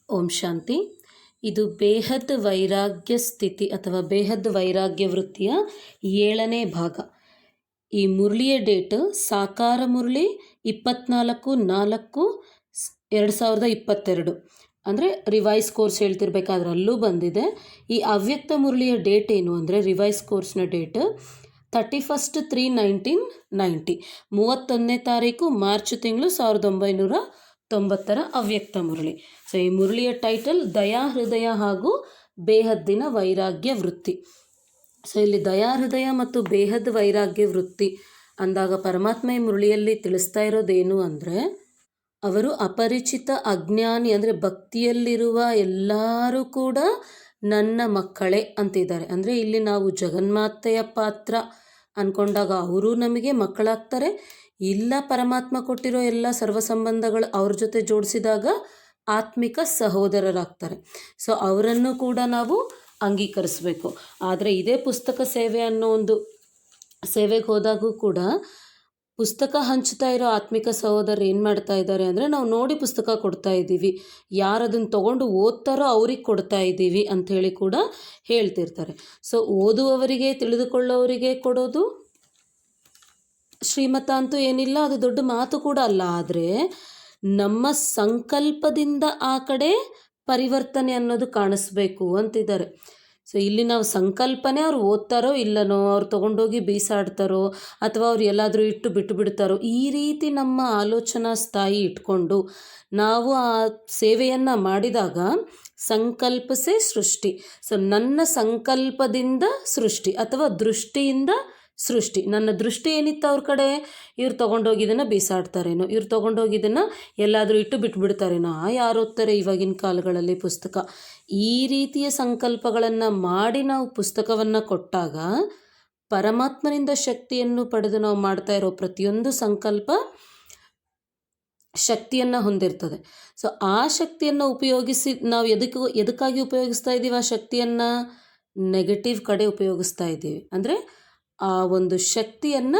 ಓಂ ಶಾಂತಿ. ಇದು ಬೇಹದ್ ವೈರಾಗ್ಯ ಸ್ಥಿತಿ ಅಥವಾ ಬೇಹದ್ ವೈರಾಗ್ಯ ವೃತ್ತಿಯ 7ನೇ ಭಾಗ. ಈ ಮುರಳಿಯ ಡೇಟ್ ಸಾಕಾರ ಮುರಳಿ 24/4/2022. ಅಂದರೆ ರಿವೈಸ್ ಕೋರ್ಸ್ ಹೇಳ್ತಿರ್ಬೇಕಾದ್ರೆ ಅಲ್ಲೂ ಬಂದಿದೆ. ಈ ಅವ್ಯಕ್ತ ಮುರಳಿಯ ಡೇಟ್ ಏನು ಅಂದರೆ ರಿವೈಸ್ ಕೋರ್ಸ್ನ ಡೇಟ್ 31/3/1990, 31ನೇ ತಾರೀಕು ಮಾರ್ಚ್ ತಿಂಗಳು 1990 ಅವ್ಯಕ್ತ ಮುರಳಿ. ಸೊ ಈ ಮುರಳಿಯ ಟೈಟಲ್ ದಯಾ ಹೃದಯ ಹಾಗೂ ಬೇಹದ್ದಿನ ವೈರಾಗ್ಯ ವೃತ್ತಿ. ಸೊ ಇಲ್ಲಿ ದಯಾ ಹೃದಯ ಮತ್ತು ಬೇಹದ್ ವೈರಾಗ್ಯ ವೃತ್ತಿ ಅಂದಾಗ ಪರಮಾತ್ಮ ಈ ಮುರಳಿಯಲ್ಲಿ ತಿಳಿಸ್ತಾ ಇರೋದೇನು ಅಂದರೆ, ಅವರು ಅಪರಿಚಿತ ಅಜ್ಞಾನಿ ಅಂದರೆ ಭಕ್ತಿಯಲ್ಲಿರುವ ಎಲ್ಲರೂ ಕೂಡ ನನ್ನ ಮಕ್ಕಳೇ ಅಂತಿದ್ದಾರೆ. ಅಂದರೆ ಇಲ್ಲಿ ನಾವು ಜಗನ್ಮಾತೆಯ ಪಾತ್ರ ಅಂದ್ಕೊಂಡಾಗ ಅವರು ನಮಗೆ ಮಕ್ಕಳಾಗ್ತಾರೆ. ಇಲ್ಲ, ಪರಮಾತ್ಮ ಕೊಟ್ಟಿರೋ ಎಲ್ಲ ಸರ್ವ ಸಂಬಂಧಗಳು ಅವ್ರ ಜೊತೆ ಜೋಡಿಸಿದಾಗ ಆತ್ಮಿಕ ಸಹೋದರರಾಗ್ತಾರೆ. ಸೊ ಅವರನ್ನು ಕೂಡ ನಾವು ಅಂಗೀಕರಿಸಬೇಕು. ಆದರೆ ಇದೇ ಪುಸ್ತಕ ಸೇವೆ ಅನ್ನೋ ಒಂದು ಸೇವೆಗೆ ಹೋದಾಗೂ ಕೂಡ ಪುಸ್ತಕ ಹಂಚ್ತಾ ಇರೋ ಆತ್ಮಿಕ ಸಹೋದರರು ಏನು ಮಾಡ್ತಾ ಇದ್ದಾರೆ ಅಂದರೆ, ನಾವು ನೋಡಿ ಪುಸ್ತಕ ಕೊಡ್ತಾ ಇದ್ದೀವಿ, ಯಾರು ಅದನ್ನು ತೊಗೊಂಡು ಓದ್ತಾರೋ ಅವ್ರಿಗೆ ಕೊಡ್ತಾ ಇದ್ದೀವಿ ಅಂಥೇಳಿ ಕೂಡ ಹೇಳ್ತಿರ್ತಾರೆ. ಸೊ ಓದುವವರಿಗೆ, ತಿಳಿದುಕೊಳ್ಳೋವರಿಗೆ ಕೊಡೋದು ಶ್ರೀಮತ ಅಂತೂ ಏನಿಲ್ಲ, ಅದು ದೊಡ್ಡ ಮಾತು ಕೂಡ ಅಲ್ಲ. ಆದರೆ ನಮ್ಮ ಸಂಕಲ್ಪದಿಂದ ಆ ಕಡೆ ಪರಿವರ್ತನೆ ಅನ್ನೋದು ಕಾಣಿಸ್ಬೇಕು ಅಂತಿದ್ದಾರೆ. ಸೊ ಇಲ್ಲಿ ನಾವು ಸಂಕಲ್ಪನೆ ಅವ್ರು ಓದ್ತಾರೋ ಇಲ್ಲನೋ, ಅವ್ರು ತೊಗೊಂಡೋಗಿ ಬೀಸಾಡ್ತಾರೋ ಅಥವಾ ಅವ್ರು ಎಲ್ಲಾದರೂ ಇಟ್ಟು ಬಿಟ್ಟು ಬಿಡ್ತಾರೋ, ಈ ರೀತಿ ನಮ್ಮ ಆಲೋಚನಾ ಸ್ಥಾಯಿ ಇಟ್ಕೊಂಡು ನಾವು ಆ ಸೇವೆಯನ್ನು ಮಾಡಿದಾಗ ಸಂಕಲ್ಪಸೇ ಸೃಷ್ಟಿ. ಸೊ ನನ್ನ ಸಂಕಲ್ಪದಿಂದ ಸೃಷ್ಟಿ ಅಥವಾ ದೃಷ್ಟಿಯಿಂದ ಸೃಷ್ಟಿ. ನನ್ನ ದೃಷ್ಟಿ ಏನಿತ್ತು ಅವ್ರ ಕಡೆ, ಇವ್ರು ತೊಗೊಂಡೋಗಿದ್ದನ್ನು ಬೀಸಾಡ್ತಾರೇನೋ, ಇವ್ರು ತೊಗೊಂಡೋಗಿದ್ದನ್ನು ಎಲ್ಲಾದರೂ ಇಟ್ಟು ಬಿಟ್ಬಿಡ್ತಾರೇನೋ, ಯಾರು ಓದ್ತಾರೆ ಇವಾಗಿನ ಕಾಲಗಳಲ್ಲಿ ಪುಸ್ತಕ, ಈ ರೀತಿಯ ಸಂಕಲ್ಪಗಳನ್ನು ಮಾಡಿ ನಾವು ಪುಸ್ತಕವನ್ನು ಕೊಟ್ಟಾಗ ಪರಮಾತ್ಮನಿಂದ ಶಕ್ತಿಯನ್ನು ಪಡೆದು ನಾವು ಮಾಡ್ತಾ ಇರೋ ಪ್ರತಿಯೊಂದು ಸಂಕಲ್ಪ ಶಕ್ತಿಯನ್ನು ಹೊಂದಿರ್ತದೆ. ಸೊ ಆ ಶಕ್ತಿಯನ್ನು ಉಪಯೋಗಿಸಿ ನಾವು ಎದಕ್ಕಾಗಿ ಉಪಯೋಗಿಸ್ತಾ ಇದ್ದೀವಿ? ಆ ಶಕ್ತಿಯನ್ನು ನೆಗೆಟಿವ್ ಕಡೆ ಉಪಯೋಗಿಸ್ತಾ ಇದ್ದೀವಿ. ಅಂದರೆ ಆ ಒಂದು ಶಕ್ತಿಯನ್ನು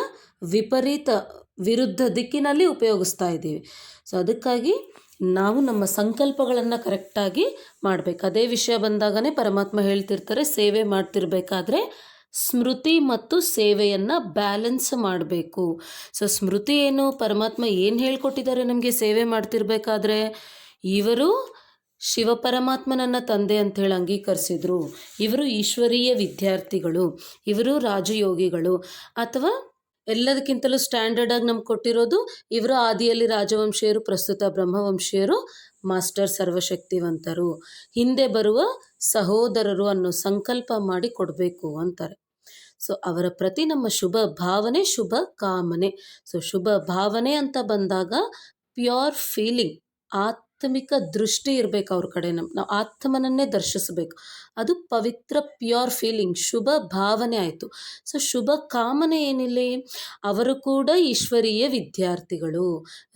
ವಿರುದ್ಧ ದಿಕ್ಕಿನಲ್ಲಿ ಉಪಯೋಗಿಸ್ತಾ ಇದ್ದೀವಿ. ಸೊ ಅದಕ್ಕಾಗಿ ನಾವು ನಮ್ಮ ಸಂಕಲ್ಪಗಳನ್ನು ಕರೆಕ್ಟಾಗಿ ಮಾಡಬೇಕು. ಅದೇ ವಿಷಯ ಬಂದಾಗನೇ ಪರಮಾತ್ಮ ಹೇಳ್ತಿರ್ತಾರೆ, ಸೇವೆ ಮಾಡ್ತಿರ್ಬೇಕಾದ್ರೆ ಸ್ಮೃತಿ ಮತ್ತು ಸೇವೆಯನ್ನು ಬ್ಯಾಲೆನ್ಸ್ ಮಾಡಬೇಕು. ಸೊ ಸ್ಮೃತಿ ಏನು? ಪರಮಾತ್ಮ ಏನು ಹೇಳ್ಕೊಟ್ಟಿದ್ದಾರೆ ನಮಗೆ ಸೇವೆ ಮಾಡ್ತಿರ್ಬೇಕಾದ್ರೆ? ಇವರು ಶಿವಪರಮಾತ್ಮನನ್ನ ತಂದೆ ಅಂಥೇಳಿ ಅಂಗೀಕರಿಸಿದ್ರು, ಇವರು ಈಶ್ವರೀಯ ವಿದ್ಯಾರ್ಥಿಗಳು, ಇವರು ರಾಜಯೋಗಿಗಳು, ಅಥವಾ ಎಲ್ಲದಕ್ಕಿಂತಲೂ ಸ್ಟ್ಯಾಂಡರ್ಡಾಗಿ ನಮ್ಗೆ ಕೊಟ್ಟಿರೋದು ಇವರು ಆದಿಯಲ್ಲಿ ರಾಜವಂಶೀಯರು, ಪ್ರಸ್ತುತ ಬ್ರಹ್ಮವಂಶೀಯರು, ಮಾಸ್ಟರ್ ಸರ್ವಶಕ್ತಿವಂತರು, ಹಿಂದೆ ಬರುವ ಸಹೋದರರು ಅನ್ನೋ ಸಂಕಲ್ಪ ಮಾಡಿ ಕೊಡಬೇಕು ಅಂತಾರೆ. ಸೊ ಅವರ ಪ್ರತಿ ನಮ್ಮ ಶುಭ ಭಾವನೆ, ಶುಭ ಕಾಮನೆ. ಸೊ ಶುಭ ಭಾವನೆ ಅಂತ ಬಂದಾಗ ಪ್ಯೂರ್ ಫೀಲಿಂಗ್, ಆತ್ಮಿಕ ದೃಷ್ಟಿ ಇರಬೇಕು ಅವ್ರ ಕಡೆ. ನಾವು ಆತ್ಮನನ್ನೇ ದರ್ಶಿಸಬೇಕು. ಅದು ಪವಿತ್ರ ಪ್ಯೂರ್ ಫೀಲಿಂಗ್, ಶುಭ ಭಾವನೆ ಆಯಿತು. ಸೊ ಶುಭ ಕಾಮನೆ ಏನಿಲ್ಲ, ಅವರು ಕೂಡ ಈಶ್ವರೀಯ ವಿದ್ಯಾರ್ಥಿಗಳು,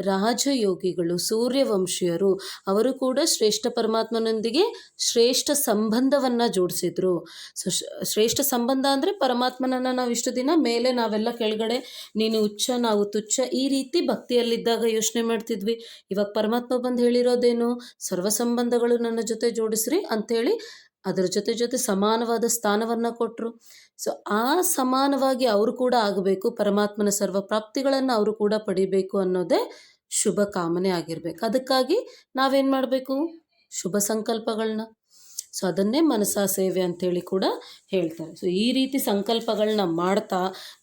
ರಾಜಯೋಗಿಗಳು, ಸೂರ್ಯವಂಶೀಯರು, ಅವರು ಕೂಡ ಶ್ರೇಷ್ಠ ಪರಮಾತ್ಮನೊಂದಿಗೆ ಶ್ರೇಷ್ಠ ಸಂಬಂಧವನ್ನು ಜೋಡಿಸಿದ್ರು. ಸೊ ಶ್ರೇಷ್ಠ ಸಂಬಂಧ ಅಂದರೆ ಪರಮಾತ್ಮನನ್ನು ನಾವು ಇಷ್ಟು ದಿನ ಮೇಲೆ, ನಾವೆಲ್ಲ ಕೆಳಗಡೆ, ನೀನು ಉಚ್ಚ ನಾವು ತುಚ್ಛ, ಈ ರೀತಿ ಭಕ್ತಿಯಲ್ಲಿದ್ದಾಗ ಯೋಚನೆ ಮಾಡ್ತಿದ್ವಿ. ಇವಾಗ ಪರಮಾತ್ಮ ಬಂದು ಹೇಳಿರೋದೇನು? ಸರ್ವ ಸಂಬಂಧಗಳು ನನ್ನ ಜೊತೆ ಜೋಡಿಸ್ರಿ ಅಂಥೇಳಿ ಅದರ ಜೊತೆ ಸಮಾನವಾದ ಸ್ಥಾನವನ್ನು ಕೊಟ್ಟರು. ಸೊ ಆ ಸಮಾನವಾಗಿ ಅವರು ಕೂಡ ಆಗಬೇಕು, ಪರಮಾತ್ಮನ ಸರ್ವ ಪ್ರಾಪ್ತಿಗಳನ್ನು ಅವರು ಕೂಡ ಪಡಿಬೇಕು ಅನ್ನೋದೇ ಶುಭ ಕಾಮನೆ ಆಗಿರಬೇಕು. ಅದಕ್ಕಾಗಿ ನಾವೇನು ಮಾಡಬೇಕು? ಶುಭ ಸಂಕಲ್ಪಗಳನ್ನ. ಸೊ ಅದನ್ನೇ ಮನಸಾ ಸೇವೆ ಅಂಥೇಳಿ ಕೂಡ ಹೇಳ್ತಾರೆ. ಸೊ ಈ ರೀತಿ ಸಂಕಲ್ಪಗಳನ್ನ ಮಾಡ್ತಾ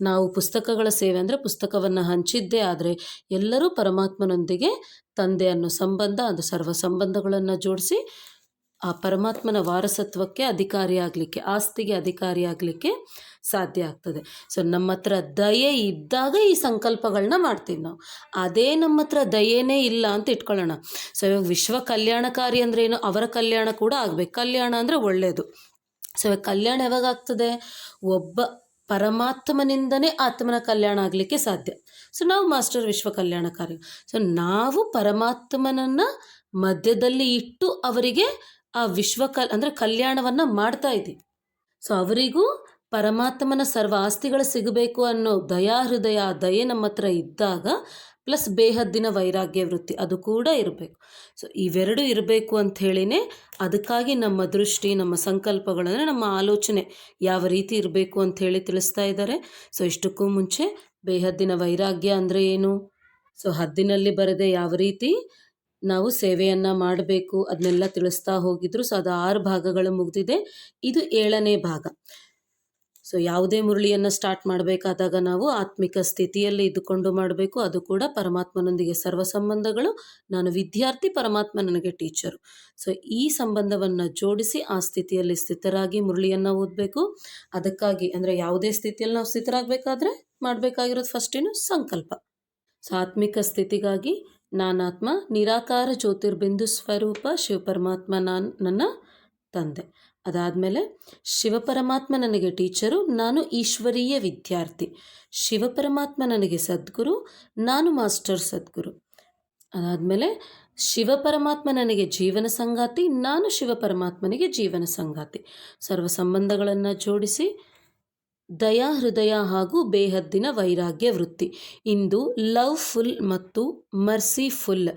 ನಾವು ಪುಸ್ತಕಗಳ ಸೇವೆ ಅಂದರೆ ಪುಸ್ತಕವನ್ನು ಹಂಚಿದ್ದೇ ಆದರೆ ಎಲ್ಲರೂ ಪರಮಾತ್ಮನೊಂದಿಗೆ ತಂದೆ ಅನ್ನೋ ಸಂಬಂಧ, ಅದು ಸರ್ವ ಸಂಬಂಧಗಳನ್ನು ಜೋಡಿಸಿ ಆ ಪರಮಾತ್ಮನ ವಾರಸತ್ವಕ್ಕೆ ಅಧಿಕಾರಿಯಾಗಲಿಕ್ಕೆ, ಆಸ್ತಿಗೆ ಅಧಿಕಾರಿಯಾಗಲಿಕ್ಕೆ ಸಾಧ್ಯ ಆಗ್ತದೆ. ಸೊ ನಮ್ಮ ಹತ್ರ ದಯೆ ಇದ್ದಾಗ ಈ ಸಂಕಲ್ಪಗಳನ್ನ ಮಾಡ್ತೀವಿ ನಾವು. ಅದೇ ನಮ್ಮ ಹತ್ರ ದಯೆನೇ ಇಲ್ಲ ಅಂತ ಇಟ್ಕೊಳ್ಳೋಣ. ಸೊ ಇವಾಗ ವಿಶ್ವ ಕಲ್ಯಾಣಕಾರಿ ಅಂದರೆ ಏನು? ಅವರ ಕಲ್ಯಾಣ ಕೂಡ ಆಗಬೇಕು. ಕಲ್ಯಾಣ ಅಂದರೆ ಒಳ್ಳೆಯದು. ಸೊ ಇವಾಗ ಕಲ್ಯಾಣ ಯಾವಾಗ ಆಗ್ತದೆ? ಒಬ್ಬ ಪರಮಾತ್ಮನಿಂದನೇ ಆತ್ಮನ ಕಲ್ಯಾಣ ಆಗಲಿಕ್ಕೆ ಸಾಧ್ಯ. ಸೊ ನಾವು ಮಾಸ್ಟರ್ ವಿಶ್ವ ಕಲ್ಯಾಣಕಾರಿ. ಸೊ ನಾವು ಪರಮಾತ್ಮನನ್ನು ಮಧ್ಯದಲ್ಲಿ ಇಟ್ಟು ಅವರಿಗೆ ಆ ಅಂದರೆ ಕಲ್ಯಾಣವನ್ನು ಮಾಡ್ತಾ ಇದ್ದೀವಿ. ಸೊ ಅವರಿಗೂ ಪರಮಾತ್ಮನ ಸರ್ವ ಆಸ್ತಿಗಳು ಸಿಗಬೇಕು ಅನ್ನೋ ದಯಾ ಹೃದಯ, ದಯೆ ನಮ್ಮ ಹತ್ರ ಇದ್ದಾಗ ಪ್ಲಸ್ ಬೇಹದ್ದಿನ ವೈರಾಗ್ಯ ವೃತ್ತಿ ಅದು ಕೂಡ ಇರಬೇಕು. ಸೊ ಇವೆರಡು ಇರಬೇಕು ಅಂಥೇಳಿನೇ ಅದಕ್ಕಾಗಿ ನಮ್ಮ ದೃಷ್ಟಿ, ನಮ್ಮ ಸಂಕಲ್ಪಗಳಂದರೆ ನಮ್ಮ ಆಲೋಚನೆ ಯಾವ ರೀತಿ ಇರಬೇಕು ಅಂಥೇಳಿ ತಿಳಿಸ್ತಾ ಇದ್ದಾರೆ. ಸೊ ಇಷ್ಟಕ್ಕೂ ಮುಂಚೆ ಬೇಹದ್ದಿನ ವೈರಾಗ್ಯ ಅಂದರೆ ಏನು, ಸೊ ಹದ್ದಿನಲ್ಲಿ ಬರದೆ ಯಾವ ರೀತಿ ನಾವು ಸೇವೆಯನ್ನು ಮಾಡಬೇಕು ಅದನ್ನೆಲ್ಲ ತಿಳಿಸ್ತಾ ಹೋಗಿದ್ರು. ಸೊ ಅದು 6 ಭಾಗಗಳು ಮುಗಿದಿದೆ. ಇದು 7ನೇ ಭಾಗ. ಸೊ ಯಾವುದೇ ಮುರಳಿಯನ್ನು ಸ್ಟಾರ್ಟ್ ಮಾಡಬೇಕಾದಾಗ ನಾವು ಆತ್ಮಿಕ ಸ್ಥಿತಿಯಲ್ಲಿ ಇದ್ದುಕೊಂಡು ಮಾಡಬೇಕು. ಅದು ಕೂಡ ಪರಮಾತ್ಮನೊಂದಿಗೆ ಸರ್ವ ಸಂಬಂಧಗಳು, ನಾನು ವಿದ್ಯಾರ್ಥಿ, ಪರಮಾತ್ಮ ನನಗೆ ಟೀಚರು. ಸೊ ಈ ಸಂಬಂಧವನ್ನು ಜೋಡಿಸಿ ಆ ಸ್ಥಿತಿಯಲ್ಲಿ ಸ್ಥಿತರಾಗಿ ಮುರಳಿಯನ್ನು ಓದಬೇಕು. ಅದಕ್ಕಾಗಿ ಅಂದರೆ ಯಾವುದೇ ಸ್ಥಿತಿಯಲ್ಲಿ ನಾವು ಸ್ಥಿತರಾಗಬೇಕಾದ್ರೆ ಮಾಡಬೇಕಾಗಿರೋದು ಫಸ್ಟೇನು ಸಂಕಲ್ಪ. ಸೊ ಆತ್ಮಿಕ ಸ್ಥಿತಿಗಾಗಿ ನಾನಾತ್ಮ, ನಿರಾಕಾರ ಜ್ಯೋತಿರ್ಬಿಂದು ಸ್ವರೂಪ ಶಿವಪರಮಾತ್ಮ ನನ್ನ ತಂದೆ. ಅದಾದಮೇಲೆ ಶಿವಪರಮಾತ್ಮ ನನಗೆ ಟೀಚರು, ನಾನು ಈಶ್ವರೀಯ ವಿದ್ಯಾರ್ಥಿ. ಶಿವಪರಮಾತ್ಮ ನನಗೆ ಸದ್ಗುರು, ನಾನು ಮಾಸ್ಟರ್ ಸದ್ಗುರು. ಅದಾದಮೇಲೆ ಶಿವಪರಮಾತ್ಮ ನನಗೆ ಜೀವನ ಸಂಗಾತಿ, ನಾನು ಶಿವಪರಮಾತ್ಮನಿಗೆ ಜೀವನ ಸಂಗಾತಿ. ಸರ್ವ ಸಂಬಂಧಗಳನ್ನು ಜೋಡಿಸಿ ದಯಾ ಹೃದಯ ಹಾಗೂ ಬೇಹದ್ದಿನ ವೈರಾಗ್ಯ ವೃತ್ತಿ. ಇಂದು ಲವ್ಫುಲ್ ಮತ್ತು ಮರ್ಸಿಫುಲ್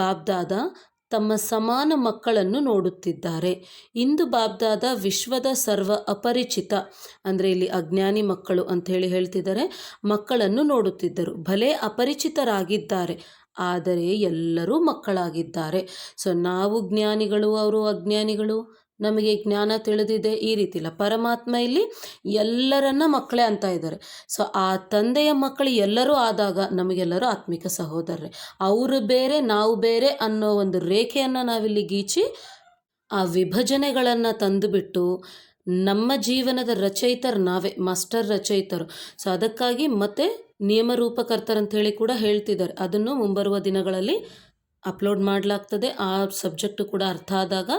ಬಾಬ್ದಾದ ತಮ್ಮ ಸಮಾನ ಮಕ್ಕಳನ್ನು ನೋಡುತ್ತಿದ್ದಾರೆ. ಇಂದು ಬಾಬ್ದಾದ ವಿಶ್ವದ ಸರ್ವ ಅಪರಿಚಿತ ಅಂದರೆ ಇಲ್ಲಿ ಅಜ್ಞಾನಿ ಮಕ್ಕಳು ಅಂಥೇಳಿ ಹೇಳ್ತಿದ್ದಾರೆ, ಮಕ್ಕಳನ್ನು ನೋಡುತ್ತಿದ್ದರು. ಭಲೆ ಅಪರಿಚಿತರಾಗಿದ್ದಾರೆ, ಆದರೆ ಎಲ್ಲರೂ ಮಕ್ಕಳಾಗಿದ್ದಾರೆ. ಸೊ ನಾವು ಜ್ಞಾನಿಗಳು, ಅವರು ಅಜ್ಞಾನಿಗಳು, ನಮಗೆ ಜ್ಞಾನ ತಿಳಿದಿದೆ ಈ ರೀತಿ ಇಲ್ಲ. ಪರಮಾತ್ಮ ಇಲ್ಲಿ ಎಲ್ಲರನ್ನ ಮಕ್ಕಳೇ ಅಂತ ಇದ್ದಾರೆ. ಸೊ ಆ ತಂದೆಯ ಮಕ್ಕಳು ಎಲ್ಲರೂ ಆದಾಗ ನಮಗೆಲ್ಲರೂ ಆತ್ಮಿಕ ಸಹೋದರರೇ. ಅವರು ಬೇರೆ ನಾವು ಬೇರೆ ಅನ್ನೋ ಒಂದು ರೇಖೆಯನ್ನು ನಾವಿಲ್ಲಿ ಗೀಚಿ ಆ ವಿಭಜನೆಗಳನ್ನು ತಂದುಬಿಟ್ಟು ನಮ್ಮ ಜೀವನದ ರಚಯಿತರು ನಾವೇ, ಮಾಸ್ಟರ್ ರಚಯಿತರು. ಸೊ ಅದಕ್ಕಾಗಿ ಮತ್ತೆ ನಿಯಮರೂಪಕರ್ತರಂಥೇಳಿ ಕೂಡ ಹೇಳ್ತಿದ್ದಾರೆ. ಅದನ್ನು ಮುಂಬರುವ ದಿನಗಳಲ್ಲಿ ಅಪ್ಲೋಡ್ ಮಾಡಲಾಗ್ತದೆ. ಆ ಸಬ್ಜೆಕ್ಟು ಕೂಡ ಅರ್ಥ ಆದಾಗ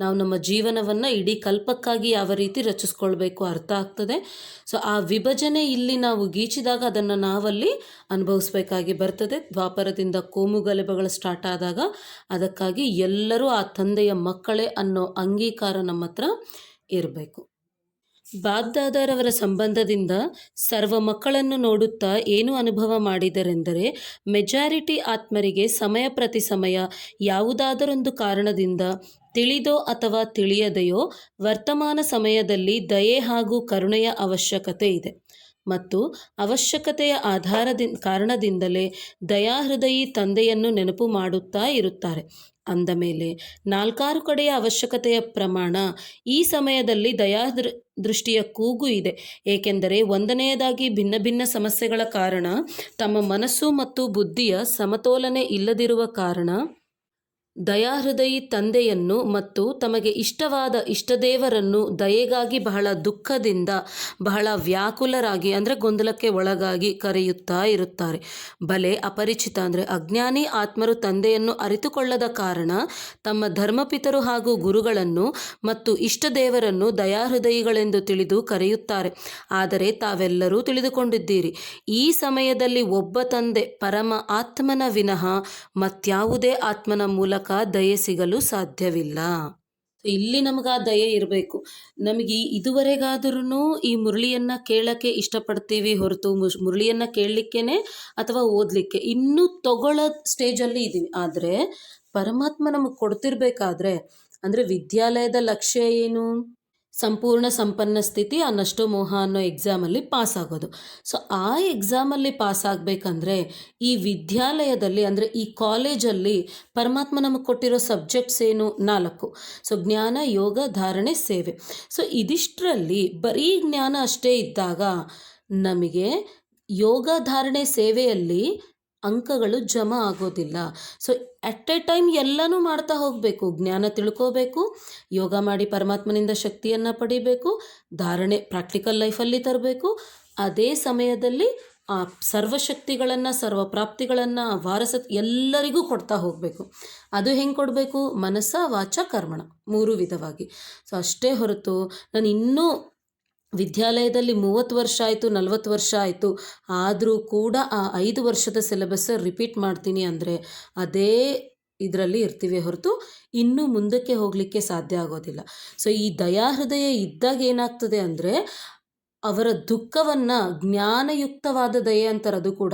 ನಾವು ನಮ್ಮ ಜೀವನವನ್ನು ಇಡೀ ಕಲ್ಪಕ್ಕಾಗಿ ಯಾವ ರೀತಿ ರಚಿಸ್ಕೊಳ್ಬೇಕು ಅರ್ಥ ಆಗ್ತದೆ. ಸೊ ಆ ವಿಭಜನೆ ಇಲ್ಲಿ ನಾವು ಗೀಚಿದಾಗ ಅದನ್ನು ನಾವಲ್ಲಿ ಅನುಭವಿಸ್ಬೇಕಾಗಿ ಬರ್ತದೆ. ದ್ವಾಪರದಿಂದ ಕೋಮು ಗಲಭೆಗಳು ಸ್ಟಾರ್ಟ್ ಆದಾಗ ಅದಕ್ಕಾಗಿ ಎಲ್ಲರೂ ಆ ತಂದೆಯ ಮಕ್ಕಳೇ ಅನ್ನೋ ಅಂಗೀಕಾರ ನಮ್ಮ ಹತ್ರ ಇರಬೇಕು. ಬಾಬ್ದಾದರವರ ಸಂಬಂಧದಿಂದ ಸರ್ವ ಮಕ್ಕಳನ್ನು ನೋಡುತ್ತಾ ಏನು ಅನುಭವ ಮಾಡಿದರೆಂದರೆ, ಮೆಜಾರಿಟಿ ಆತ್ಮರಿಗೆ ಸಮಯ ಪ್ರತಿ ಸಮಯ ಯಾವುದಾದರೊಂದು ಕಾರಣದಿಂದ ತಿಳಿದೋ ಅಥವಾ ತಿಳಿಯದೆಯೋ ವರ್ತಮಾನ ಸಮಯದಲ್ಲಿ ದಯೆ ಹಾಗೂ ಕರುಣೆಯ ಅವಶ್ಯಕತೆ ಇದೆ ಮತ್ತು ಅವಶ್ಯಕತೆಯ ಕಾರಣದಿಂದಲೇ ದಯಾಹೃದಯಿ ತಂದೆಯನ್ನು ನೆನಪು ಮಾಡುತ್ತಾ ಇರುತ್ತಾರೆ. ಅಂದ ಮೇಲೆ 4 ಕಡೆಯ ಅವಶ್ಯಕತೆಯ ಪ್ರಮಾಣ ಈ ಸಮಯದಲ್ಲಿ ದೃಷ್ಟಿಯ ಕೂಗು ಇದೆ. ಏಕೆಂದರೆ ಒಂದನೆಯದಾಗಿ ಭಿನ್ನ ಭಿನ್ನ ಸಮಸ್ಯೆಗಳ ಕಾರಣ ತಮ್ಮ ಮನಸ್ಸು ಮತ್ತು ಬುದ್ಧಿಯ ಸಮತೋಲನೆ ಇಲ್ಲದಿರುವ ಕಾರಣ ದಯಾಹೃದಯಿ ತಂದೆಯನ್ನು ಮತ್ತು ತಮಗೆ ಇಷ್ಟವಾದ ಇಷ್ಟದೇವರನ್ನು ದಯೆಗಾಗಿ ಬಹಳ ದುಃಖದಿಂದ, ಬಹಳ ವ್ಯಾಕುಲರಾಗಿ ಅಂದರೆ ಗೊಂದಲಕ್ಕೆ ಒಳಗಾಗಿ ಕರೆಯುತ್ತಾ ಇರುತ್ತಾರೆ. ಬಲೆ ಅಪರಿಚಿತ ಅಂದರೆ ಅಜ್ಞಾನಿ ಆತ್ಮರು ತಂದೆಯನ್ನು ಅರಿತುಕೊಳ್ಳದ ಕಾರಣ ತಮ್ಮ ಧರ್ಮಪಿತರು ಹಾಗೂ ಗುರುಗಳನ್ನು ಮತ್ತು ಇಷ್ಟದೇವರನ್ನು ದಯಾಹೃದಯಿಗಳೆಂದು ತಿಳಿದು ಕರೆಯುತ್ತಾರೆ. ಆದರೆ ತಾವೆಲ್ಲರೂ ತಿಳಿದುಕೊಂಡಿದ್ದೀರಿ, ಈ ಸಮಯದಲ್ಲಿ ಒಬ್ಬ ತಂದೆ ಪರಮ ಆತ್ಮನ ವಿನಃ ಮತ್ಯಾವುದೇ ಆತ್ಮನ ಮೂಲಕ ದಯೆ ಸಿಗಲು ಸಾಧ್ಯವಿಲ್ಲ. ಇಲ್ಲಿ ನಮಗೆ ಆ ದಯೆ ಇರಬೇಕು. ನಮಗೆ ಇದುವರೆಗಾದ್ರೂ ಈ ಮುರಳಿಯನ್ನು ಕೇಳೋಕ್ಕೆ ಇಷ್ಟಪಡ್ತೀವಿ ಹೊರತು ಮುರಳಿಯನ್ನು ಕೇಳಲಿಕ್ಕೇ ಅಥವಾ ಓದಲಿಕ್ಕೆ ಇನ್ನೂ ತಗೊಳ್ಳೋ ಸ್ಟೇಜಲ್ಲಿ ಇದ್ದೀವಿ. ಆದರೆ ಪರಮಾತ್ಮ ನಮಗೆ ಕೊಡ್ತಿರ್ಬೇಕಾದ್ರೆ ಅಂದರೆ ವಿದ್ಯಾಲಯದ ಲಕ್ಷ್ಯ ಏನು? ಸಂಪೂರ್ಣ ಸಂಪನ್ನ ಸ್ಥಿತಿ, ಆ ನಷ್ಟೋ ಮೋಹ ಅನ್ನೋ ಎಕ್ಸಾಮಲ್ಲಿ ಪಾಸ್ ಆಗೋದು. ಸೊ ಆ ಎಕ್ಸಾಮಲ್ಲಿ ಪಾಸ್ ಆಗಬೇಕಂದ್ರೆ ಈ ವಿದ್ಯಾಲಯದಲ್ಲಿ ಅಂದರೆ ಈ ಕಾಲೇಜಲ್ಲಿ ಪರಮಾತ್ಮ ನಮಗೆ ಕೊಟ್ಟಿರೋ ಸಬ್ಜೆಕ್ಟ್ಸ್ ಏನು? 4. ಸೊ ಜ್ಞಾನ, ಯೋಗ, ಧಾರಣೆ, ಸೇವೆ. ಸೊ ಇದಿಷ್ಟರಲ್ಲಿ ಬರೀ ಜ್ಞಾನ ಅಷ್ಟೇ ಇದ್ದಾಗ ನಮಗೆ ಯೋಗ, ಧಾರಣೆ, ಸೇವೆಯಲ್ಲಿ ಅಂಕಗಳು ಜಮಾ ಆಗೋದಿಲ್ಲ. ಸೊ ಅಟ್ ಎ ಟೈಮ್ ಎಲ್ಲನೂ ಮಾಡ್ತಾ ಹೋಗಬೇಕು. ಜ್ಞಾನ ತಿಳ್ಕೋಬೇಕು, ಯೋಗ ಮಾಡಿ ಪರಮಾತ್ಮನಿಂದ ಶಕ್ತಿಯನ್ನು ಪಡಿಬೇಕು, ಧಾರಣೆ ಪ್ರಾಕ್ಟಿಕಲ್ ಲೈಫಲ್ಲಿ ತರಬೇಕು, ಅದೇ ಸಮಯದಲ್ಲಿ ಆ ಸರ್ವಶಕ್ತಿಗಳನ್ನು, ಸರ್ವಪ್ರಾಪ್ತಿಗಳನ್ನು, ಎಲ್ಲರಿಗೂ ಕೊಡ್ತಾ ಹೋಗಬೇಕು. ಅದು ಹೆಂಗೆ ಕೊಡಬೇಕು? ಮನಸ್ಸ, ವಾಚ, ಕರ್ಮಣ 3 ವಿಧವಾಗಿ. ಸೊ ಅಷ್ಟೇ ಹೊರತು ನಾನು ಇನ್ನೂ ವಿದ್ಯಾಲಯದಲ್ಲಿ 30 ವರ್ಷ ಆಯಿತು, 40 ವರ್ಷ ಆಯಿತು, ಆದರೂ ಕೂಡ ಆ 5 ವರ್ಷದ ಸಿಲೆಬಸ್ ರಿಪೀಟ್ ಮಾಡ್ತೀನಿ ಅಂದರೆ ಅದೇ ಇದರಲ್ಲಿ ಇರ್ತೀವಿ ಹೊರತು ಇನ್ನೂ ಮುಂದಕ್ಕೆ ಹೋಗಲಿಕ್ಕೆ ಸಾಧ್ಯ ಆಗೋದಿಲ್ಲ. ಸೊ ಈ ದಯಾಹೃದಯ ಇದ್ದಾಗ ಏನಾಗ್ತದೆ ಅಂದರೆ ಅವರ ದುಃಖವನ್ನು ಜ್ಞಾನಯುಕ್ತವಾದ ದಯೆ ಅಂತಾರೆ. ಅದು ಕೂಡ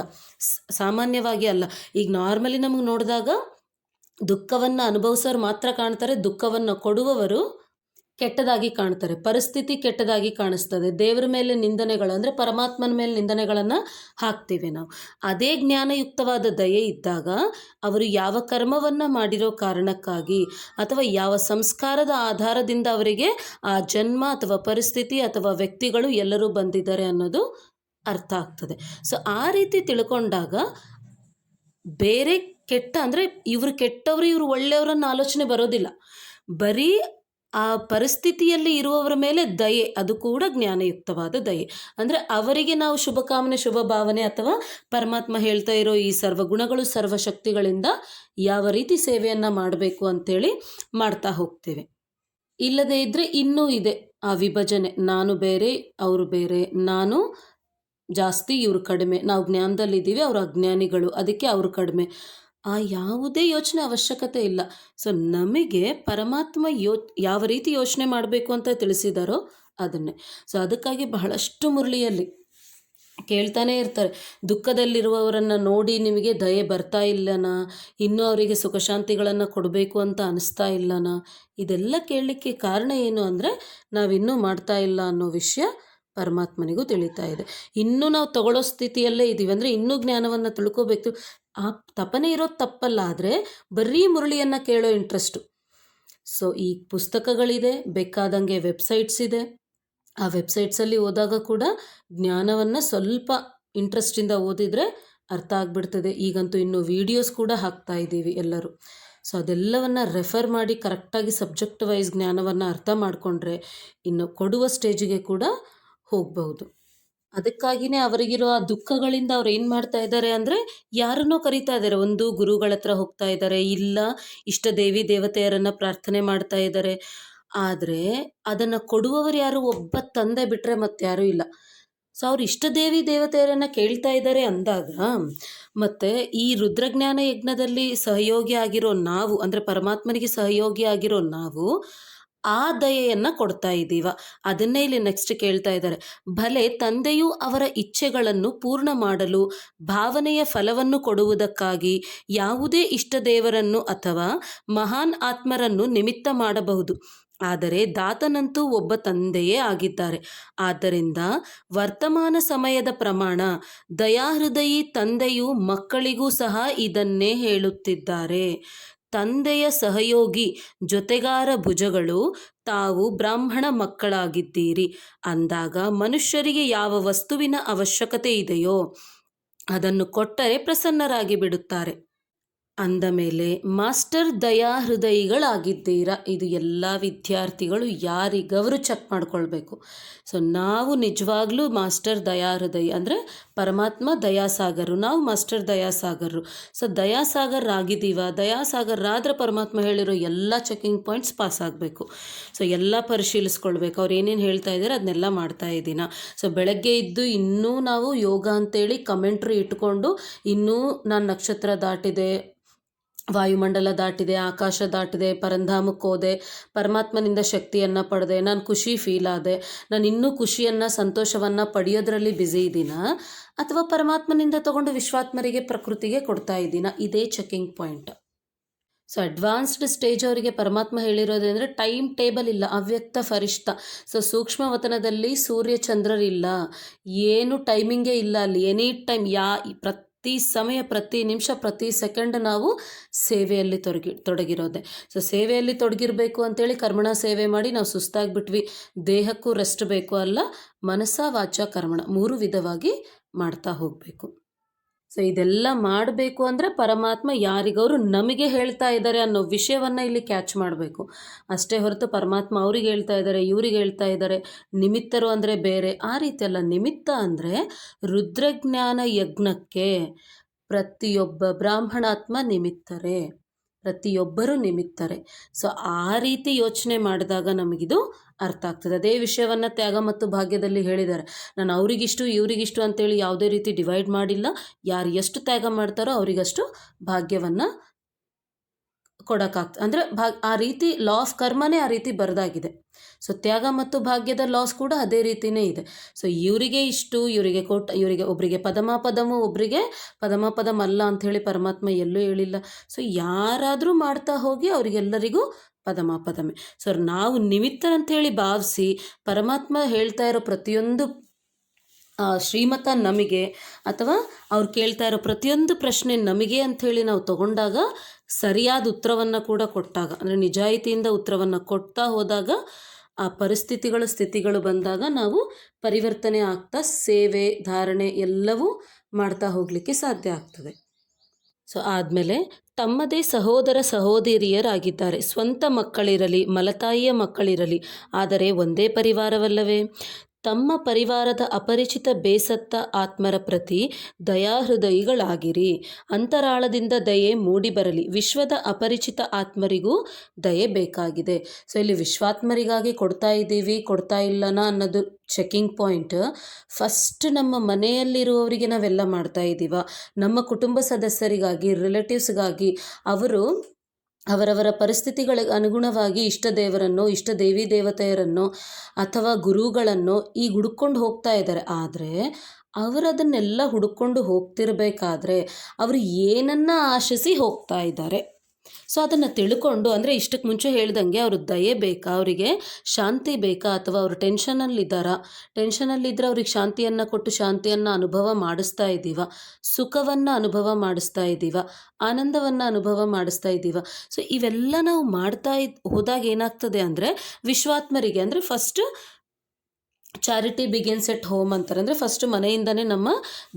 ಸಾಮಾನ್ಯವಾಗಿ ಅಲ್ಲ. ಈಗ ನಾರ್ಮಲಿ ನಮಗೆ ನೋಡಿದಾಗ ದುಃಖವನ್ನು ಅನುಭವಿಸೋರು ಮಾತ್ರ ಕಾಣ್ತಾರೆ, ದುಃಖವನ್ನು ಕೊಡುವವರು ಕೆಟ್ಟದಾಗಿ ಕಾಣ್ತಾರೆ. ಪರಿಸ್ಥಿತಿ ಕೆಟ್ಟದಾಗಿ ಕಾಣಿಸ್ತದೆ. ದೇವರ ಮೇಲೆ ನಿಂದನೆಗಳು ಅಂದರೆ ಪರಮಾತ್ಮನ ಮೇಲೆ ನಿಂದನೆಗಳನ್ನು ಹಾಕ್ತೀವಿ ನಾವು. ಅದೇ ಜ್ಞಾನಯುಕ್ತವಾದ ದಯೆ ಇದ್ದಾಗ ಅವರು ಯಾವ ಕರ್ಮವನ್ನು ಮಾಡಿರೋ ಕಾರಣಕ್ಕಾಗಿ ಅಥವಾ ಯಾವ ಸಂಸ್ಕಾರದ ಆಧಾರದಿಂದ ಅವರಿಗೆ ಆ ಜನ್ಮ ಅಥವಾ ಪರಿಸ್ಥಿತಿ ಅಥವಾ ವ್ಯಕ್ತಿಗಳು ಎಲ್ಲರೂ ಬಂದಿದ್ದಾರೆ ಅನ್ನೋದು ಅರ್ಥ ಆಗ್ತದೆ. ಸೊ ಆ ರೀತಿ ತಿಳ್ಕೊಂಡಾಗ ಬೇರೆ ಕೆಟ್ಟ ಅಂದರೆ ಇವರು ಕೆಟ್ಟವರು ಇವರು ಒಳ್ಳೆಯವರನ್ನ ಆಲೋಚನೆ ಬರೋದಿಲ್ಲ. ಬರೀ ಆ ಪರಿಸ್ಥಿತಿಯಲ್ಲಿ ಇರುವವರ ಮೇಲೆ ದಯೆ, ಅದು ಕೂಡ ಜ್ಞಾನಯುಕ್ತವಾದ ದಯೆ. ಅಂದರೆ ಅವರಿಗೆ ನಾವು ಶುಭಕಾಮನೆ ಶುಭ ಭಾವನೆ ಅಥವಾ ಪರಮಾತ್ಮ ಹೇಳ್ತಾ ಇರೋ ಈ ಸರ್ವಗುಣಗಳು ಸರ್ವಶಕ್ತಿಗಳಿಂದ ಯಾವ ರೀತಿ ಸೇವೆಯನ್ನು ಮಾಡಬೇಕು ಅಂಥೇಳಿ ಮಾಡ್ತಾ ಹೋಗ್ತೇವೆ. ಇಲ್ಲದೇ ಇದ್ದರೆ ಇನ್ನೂ ಇದೆ ಆ ವಿಭಜನೆ, ನಾನು ಬೇರೆ ಅವರು ಬೇರೆ, ನಾನು ಜಾಸ್ತಿ ಇವರು ಕಡಿಮೆ, ನಾವು ಜ್ಞಾನದಲ್ಲಿದ್ದೀವಿ ಅವರು ಅಜ್ಞಾನಿಗಳು ಅದಕ್ಕೆ ಅವರು ಕಡಿಮೆ, ಆ ಯಾವುದೇ ಯೋಚನೆ ಅವಶ್ಯಕತೆ ಇಲ್ಲ. ಸೊ ನಮಗೆ ಪರಮಾತ್ಮ ಯಾವ ರೀತಿ ಯೋಚನೆ ಮಾಡಬೇಕು ಅಂತ ತಿಳಿಸಿದಾರೋ ಅದನ್ನೇ. ಸೊ ಅದಕ್ಕಾಗಿ ಬಹಳಷ್ಟು ಮುರಳಿಯಲ್ಲಿ ಕೇಳ್ತಾನೆ ಇರ್ತಾರೆ, ದುಃಖದಲ್ಲಿರುವವರನ್ನು ನೋಡಿ ನಿಮಗೆ ದಯೆ ಬರ್ತಾ ಇಲ್ಲನಾ, ಇನ್ನೂ ಅವರಿಗೆ ಸುಖಶಾಂತಿಗಳನ್ನು ಕೊಡಬೇಕು ಅಂತ ಅನಿಸ್ತಾ ಇಲ್ಲನಾ? ಇದೆಲ್ಲ ಕೇಳಲಿಕ್ಕೆ ಕಾರಣ ಏನು ಅಂದರೆ ನಾವಿನ್ನೂ ಮಾಡ್ತಾ ಇಲ್ಲ ಅನ್ನೋ ವಿಷಯ ಪರಮಾತ್ಮನಿಗೂ ತಿಳಿತಾ ಇದೆ. ಇನ್ನೂ ನಾವು ತಗೊಳ್ಳೋ ಸ್ಥಿತಿಯಲ್ಲೇ ಇದ್ದೀವಿ ಅಂದರೆ ಇನ್ನೂ ಜ್ಞಾನವನ್ನು ತಿಳ್ಕೋಬೇಕು. ಆ ತಪನೆ ಇರೋದು ತಪ್ಪಲ್ಲ, ಆದರೆ ಬರೀ ಮುರಳಿಯನ್ನು ಕೇಳೋ ಇಂಟ್ರೆಸ್ಟು. ಸೊ ಈ ಪುಸ್ತಕಗಳಿದೆ, ಬೇಕಾದಂಗೆ ವೆಬ್ಸೈಟ್ಸ್ ಇದೆ. ಆ ವೆಬ್ಸೈಟ್ಸಲ್ಲಿ ಓದಾಗ ಕೂಡ ಜ್ಞಾನವನ್ನು ಸ್ವಲ್ಪ ಇಂಟ್ರೆಸ್ಟಿಂದ ಓದಿದರೆ ಅರ್ಥ ಆಗಿಬಿಡ್ತದೆ. ಈಗಂತೂ ಇನ್ನೂ ವೀಡಿಯೋಸ್ ಕೂಡ ಹಾಕ್ತಾ ಇದ್ದೀವಿ ಎಲ್ಲರೂ. ಸೊ ಅದೆಲ್ಲವನ್ನು ರೆಫರ್ ಮಾಡಿ ಕರೆಕ್ಟಾಗಿ ಸಬ್ಜೆಕ್ಟ್ ವೈಸ್ ಜ್ಞಾನವನ್ನು ಅರ್ಥ ಮಾಡಿಕೊಂಡ್ರೆ ಇನ್ನು ಕೊಡುವ ಸ್ಟೇಜಿಗೆ ಕೂಡ ಹೋಗಬಹುದು. ಅದಕ್ಕಾಗಿಯೇ ಅವರಿಗಿರೋ ಆ ದುಃಖಗಳಿಂದ ಅವ್ರು ಏನು ಮಾಡ್ತಾ ಇದ್ದಾರೆ ಅಂದರೆ ಯಾರನ್ನೋ ಕರೀತಾ ಇದ್ದಾರೆ. ಒಂದು ಗುರುಗಳ ಹತ್ರ ಹೋಗ್ತಾ ಇದ್ದಾರೆ, ಇಲ್ಲ ಇಷ್ಟ ದೇವಿ ದೇವತೆಯರನ್ನು ಪ್ರಾರ್ಥನೆ ಮಾಡ್ತಾ ಇದ್ದಾರೆ. ಆದರೆ ಅದನ್ನು ಕೊಡುವವರು ಯಾರು, ಒಬ್ಬ ತಂದೆ ಬಿಟ್ಟರೆ ಮತ್ತಾರೂ ಇಲ್ಲ. ಸೊ ಅವ್ರು ಇಷ್ಟ ದೇವಿ ದೇವತೆಯರನ್ನು ಕೇಳ್ತಾ ಇದ್ದಾರೆ ಅಂದಾಗ ಮತ್ತು ಈ ರುದ್ರಜ್ಞಾನ ಯಜ್ಞದಲ್ಲಿ ಸಹಯೋಗಿ ಆಗಿರೋ ನಾವು ಅಂದರೆ ಪರಮಾತ್ಮನಿಗೆ ಸಹಯೋಗಿ ಆಗಿರೋ ನಾವು ಆ ದಯೆಯನ್ನು ಕೊಡ್ತಾ ಇದ್ದೀವ. ಅದನ್ನೇ ಇಲ್ಲಿ ನೆಕ್ಸ್ಟ್ ಕೇಳ್ತಾ ಇದ್ದಾರೆ. ಭಲೆ ತಂದೆಯು ಅವರ ಇಚ್ಛೆಗಳನ್ನು ಪೂರ್ಣ ಮಾಡಲು ಭಾವನೆಯ ಫಲವನ್ನು ಕೊಡುವುದಕ್ಕಾಗಿ ಯಾವುದೇ ಇಷ್ಟ ದೇವರನ್ನು ಅಥವಾ ಮಹಾನ್ ಆತ್ಮರನ್ನು ನಿಮಿತ್ತ ಮಾಡಬಹುದು. ಆದರೆ ದಾತನಂತೂ ಒಬ್ಬ ತಂದೆಯೇ ಆಗಿದ್ದಾರೆ. ಆದ್ದರಿಂದ ವರ್ತಮಾನ ಸಮಯದ ಪ್ರಮಾಣ ದಯಾಹೃದಯಿ ತಂದೆಯು ಮಕ್ಕಳಿಗೂ ಸಹ ಇದನ್ನೇ ಹೇಳುತ್ತಿದ್ದಾರೆ. ತಂದೆಯ ಸಹಯೋಗಿ ಜೊತೆಗಾರ ಭುಜಗಳು ತಾವು ಬ್ರಾಹ್ಮಣ ಮಕ್ಕಳಾಗಿದ್ದೀರಿ ಅಂದಾಗ ಮನುಷ್ಯರಿಗೆ ಯಾವ ವಸ್ತುವಿನ ಅವಶ್ಯಕತೆ ಇದೆಯೋ ಅದನ್ನು ಕೊಟ್ಟರೆ ಪ್ರಸನ್ನರಾಗಿ ಬಿಡುತ್ತಾರೆ. ಅಂದ ಮೇಲೆ ಮಾಸ್ಟರ್ ದಯಾ ಹೃದಯಿಗಳಾಗಿದ್ದೀರಾ. ಇದು ಎಲ್ಲ ವಿದ್ಯಾರ್ಥಿಗಳು ಯಾರಿಗವರು ಚೆಕ್ ಮಾಡ್ಕೊಳ್ಬೇಕು. ಸೊ ನಾವು ನಿಜವಾಗ್ಲೂ ಮಾಸ್ಟರ್ ದಯಾ ಹೃದಯಿ ಅಂದರೆ ಪರಮಾತ್ಮ ದಯಾಸಾಗರು, ನಾವು ಮಾಸ್ಟರ್ ದಯಾಸಾಗರರು. ಸೊ ದಯಾಸಾಗರ್ ಆಗಿದ್ದೀವ, ದಯಾಸಾಗರಾದರೆ ಪರಮಾತ್ಮ ಹೇಳಿರೋ ಎಲ್ಲ ಚೆಕಿಂಗ್ ಪಾಯಿಂಟ್ಸ್ ಪಾಸ್ ಆಗಬೇಕು. ಸೊ ಎಲ್ಲ ಪರಿಶೀಲಿಸ್ಕೊಳ್ಬೇಕು, ಅವ್ರು ಏನೇನು ಹೇಳ್ತಾ ಇದ್ದಾರೆ ಅದನ್ನೆಲ್ಲ ಮಾಡ್ತಾ ಇದ್ದೀನ. ಸೊ ಬೆಳಗ್ಗೆ ಇದ್ದು ಇನ್ನೂ ನಾವು ಯೋಗ ಅಂತೇಳಿ ಕಮೆಂಟ್ರಿ ಇಟ್ಕೊಂಡು ಇನ್ನೂ ನಾನು ನಕ್ಷತ್ರ ದಾಟಿದೆ, ವಾಯುಮಂಡಲ ದಾಟಿದೆ, ಆಕಾಶ ದಾಟಿದೆ, ಪರಂಧಾಮಕ್ಕೆ ಹೋದೆ, ಪರಮಾತ್ಮನಿಂದ ಶಕ್ತಿಯನ್ನು ಪಡೆದೆ, ನಾನು ಖುಷಿ ಫೀಲ್ ಆದೆ, ನಾನು ಇನ್ನೂ ಖುಷಿಯನ್ನು ಸಂತೋಷವನ್ನು ಪಡೆಯೋದ್ರಲ್ಲಿ ಬ್ಯುಸಿ ಇದ್ದೀನ, ಅಥವಾ ಪರಮಾತ್ಮನಿಂದ ತಗೊಂಡು ವಿಶ್ವಾತ್ಮರಿಗೆ ಪ್ರಕೃತಿಗೆ ಕೊಡ್ತಾ ಇದ್ದೀನ, ಇದೇ checking point. So advanced stage ಅವರಿಗೆ ಪರಮಾತ್ಮ ಹೇಳಿರೋದಂದರೆ ಟೈಮ್ ಟೇಬಲ್ ಇಲ್ಲ, ಅವ್ಯಕ್ತ ಫರಿಷ್ಠ. ಸೊ ಸೂಕ್ಷ್ಮವತನದಲ್ಲಿ ಸೂರ್ಯ ಚಂದ್ರರಿಲ್ಲ, ಏನು ಟೈಮಿಂಗೇ ಇಲ್ಲ ಅಲ್ಲಿ. ಎನಿ ಟೈಮ್ ಪ್ರತಿ ಸಮಯ, ಪ್ರತಿ ನಿಮಿಷ, ಪ್ರತಿ ಸೆಕೆಂಡ್ ನಾವು ಸೇವೆಯಲ್ಲಿ ತೊಡಗಿರೋದೆ. ಸೊ ಸೇವೆಯಲ್ಲಿ ತೊಡಗಿರಬೇಕು ಅಂತೇಳಿ ಕರ್ಮಣ ಸೇವೆ ಮಾಡಿ ನಾವು ಸುಸ್ತಾಗಿಬಿಟ್ವಿ, ದೇಹಕ್ಕೂ ರೆಸ್ಟ್ ಬೇಕು ಅಲ್ಲ, ಮನಸ ವಾಚ ಕರ್ಮಣ 3 ವಿಧವಾಗಿ ಮಾಡ್ತಾ ಹೋಗಬೇಕು. ಸೊ ಇದೆಲ್ಲ ಮಾಡಬೇಕು ಅಂದರೆ ಪರಮಾತ್ಮ ಯಾರಿಗವರು ನಮಗೆ ಹೇಳ್ತಾ ಇದ್ದಾರೆ ಅನ್ನೋ ವಿಷಯವನ್ನು ಇಲ್ಲಿ ಕ್ಯಾಚ್ ಮಾಡಬೇಕು. ಅಷ್ಟೇ ಹೊರತು ಪರಮಾತ್ಮ ಅವ್ರಿಗೆ ಹೇಳ್ತಾ ಇದ್ದಾರೆ, ಇವ್ರಿಗೆ ಹೇಳ್ತಾ ಇದ್ದಾರೆ, ನಿಮಿತ್ತರು ಅಂದರೆ ಬೇರೆ, ಆ ರೀತಿ ಅಲ್ಲ. ನಿಮಿತ್ತ ಅಂದರೆ ರುದ್ರಜ್ಞಾನ ಯಜ್ಞಕ್ಕೆ ಪ್ರತಿಯೊಬ್ಬ ಬ್ರಾಹ್ಮಣಾತ್ಮ ನಿಮಿತ್ತರೇ, ಪ್ರತಿಯೊಬ್ಬರೂ ನಿಮಿತ್ತರೆ. ಸೊ ಆ ರೀತಿ ಯೋಚನೆ ಮಾಡಿದಾಗ ನಮಗಿದು ಅರ್ಥ ಆಗ್ತದೆ. ಅದೇ ವಿಷಯವನ್ನು ತ್ಯಾಗ ಮತ್ತು ಭಾಗ್ಯದಲ್ಲಿ ಹೇಳಿದ್ದಾರೆ. ನಾನು ಅವರಿಗಿಷ್ಟು ಇವರಿಗಿಷ್ಟು ಅಂತೇಳಿ ಯಾವುದೇ ರೀತಿ ಡಿವೈಡ್ ಮಾಡಿಲ್ಲ. ಯಾರು ಎಷ್ಟು ತ್ಯಾಗ ಮಾಡ್ತಾರೋ ಅವರಿಗಷ್ಟು ಭಾಗ್ಯವನ್ನು ಕೊಡೋಕ್ಕಾಗ್ತದೆ. ಅಂದರೆ ಆ ರೀತಿ ಲಾ ಆಫ್ ಕರ್ಮನೇ ಆ ರೀತಿ ಬರೆದಾಗಿದೆ. ಸೊ ತ್ಯಾಗ ಮತ್ತು ಭಾಗ್ಯದ ಲಾಸ್ ಕೂಡ ಅದೇ ರೀತಿಯೇ ಇದೆ. ಸೊ ಇವರಿಗೆ ಇಷ್ಟು, ಇವರಿಗೆ ಒಬ್ಬರಿಗೆ ಪದಮಾಪದಮು, ಒಬ್ಬರಿಗೆ ಪದಮಾಪದಮ್ ಅಲ್ಲ ಅಂಥೇಳಿ ಪರಮಾತ್ಮ ಎಲ್ಲೂ ಹೇಳಿಲ್ಲ. ಸೊ ಯಾರಾದರೂ ಮಾಡ್ತಾ ಹೋಗಿ ಅವರಿಗೆಲ್ಲರಿಗೂ ಪದಮಾಪದಮೆ. ಸೊ ನಾವು ನಿಮಿತ್ತರಂಥೇಳಿ ಭಾವಿಸಿ ಪರಮಾತ್ಮ ಹೇಳ್ತಾ ಇರೋ ಪ್ರತಿಯೊಂದು ಶ್ರೀಮತ ನಮಗೆ, ಅಥವಾ ಅವ್ರು ಕೇಳ್ತಾ ಇರೋ ಪ್ರತಿಯೊಂದು ಪ್ರಶ್ನೆ ನಮಗೆ ಅಂಥೇಳಿ ನಾವು ತಗೊಂಡಾಗ, ಸರಿಯಾದ ಉತ್ತರವನ್ನು ಕೂಡ ಕೊಟ್ಟಾಗ, ಅಂದರೆ ನಿಜಾಯಿತಿಯಿಂದ ಉತ್ತರವನ್ನು ಕೊಡ್ತಾ ಹೋದಾಗ, ಆ ಪರಿಸ್ಥಿತಿಗಳು ಸ್ಥಿತಿಗಳು ಬಂದಾಗ ನಾವು ಪರಿವರ್ತನೆ ಆಗ್ತಾ ಸೇವೆ ಧಾರಣೆ ಎಲ್ಲವೂ ಮಾಡ್ತಾ ಹೋಗಲಿಕ್ಕೆ ಸಾಧ್ಯ ಆಗ್ತದೆ. ಸೊ ಆದಮೇಲೆ ತಮ್ಮದೇ ಸಹೋದರ ಸಹೋದರಿಯರಾಗಿದ್ದಾರೆ. ಸ್ವಂತ ಮಕ್ಕಳಿರಲಿ, ಮಲತಾಯಿಯ ಮಕ್ಕಳಿರಲಿ, ಆದರೆ ಒಂದೇ ಪರಿವಾರವಲ್ಲವೇ? ತಮ್ಮ ಪರಿವಾರದ ಅಪರಿಚಿತ ಬೇಸತ್ತ ಆತ್ಮರ ಪ್ರತಿ ದಯಾಹೃದಯಿಗಳಾಗಿರಿ. ಅಂತರಾಳದಿಂದ ದಯೆ ಮೂಡಿಬರಲಿ. ವಿಶ್ವದ ಅಪರಿಚಿತ ಆತ್ಮರಿಗೂ ದಯೆ ಬೇಕಾಗಿದೆ. ಸೊ ಇಲ್ಲಿ ವಿಶ್ವಾತ್ಮರಿಗಾಗಿ ಕೊಡ್ತಾ ಇದ್ದೀವಿ, ಕೊಡ್ತಾ ಇಲ್ಲನಾ ಅನ್ನೋದು ಚೆಕಿಂಗ್ ಪಾಯಿಂಟ್. ಫಸ್ಟ್ ನಮ್ಮ ಮನೆಯಲ್ಲಿರುವವರಿಗೆ ನಾವೆಲ್ಲ ಮಾಡ್ತಾ ಇದ್ದೀವ, ನಮ್ಮ ಕುಟುಂಬ ಸದಸ್ಯರಿಗಾಗಿ, ರಿಲೇಟಿವ್ಸ್ಗಾಗಿ, ಅವರು ಅವರವರ ಪರಿಸ್ಥಿತಿಗಳಿಗೆ ಅನುಗುಣವಾಗಿ ಇಷ್ಟ ದೇವರನ್ನು, ಇಷ್ಟ ದೇವಿ ದೇವತೆಯರನ್ನು ಅಥವಾ ಗುರುಗಳನ್ನು ಈಗ ಹುಡುಕೊಂಡು ಹೋಗ್ತಾ ಇದ್ದಾರೆ. ಆದರೆ ಅವರದನ್ನೆಲ್ಲ ಹುಡುಕೊಂಡು ಹೋಗ್ತಿರ್ಬೇಕಾದ್ರೆ ಅವರು ಏನನ್ನು ಆಶಿಸಿ ಹೋಗ್ತಾ ಇದ್ದಾರೆ? ಸೊ ಅದನ್ನು ತಿಳ್ಕೊಂಡು, ಅಂದರೆ ಇಷ್ಟಕ್ಕೆ ಮುಂಚೆ ಹೇಳ್ದಂಗೆ ಅವರು ದಯೆ ಬೇಕಾ, ಅವರಿಗೆ ಶಾಂತಿ ಬೇಕಾ, ಅಥವಾ ಅವರು ಟೆನ್ಷನಲ್ಲಿದ್ದರೆ ಅವ್ರಿಗೆ ಶಾಂತಿಯನ್ನು ಕೊಟ್ಟು ಶಾಂತಿಯನ್ನು ಅನುಭವ ಮಾಡಿಸ್ತಾ ಇದ್ದೀವ, ಸುಖವನ್ನು ಅನುಭವ ಮಾಡಿಸ್ತಾ ಇದ್ದೀವ, ಆನಂದವನ್ನು ಅನುಭವ ಮಾಡಿಸ್ತಾ ಇದ್ದೀವ. ಸೊ ಇವೆಲ್ಲ ನಾವು ಮಾಡ್ತಾ ಹೋದಾಗ ಏನಾಗ್ತದೆ ಅಂದರೆ, ವಿಶ್ವಾತ್ಮರಿಗೆ, ಅಂದರೆ first charity begins at home ಅಂತಾರೆ. ಅಂದರೆ ಫಸ್ಟ್ ಮನೆಯಿಂದನೇ ನಮ್ಮ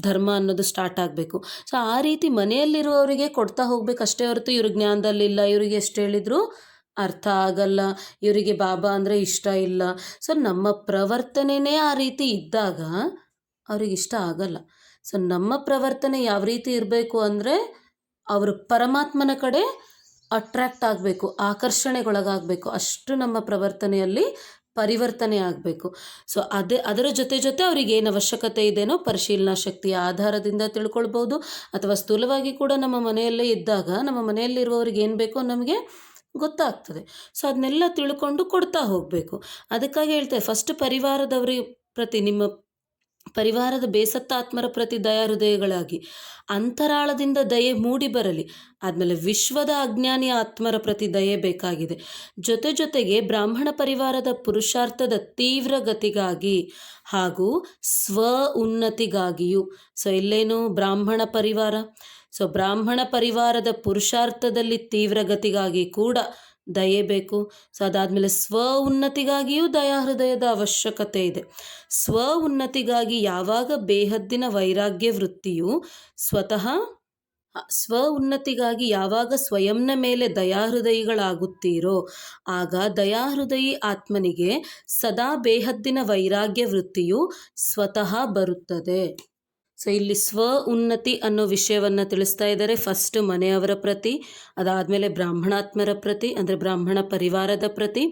ಧರ್ಮ ಅನ್ನೋದು ಸ್ಟಾರ್ಟ್ ಆಗಬೇಕು. ಸೊ ಆ ರೀತಿ ಮನೆಯಲ್ಲಿರುವವರಿಗೆ ಕೊಡ್ತಾ ಹೋಗ್ಬೇಕಷ್ಟೇ ಹೊರತು, ಇವ್ರ ಜ್ಞಾನದಲ್ಲಿಲ್ಲ, ಇವರಿಗೆ ಎಷ್ಟು ಹೇಳಿದ್ರು ಅರ್ಥ ಆಗಲ್ಲ, ಇವರಿಗೆ ಬಾಬಾ ಅಂದರೆ ಇಷ್ಟ ಇಲ್ಲ. ಸೊ ನಮ್ಮ ಪ್ರವರ್ತನೆಯೇ ಆ ರೀತಿ ಇದ್ದಾಗ ಅವ್ರಿಗೆ ಇಷ್ಟ ಆಗಲ್ಲ. ಸೊ ನಮ್ಮ ಪ್ರವರ್ತನೆ ಯಾವ ರೀತಿ ಇರಬೇಕು ಅಂದರೆ, ಅವರು ಪರಮಾತ್ಮನ ಕಡೆ ಅಟ್ರ್ಯಾಕ್ಟ್ ಆಗಬೇಕು, ಆಕರ್ಷಣೆಗೊಳಗಾಗಬೇಕು. ಅಷ್ಟು ನಮ್ಮ ಪ್ರವರ್ತನೆಯಲ್ಲಿ ಪರಿವರ್ತನೆ ಆಗಬೇಕು. ಸೊ ಅದರ ಜೊತೆ ಅವ್ರಿಗೆ ಏನು ಅವಶ್ಯಕತೆ ಇದೆನೋ ಪರಿಶೀಲನಾ ಶಕ್ತಿಯ ಆಧಾರದಿಂದ ತಿಳ್ಕೊಳ್ಬೋದು. ಅಥವಾ ಸ್ಥೂಲವಾಗಿ ಕೂಡ ನಮ್ಮ ಮನೆಯಲ್ಲೇ ಇದ್ದಾಗ ನಮ್ಮ ಮನೆಯಲ್ಲಿರುವವ್ರಿಗೆ ಏನು ಬೇಕೋ ನಮಗೆ ಗೊತ್ತಾಗ್ತದೆ. ಸೊ ಅದನ್ನೆಲ್ಲ ತಿಳ್ಕೊಂಡು ಕೊಡ್ತಾ ಹೋಗಬೇಕು. ಅದಕ್ಕಾಗಿ ಹೇಳ್ತೇವೆ, ಫಸ್ಟ್ ಪರಿವಾರದವ್ರಿಗೆ ಪ್ರತಿ, ನಿಮ್ಮ ಪರಿವಾರದ ಬೇಸತ್ತ ಆತ್ಮರ ಪ್ರತಿ ದಯಾಹೃದಯಗಳಾಗಿ, ಅಂತರಾಳದಿಂದ ದಯೆ ಮೂಡಿ ಬರಲಿ. ಆದಮೇಲೆ ವಿಶ್ವದ ಅಜ್ಞಾನಿ ಆತ್ಮರ ಪ್ರತಿ ದಯೆ ಬೇಕಾಗಿದೆ. ಜೊತೆಗೆ ಬ್ರಾಹ್ಮಣ ಪರಿವಾರದ ಪುರುಷಾರ್ಥದ ತೀವ್ರ ಗತಿಗಾಗಿ ಹಾಗೂ ಸ್ವ ಉನ್ನತಿಗಾಗಿಯೂ. ಸೊ ಇಲ್ಲೇನು ಬ್ರಾಹ್ಮಣ ಪರಿವಾರ, ಸೊ ಬ್ರಾಹ್ಮಣ ಪರಿವಾರದ ಪುರುಷಾರ್ಥದಲ್ಲಿ ತೀವ್ರ ಗತಿಗಾಗಿ ಕೂಡ ದಯೆ ಬೇಕು. ಸೊ ಅದಾದಮೇಲೆ ಸ್ವ ಉನ್ನತಿಗಾಗಿಯೂ ದಯಾಹೃದಯದ ಅವಶ್ಯಕತೆ ಇದೆ. ಸ್ವ ಉನ್ನತಿಗಾಗಿ ಯಾವಾಗ ಬೇಹದ್ದಿನ ವೈರಾಗ್ಯ ವೃತ್ತಿಯು ಯಾವಾಗ ಸ್ವಯಂನ ಮೇಲೆ ದಯಾಹೃದಯಿಗಳಾಗುತ್ತೀರೋ, ಆಗ ದಯಾಹೃದಯಿ ಆತ್ಮನಿಗೆ ಸದಾ ಬೇಹದ್ದಿನ ವೈರಾಗ್ಯ ವೃತ್ತಿಯು ಸ್ವತಃ ಬರುತ್ತದೆ. ಸೊ ಇಲ್ಲಿ ಸ್ವ ಉನ್ನತಿ ಅನ್ನೋ ವಿಷಯವನ್ನು ತಿಳಿಸ್ತಾ ಇದ್ದಾರೆ. ಫಸ್ಟ್ ಮನೆಯವರ ಪ್ರತಿ, ಅದಾದಮೇಲೆ ಬ್ರಾಹ್ಮಣಾತ್ಮರ ಪ್ರತಿ, ಅಂದರೆ ಬ್ರಾಹ್ಮಣ ಪರಿವಾರದ ಪ್ರತಿ.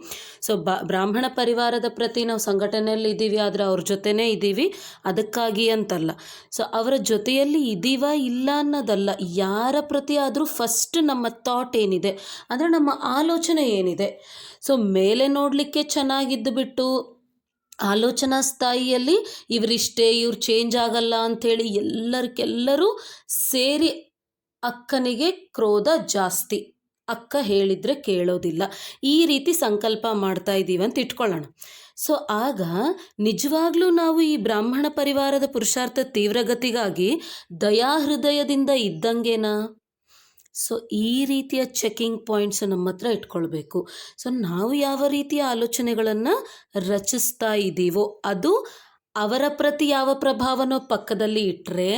ಸೊ ಬ್ರಾಹ್ಮಣ ಪರಿವಾರದ ಪ್ರತಿ ನಾವು ಸಂಘಟನೆಯಲ್ಲಿ ಇದ್ದೀವಿ, ಆದರೆ ಅವ್ರ ಜೊತೆನೇ ಇದ್ದೀವಿ ಅದಕ್ಕಾಗಿ ಅಂತಲ್ಲ. ಸೊ ಅವರ ಜೊತೆಯಲ್ಲಿ ಇದ್ದೀವ ಇಲ್ಲ ಅನ್ನೋದಲ್ಲ, ಯಾರ ಪ್ರತಿ ಆದರೂ ಫಸ್ಟ್ ನಮ್ಮ ಥಾಟ್ ಏನಿದೆ, ಅಂದರೆ ನಮ್ಮ ಆಲೋಚನೆ ಏನಿದೆ. ಸೊ ಮೇಲೆ ನೋಡಲಿಕ್ಕೆ ಚೆನ್ನಾಗಿದ್ದು ಬಿಟ್ಟು ಆಲೋಚನಾ ಸ್ಥಾಯಿಯಲ್ಲಿ ಇವರಿಷ್ಟೇ, ಇವ್ರು ಚೇಂಜ್ ಆಗಲ್ಲ ಅಂಥೇಳಿ ಎಲ್ಲರೂ ಸೇರಿ ಅಕ್ಕನಿಗೆ ಕ್ರೋಧ ಜಾಸ್ತಿ, ಅಕ್ಕ ಹೇಳಿದರೆ ಕೇಳೋದಿಲ್ಲ, ಈ ರೀತಿ ಸಂಕಲ್ಪ ಮಾಡ್ತಾ ಇದ್ದೀವಿ ಅಂತ ಇಟ್ಕೊಳ್ಳೋಣ. ಸೊ ಆಗ ನಿಜವಾಗ್ಲೂ ನಾವು ಈ ಬ್ರಾಹ್ಮಣ ಪರಿವಾರದ ಪುರುಷಾರ್ಥ ತೀವ್ರಗತಿಗಾಗಿ ದಯಾಹೃದಯದಿಂದ ಇದ್ದಂಗೆನಾ? ಸೊ ಈ ರೀತಿಯ ಚೆಕಿಂಗ್ ಪಾಯಿಂಟ್ಸ್ ನಮ್ಮ ಹತ್ರ ಇಟ್ಕೊಳ್ಬೇಕು. ಸೊ ನಾವು ಯಾವ ರೀತಿಯ ಆಲೋಚನೆಗಳನ್ನು ರಚಿಸ್ತಾ ಇದ್ದೀವೋ ಅದು ಅವರ ಪ್ರತಿ ಯಾವ ಪ್ರಭಾವನೋ ಪಕ್ಕದಲ್ಲಿ ಇಟ್ಟರೆ,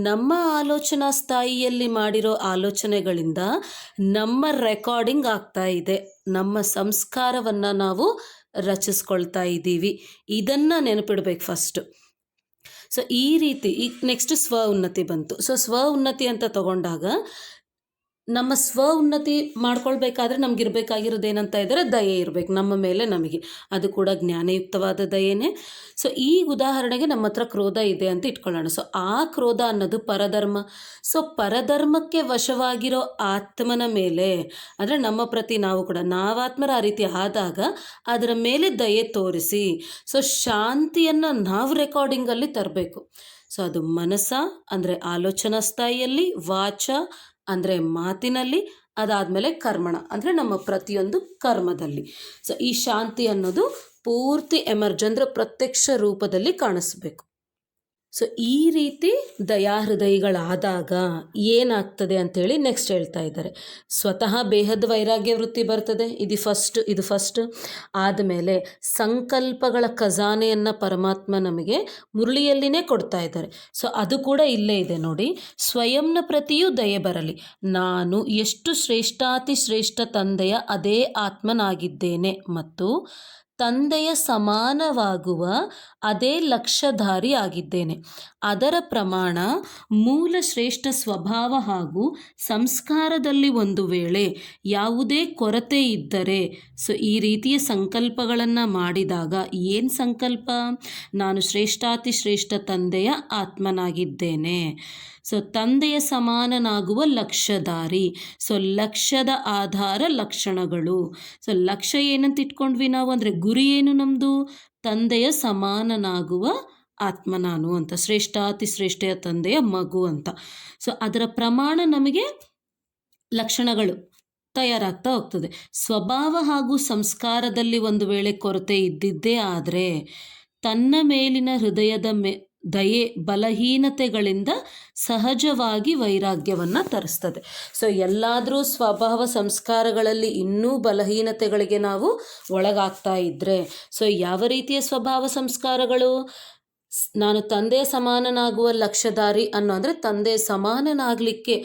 ನಮ್ಮ ಆಲೋಚನಾ ಸ್ಥಾಯಿಯಲ್ಲಿ ಮಾಡಿರೋ ಆಲೋಚನೆಗಳಿಂದ ನಮ್ಮ ರೆಕಾರ್ಡಿಂಗ್ ಆಗ್ತಾ ಇದೆ, ನಮ್ಮ ಸಂಸ್ಕಾರವನ್ನು ನಾವು ರಚಿಸ್ಕೊಳ್ತಾ ಇದ್ದೀವಿ. ಇದನ್ನು ನೆನಪಿಡ್ಬೇಕು ಫಸ್ಟು. ಸೊ ಈ ರೀತಿ ಈಗ ನೆಕ್ಸ್ಟ್ ಸ್ವ ಉನ್ನತಿ ಬಂತು. ಸೊ ಸ್ವ ಉನ್ನತಿ ಅಂತ ತಗೊಂಡಾಗ ನಮ್ಮ ಸ್ವ ಉನ್ನತಿ ಮಾಡ್ಕೊಳ್ಬೇಕಾದ್ರೆ ನಮಗಿರ್ಬೇಕಾಗಿರೋದು ಏನಂತ ಇದ್ದರೆ ದಯೆ ಇರಬೇಕು ನಮ್ಮ ಮೇಲೆ ನಮಗೆ. ಅದು ಕೂಡ ಜ್ಞಾನಯುಕ್ತವಾದ ದಯೆನೇ. ಸೊ ಈ ಉದಾಹರಣೆಗೆ ನಮ್ಮ ಹತ್ರ ಕ್ರೋಧ ಇದೆ ಅಂತ ಇಟ್ಕೊಳ್ಳೋಣ. ಸೊ ಆ ಕ್ರೋಧ ಅನ್ನೋದು ಪರಧರ್ಮ. ಸೊ ಪರಧರ್ಮಕ್ಕೆ ವಶವಾಗಿರೋ ಆತ್ಮನ ಮೇಲೆ, ಅಂದರೆ ನಮ್ಮ ಪ್ರತಿ ನಾವು ಕೂಡ ನಾವಾತ್ಮರ ಆ ರೀತಿ ಆದಾಗ ಅದರ ಮೇಲೆ ದಯೆ ತೋರಿಸಿ, ಸೊ ಶಾಂತಿಯನ್ನು ನಾವು ರೆಕಾರ್ಡಿಂಗಲ್ಲಿ ತರಬೇಕು. ಸೊ ಅದು ಮನಸ್ಸ ಅಂದರೆ ಆಲೋಚನಾ ಸ್ಥಾಯಿಯಲ್ಲಿ, ವಾಚ ಅಂದರೆ ಮಾತಿನಲ್ಲಿ, ಅದಾದಮೇಲೆ ಕರ್ಮಣ ಅಂದರೆ ನಮ್ಮ ಪ್ರತಿಯೊಂದು ಕರ್ಮದಲ್ಲಿ. ಸೊ ಈ ಶಾಂತಿ ಅನ್ನೋದು ಪೂರ್ತಿ ಎಮರ್ಜ್ ಅಂದರೆ ಪ್ರತ್ಯಕ್ಷ ರೂಪದಲ್ಲಿ ಕಾಣಿಸ್ಬೇಕು. ಸೊ ಈ ರೀತಿ ದಯಾಹೃದಯಿಗಳಾದಾಗ ಏನಾಗ್ತದೆ ಅಂಥೇಳಿ ನೆಕ್ಸ್ಟ್ ಹೇಳ್ತಾ ಇದ್ದಾರೆ. ಸ್ವತಃ ಬೇಹದ್ ವೈರಾಗ್ಯ ವೃತ್ತಿ ಬರ್ತದೆ. ಇದು ಫಸ್ಟ್. ಆದಮೇಲೆ ಸಂಕಲ್ಪಗಳ ಖಜಾನೆಯನ್ನು ಪರಮಾತ್ಮ ನಮಗೆ ಮುರಳಿಯಲ್ಲಿನೇ ಕೊಡ್ತಾ ಇದ್ದಾರೆ. ಸೊ ಅದು ಕೂಡ ಇಲ್ಲೇ ಇದೆ ನೋಡಿ. ಸ್ವಯಂನ ಪ್ರತಿಯೂ ದಯೆ ಬರಲಿ. ನಾನು ಎಷ್ಟು ಶ್ರೇಷ್ಠಾತಿ ಶ್ರೇಷ್ಠ ತಂದೆಯ ಅದೇ ಆತ್ಮನಾಗಿದ್ದೇನೆ ಮತ್ತು ತಂದೆಯ ಸಮಾನವಾಗುವ ಅದೇ ಲಕ್ಷ್ಯಧಾರಿ ಆಗಿದ್ದೇನೆ. ಅದರ ಪ್ರಮಾಣ ಮೂಲ ಶ್ರೇಷ್ಠ ಸ್ವಭಾವ ಹಾಗೂ ಸಂಸ್ಕಾರದಲ್ಲಿ ಒಂದು ವೇಳೆ ಯಾವುದೇ ಕೊರತೆ ಇದ್ದರೆ, ಸೊ ಈ ರೀತಿಯ ಸಂಕಲ್ಪಗಳನ್ನು ಮಾಡಿದಾಗ, ಏನು ಸಂಕಲ್ಪ? ನಾನು ಶ್ರೇಷ್ಠಾತಿ ಶ್ರೇಷ್ಠ ತಂದೆಯ ಆತ್ಮನಾಗಿದ್ದೇನೆ. ಸೊ ತಂದೆಯ ಸಮಾನನಾಗುವ ಲಕ್ಷ್ಯಧಾರಿ. ಸೊ ಲಕ್ಷ್ಯದ ಆಧಾರ ಲಕ್ಷಣಗಳು. ಸೊ ಲಕ್ಷ್ಯ ಏನಂತ ಇಟ್ಕೊಂಡ್ವಿ ನಾವು ಅಂದರೆ ಗುರಿ ಏನು ನಮ್ಮದು? ತಂದೆಯ ಸಮಾನನಾಗುವ ಆತ್ಮ ನಾನು ಅಂತ, ಶ್ರೇಷ್ಠಾತಿ ಶ್ರೇಷ್ಠ ತಂದೆಯ ಮಗು ಅಂತ. ಸೊ ಅದರ ಪ್ರಮಾಣ ನಮಗೆ ಲಕ್ಷಣಗಳು ತಯಾರಾಗ್ತಾ ಹೋಗ್ತದೆ. ಸ್ವಭಾವ ಹಾಗೂ ಸಂಸ್ಕಾರದಲ್ಲಿ ಒಂದು ವೇಳೆ ಕೊರತೆ ಇದ್ದಿದ್ದೇ ಆದರೆ ತನ್ನ ಮೇಲಿನ ಹೃದಯದ ದಯೆ ಬಲಹೀನತೆಗಳಿಂದ ಸಹಜವಾಗಿ ವೈರಾಗ್ಯವನ್ನು ತರಿಸ್ತದೆ. ಸೊ ಎಲ್ಲಾದರೂ ಸ್ವಭಾವ ಸಂಸ್ಕಾರಗಳಲ್ಲಿ ಇನ್ನೂ ಬಲಹೀನತೆಗಳಿಗೆ ನಾವು ಒಳಗಾಗ್ತಾ ಇದ್ದರೆ, ಸೊ ಯಾವ ರೀತಿಯ ಸ್ವಭಾವ ಸಂಸ್ಕಾರಗಳು? ನಾನು ತಂದೆಯ ಸಮಾನನಾಗುವ ಲಕ್ಷ್ಯಧಾರಿ ಅನ್ನೋ ಅಂದರೆ ತಂದೆಯ ಸಮಾನನಾಗಲಿಕ್ಕೆ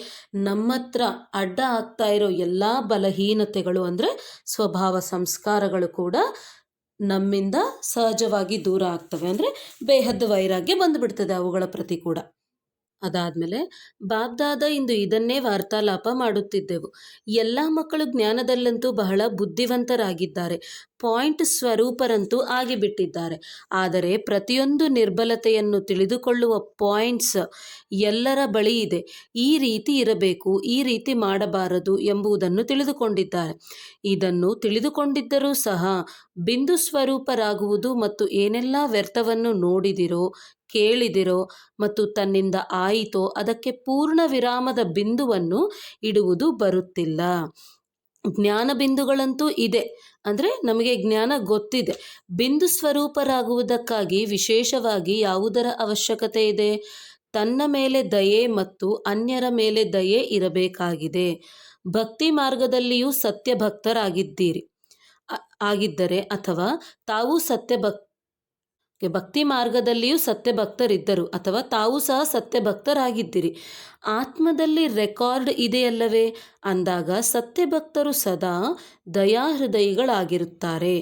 ನಮ್ಮ ಹತ್ರ ಅಡ್ಡ ಆಗ್ತಾ ಇರೋ ಎಲ್ಲ ಬಲಹೀನತೆಗಳು ಅಂದರೆ ಸ್ವಭಾವ ಸಂಸ್ಕಾರಗಳು ಕೂಡ ನಮ್ಮಿಂದ ಸಹಜವಾಗಿ ದೂರ ಆಗ್ತವೆ. ಅಂದರೆ ಬೇಹದ್ದು ವೈರಾಗ್ಯ ಬಂದುಬಿಡ್ತದೆ ಅವುಗಳ ಪ್ರತಿ ಕೂಡ. ಅದಾದಮೇಲೆ ಬಾಗ್ದಾದ ಇಂದು ಇದನ್ನೇ ವಾರ್ತಾಲಾಪ ಮಾಡುತ್ತಿದ್ದೆವು. ಎಲ್ಲ ಮಕ್ಕಳು ಜ್ಞಾನದಲ್ಲಂತೂ ಬಹಳ ಬುದ್ಧಿವಂತರಾಗಿದ್ದಾರೆ, ಪಾಯಿಂಟ್ ಸ್ವರೂಪರಂತೂ ಆಗಿಬಿಟ್ಟಿದ್ದಾರೆ. ಆದರೆ ಪ್ರತಿಯೊಂದು ನಿರ್ಬಲತೆಯನ್ನು ತಿಳಿದುಕೊಳ್ಳುವ ಪಾಯಿಂಟ್ಸ್ ಎಲ್ಲರ ಬಳಿ ಇದೆ. ಈ ರೀತಿ ಇರಬೇಕು, ಈ ರೀತಿ ಮಾಡಬಾರದು ಎಂಬುದನ್ನು ತಿಳಿದುಕೊಂಡಿದ್ದಾರೆ. ಇದನ್ನು ತಿಳಿದುಕೊಂಡಿದ್ದರೂ ಸಹ ಬಿಂದು ಸ್ವರೂಪರಾಗುವುದು ಮತ್ತು ಏನೆಲ್ಲ ವ್ಯರ್ಥವನ್ನು ನೋಡಿದಿರೋ ಕೇಳಿದಿರೋ ಮತ್ತು ತನ್ನಿಂದ ಆಯಿತೋ ಅದಕ್ಕೆ ಪೂರ್ಣ ವಿರಾಮದ ಬಿಂದುವನ್ನು ಇಡುವುದು ಬರುತ್ತಿಲ್ಲ. ಜ್ಞಾನ ಬಿಂದುಗಳಂತೂ ಇದೆ, ಅಂದರೆ ನಮಗೆ ಜ್ಞಾನ ಗೊತ್ತಿದೆ. ಬಿಂದು ಸ್ವರೂಪರಾಗುವುದಕ್ಕಾಗಿ ವಿಶೇಷವಾಗಿ ಯಾವುದರ ಅವಶ್ಯಕತೆ ಇದೆ? ತನ್ನ ಮೇಲೆ ದಯೆ ಮತ್ತು ಅನ್ಯರ ಮೇಲೆ ದಯೆ ಇರಬೇಕಾಗಿದೆ. ಭಕ್ತಿ ಮಾರ್ಗದಲ್ಲಿಯೂ ಸತ್ಯಭಕ್ತರಾಗಿದ್ದೀರಿ ಆಗಿದ್ದರೆ ಅಥವಾ ತಾವು ಭಕ್ತಿ ಮಾರ್ಗದಲ್ಲಿಯೂ ಸತ್ಯಭಕ್ತರಿದ್ದರು ಅಥವಾ ತಾವು ಸಹ ಸತ್ಯಭಕ್ತರಾಗಿದ್ದಿರಿ. ಆತ್ಮದಲ್ಲಿ ರೆಕಾರ್ಡ್ ಇದೆಯಲ್ಲವೇ ಅಂದಾಗ ಸತ್ಯಭಕ್ತರು ಸದಾ ದಯಾಹೃದಯಿಗಳಾಗಿರುತ್ತಾರೆ.